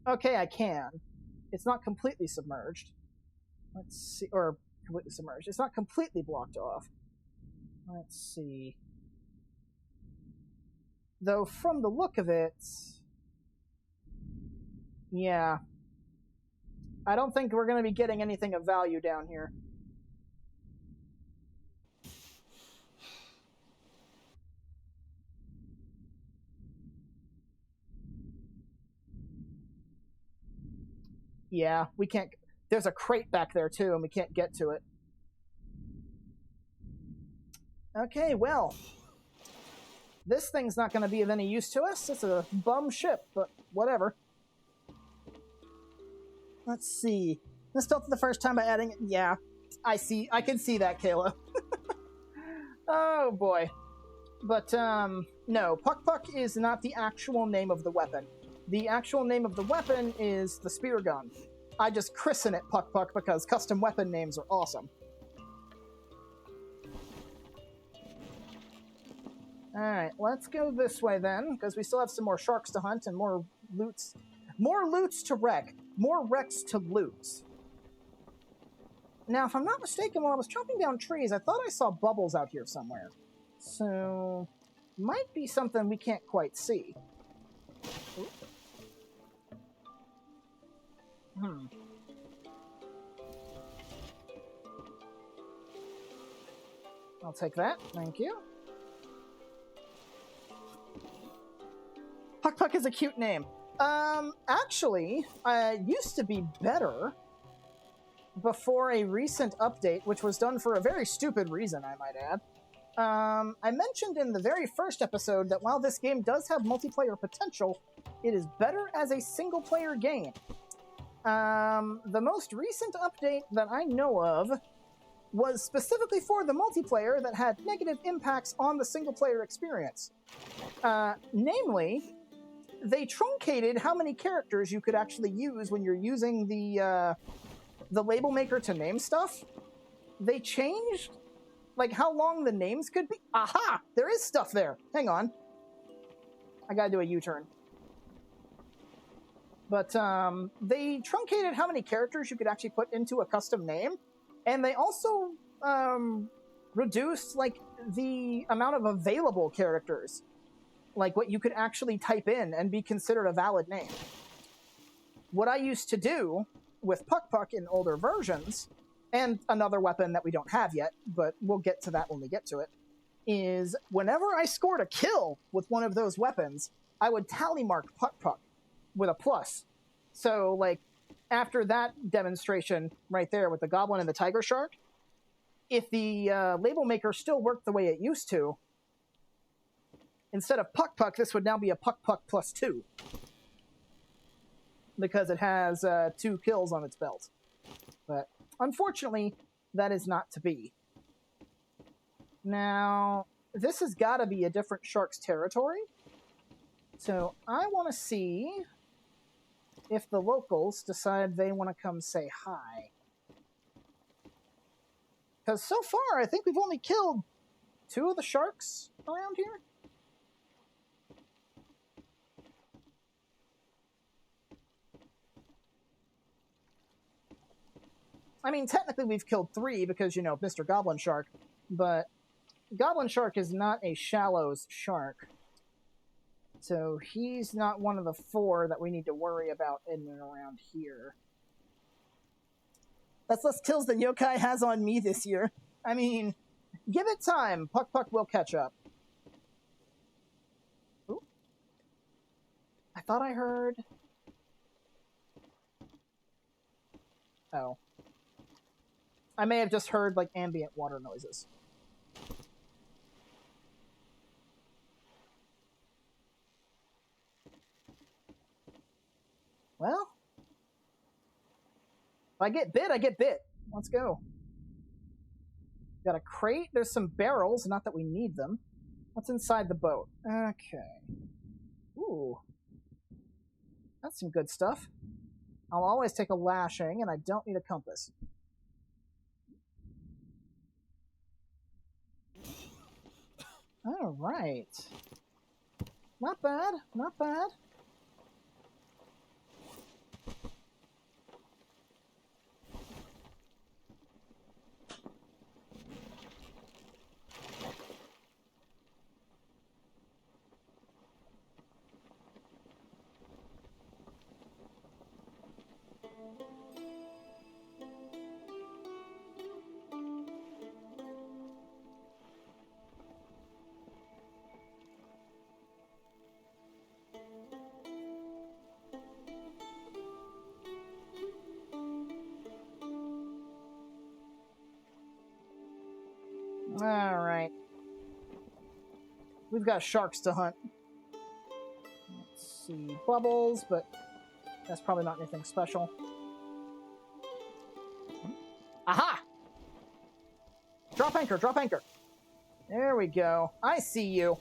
Okay, I can. It's not completely submerged. Let's see, or completely submerged. It's not completely blocked off. Let's see. Though from the look of it, yeah. I don't think we're going to be getting anything of value down here. Yeah, we can't. There's a crate back there too, and we can't get to it. Okay, well. This thing's not going to be of any use to us. It's a bum ship, but whatever. Let's see. This built for the first time by adding... Yeah, I can see that, Kayla. Oh, boy. But, no. Puck is not the actual name of the weapon. The actual name of the weapon is the Speargun. I just christen it Puck because custom weapon names are awesome. Alright, let's go this way then, because we still have some more sharks to hunt and more loots. More loots to wreck. More wrecks to loot. Now, if I'm not mistaken, while I was chopping down trees, I thought I saw bubbles out here somewhere. So, might be something we can't quite see. I'll take that. Thank you. Puck Puck is a cute name. Actually, used to be better before a recent update, which was done for a very stupid reason, I might add. I mentioned in the very first episode that while this game does have multiplayer potential, it is better as a single-player game. The most recent update that I know of was specifically for the multiplayer that had negative impacts on the single-player experience. Namely, they truncated how many characters you could actually use when you're using the label maker to name stuff. They changed like how long the names could be. Aha! There is stuff there. Hang on. I gotta do a U-turn. But they truncated how many characters you could actually put into a custom name, and they also reduced like the amount of available characters, like what you could actually type in and be considered a valid name. What I used to do with Puck Puck in older versions, and another weapon that we don't have yet, but we'll get to that when we get to it, is whenever I scored a kill with one of those weapons, I would tally mark Puck Puck with a plus. So, like, after that demonstration right there with the Goblin and the Tiger Shark, if the label maker still worked the way it used to, instead of Puck Puck, this would now be a Puck Puck plus 2. Because it has 2 kills on its belt. But unfortunately, that is not to be. Now, this has got to be a different shark's territory. So I want to see if the locals decide they want to come say hi. Because so far, I think we've only killed 2 of the sharks around here. I mean, technically we've killed 3 because, you know, Mr. Goblin Shark, but Goblin Shark is not a shallows shark. So he's not one of the 4 that we need to worry about in and around here. That's less kills than Yokai has on me this year. I mean, give it time. Puck Puck will catch up. Ooh. I thought I heard... Oh. I may have just heard, like, ambient water noises. Well, if I get bit, I get bit. Let's go. Got a crate. There's some barrels, not that we need them. What's inside the boat? Okay. Ooh. That's some good stuff. I'll always take a lashing, and I don't need a compass. All right. Not bad. Not bad. All right. We've got sharks to hunt. Let's see. Bubbles, but that's probably not anything special. Aha! Drop anchor, drop anchor. There we go. I see you.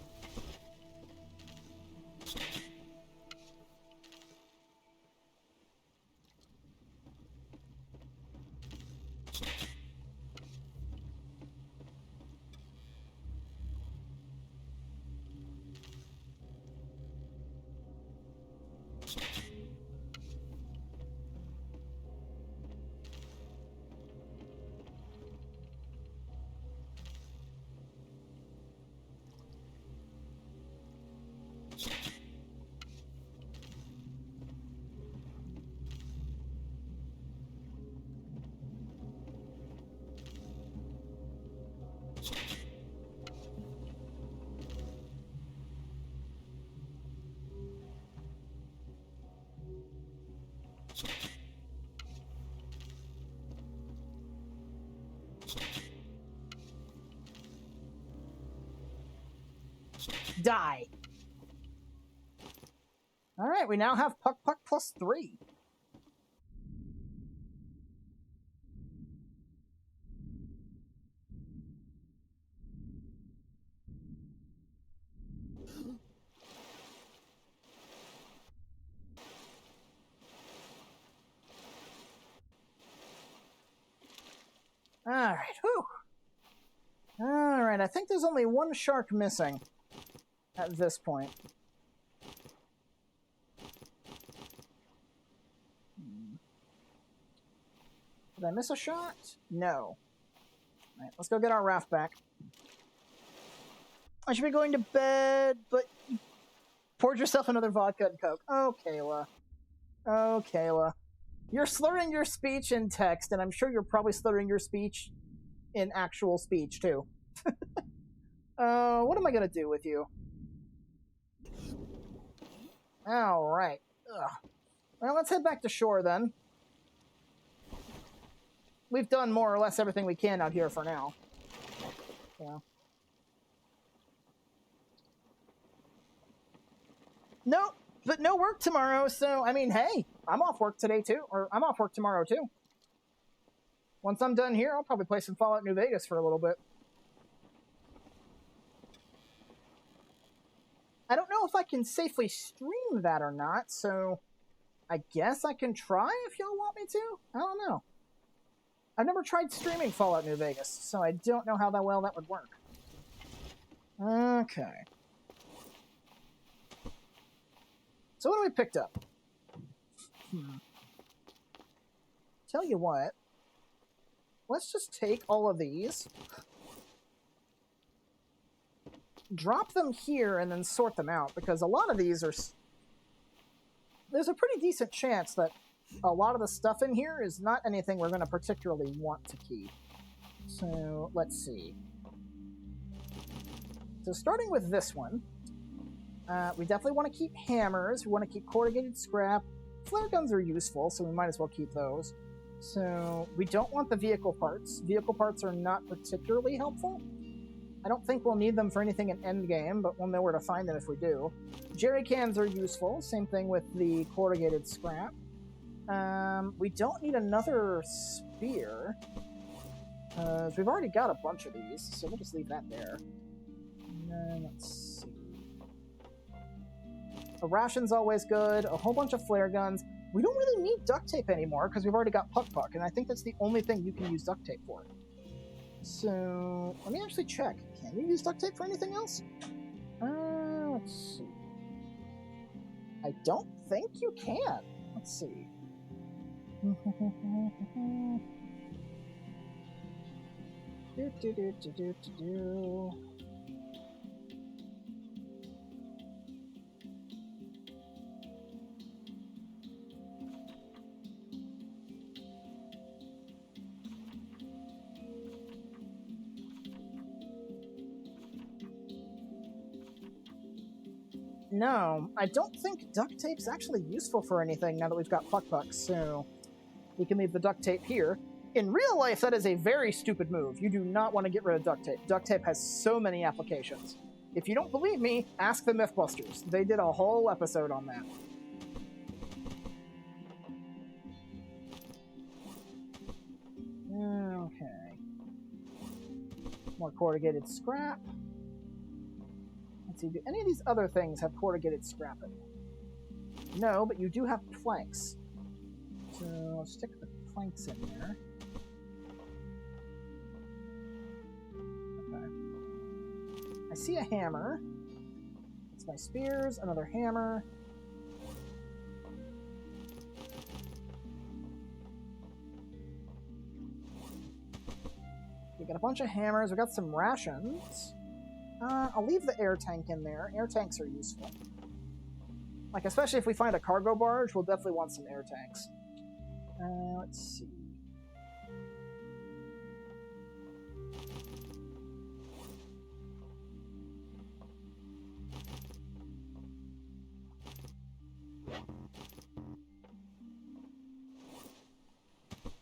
Die. Alright, we now have Puck Puck plus 3. Alright, whew. Alright, I think there's only one shark missing at this point. Did I miss a shot? No. Alright, let's go get our raft back. I should be going to bed, but you poured yourself another vodka and Coke. Oh, Kayla. Oh, Kayla. You're slurring your speech in text, and I'm sure you're probably slurring your speech in actual speech, too. What am I gonna do with you? Alright. Well, let's head back to shore, then. We've done more or less everything we can out here for now. Yeah. Nope, but no work tomorrow, so, I mean, hey, I'm off work today, too. Or, I'm off work tomorrow, too. Once I'm done here, I'll probably play some Fallout New Vegas for a little bit. I don't know if I can safely stream that or not, so I guess I can try if y'all want me to? I don't know. I've never tried streaming Fallout New Vegas, so I don't know how well that would work. Okay. So what have we picked up? Tell you what. Let's just take all of these, drop them here, and then sort them out, because a lot of these are... There's a pretty decent chance that a lot of the stuff in here is not anything we're going to particularly want to keep. So, let's see. So, starting with this one, we definitely want to keep hammers. We want to keep corrugated scrap. Flare guns are useful, so we might as well keep those. So, we don't want the vehicle parts. Vehicle parts are not particularly helpful. I don't think we'll need them for anything in endgame, but we'll know where to find them if we do. Jerry cans are useful. Same thing with the corrugated scrap. We don't need another spear. We've already got a bunch of these, so we'll just leave that there. And then, let's see. A ration's always good. A whole bunch of flare guns. We don't really need duct tape anymore, because we've already got Puck Puck, and I think that's the only thing you can use duct tape for. So, let me actually check. Can you use duct tape for anything else? Let's see. I don't think you can. Let's see. No, I don't think duct tape's actually useful for anything now that we've got Puck Puck, so we can leave the duct tape here. In real life, that is a very stupid move. You do not want to get rid of duct tape. Duct tape has so many applications. If you don't believe me, ask the Mythbusters. They did a whole episode on that. Okay. More corrugated scrap. Let's see, do any of these other things have corrugated scrap in them? No, but you do have planks. So I'll stick the planks in there. Okay. I see a hammer. It's my spears, another hammer. We got a bunch of hammers. We got some rations. I'll leave the air tank in there. Air tanks are useful. Like, especially if we find a cargo barge, we'll definitely want some air tanks. Let's see.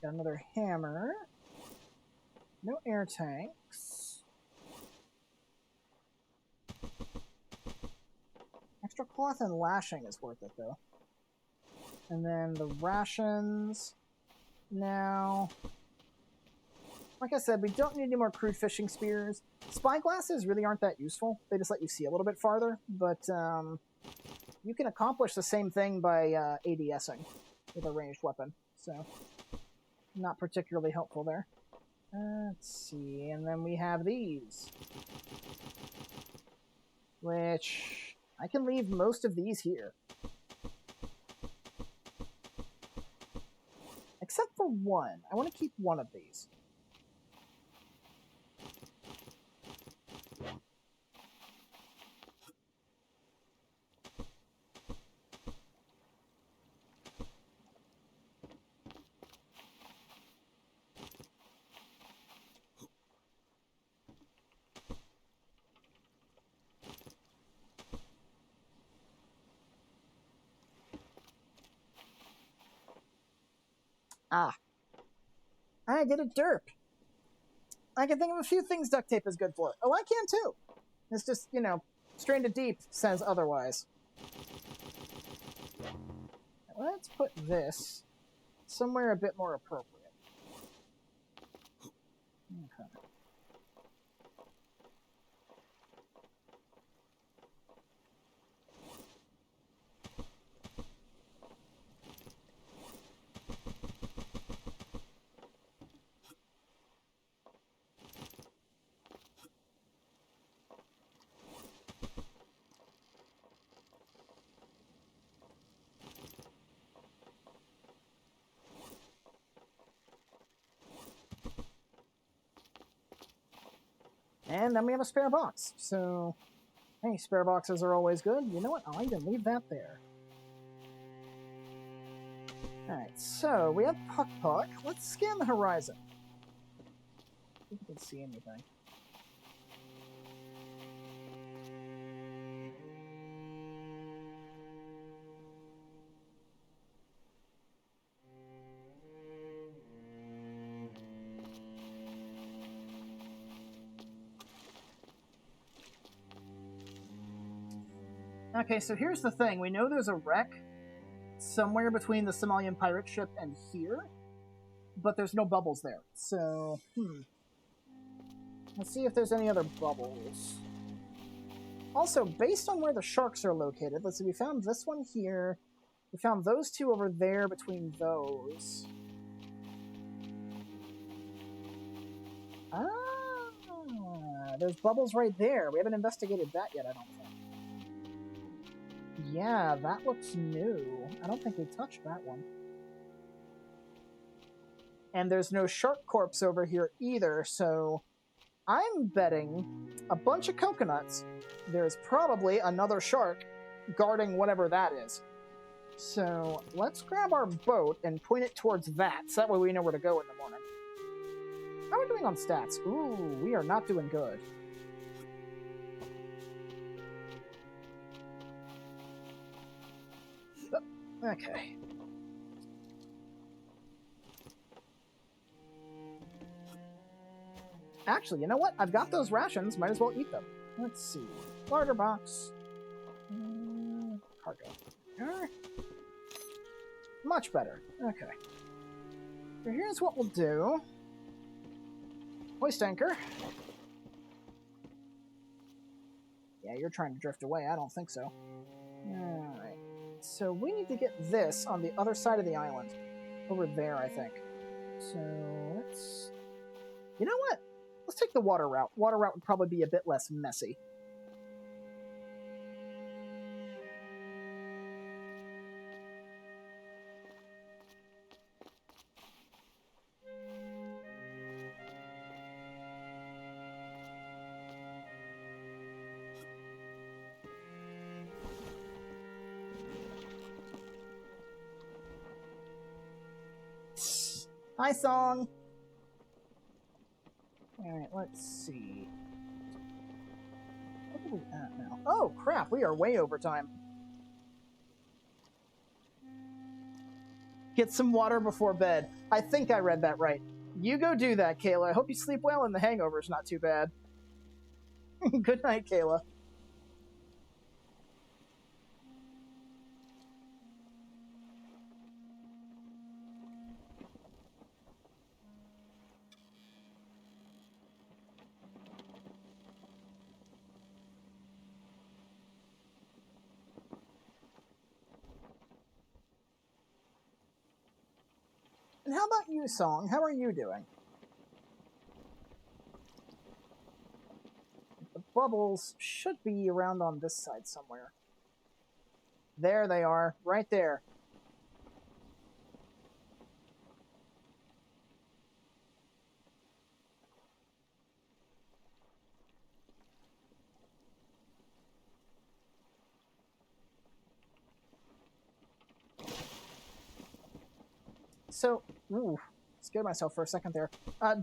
Got another hammer. No air tanks. extra cloth and lashing is worth it, though. And then the rations. Now, like I said, we don't need any more crude fishing spears. Spyglasses really aren't that useful. They just let you see a little bit farther, but you can accomplish the same thing by ADSing with a ranged weapon, so not particularly helpful there. Let's see, and then we have these, which I can leave most of these here. Except for one. I want to keep one of these. Ah. I did a derp. I can think of a few things duct tape is good for. Oh, I can too. It's just, you know, Stranded Deep says otherwise. Let's put this somewhere a bit more appropriate. Okay. And then we have a spare box. So, hey, spare boxes are always good. You know what? I'll even leave that there. Alright, so we have Puck Puck. Let's scan the horizon. See if we can see anything. Okay, so here's the thing. We know there's a wreck somewhere between the Somalian pirate ship and here, but there's no bubbles there. So, let's see if there's any other bubbles. Also, based on where the sharks are located, let's see, we found this one here. We found those two over there between those. Ah, there's bubbles right there. We haven't investigated that yet, I don't think. Yeah, that looks new. I don't think we touched that one. And there's no shark corpse over here either, so I'm betting a bunch of coconuts. There's probably another shark guarding whatever that is. So let's grab our boat and point it towards that, so that way we know where to go in the morning. How are we doing on stats? Ooh, we are not doing good. Okay. Actually, you know what? I've got those rations. Might as well eat them. Let's see. Larder box. Cargo. Much better. Okay. So here's what we'll do. Hoist anchor. Yeah, you're trying to drift away. I don't think so. Alright. So we need to get this on the other side of the island. Over there, I think. So let's... You know what? Let's take the water route. Water route would probably be a bit less messy. Hi, Song! Alright, let's see. What are we at now? Oh, crap, we are way over time. Get some water before bed. I think I read that right. You go do that, Kayla. I hope you sleep well and the hangover's not too bad. Good night, Kayla. Song, how are you doing? The bubbles should be around on this side somewhere. There they are, right there. So, ooh, scared myself for a second there.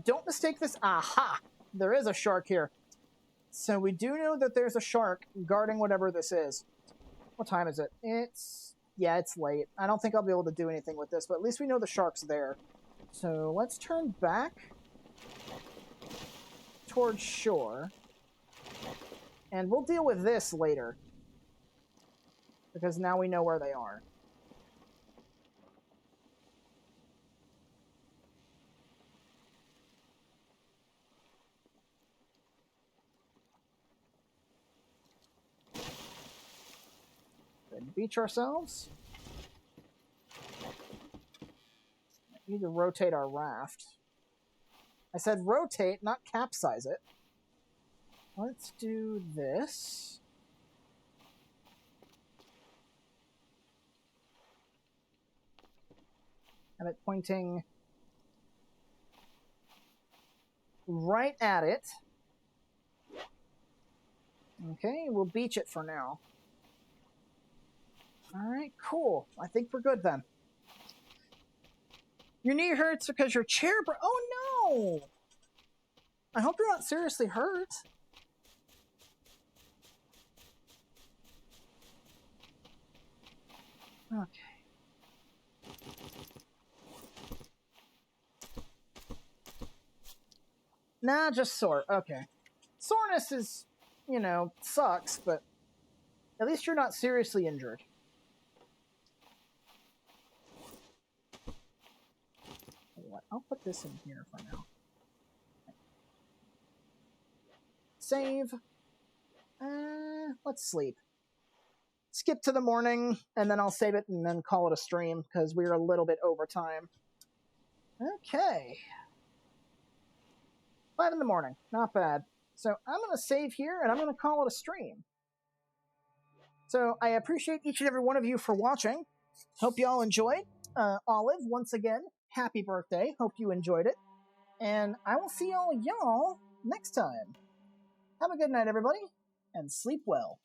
Don't mistake this. Aha! There is a shark here. So we do know that there's a shark guarding whatever this is. What time is it? Yeah, it's late. I don't think I'll be able to do anything with this, but at least we know the shark's there. So let's turn back towards shore. And we'll deal with this later. Because now we know where they are. Beach ourselves. We need to rotate our raft. I said rotate, not capsize it. Let's do this. Have it pointing right at it. Okay, we'll beach it for now. Alright, cool. I think we're good then. Your knee hurts because your chair oh no! I hope you're not seriously hurt. Okay. Nah, just sore. Okay. Soreness is, sucks, but at least you're not seriously injured. What? I'll put this in here for now. Save. Let's sleep. Skip to the morning, and then I'll save it and then call it a stream, because we're a little bit over time. Okay. 5 in the morning. Not bad. So I'm going to save here, and I'm going to call it a stream. So I appreciate each and every one of you for watching. Hope you all enjoyed. Olive, once again, happy birthday. Hope you enjoyed it. And I will see y'all next time. Have a good night, everybody, and sleep well.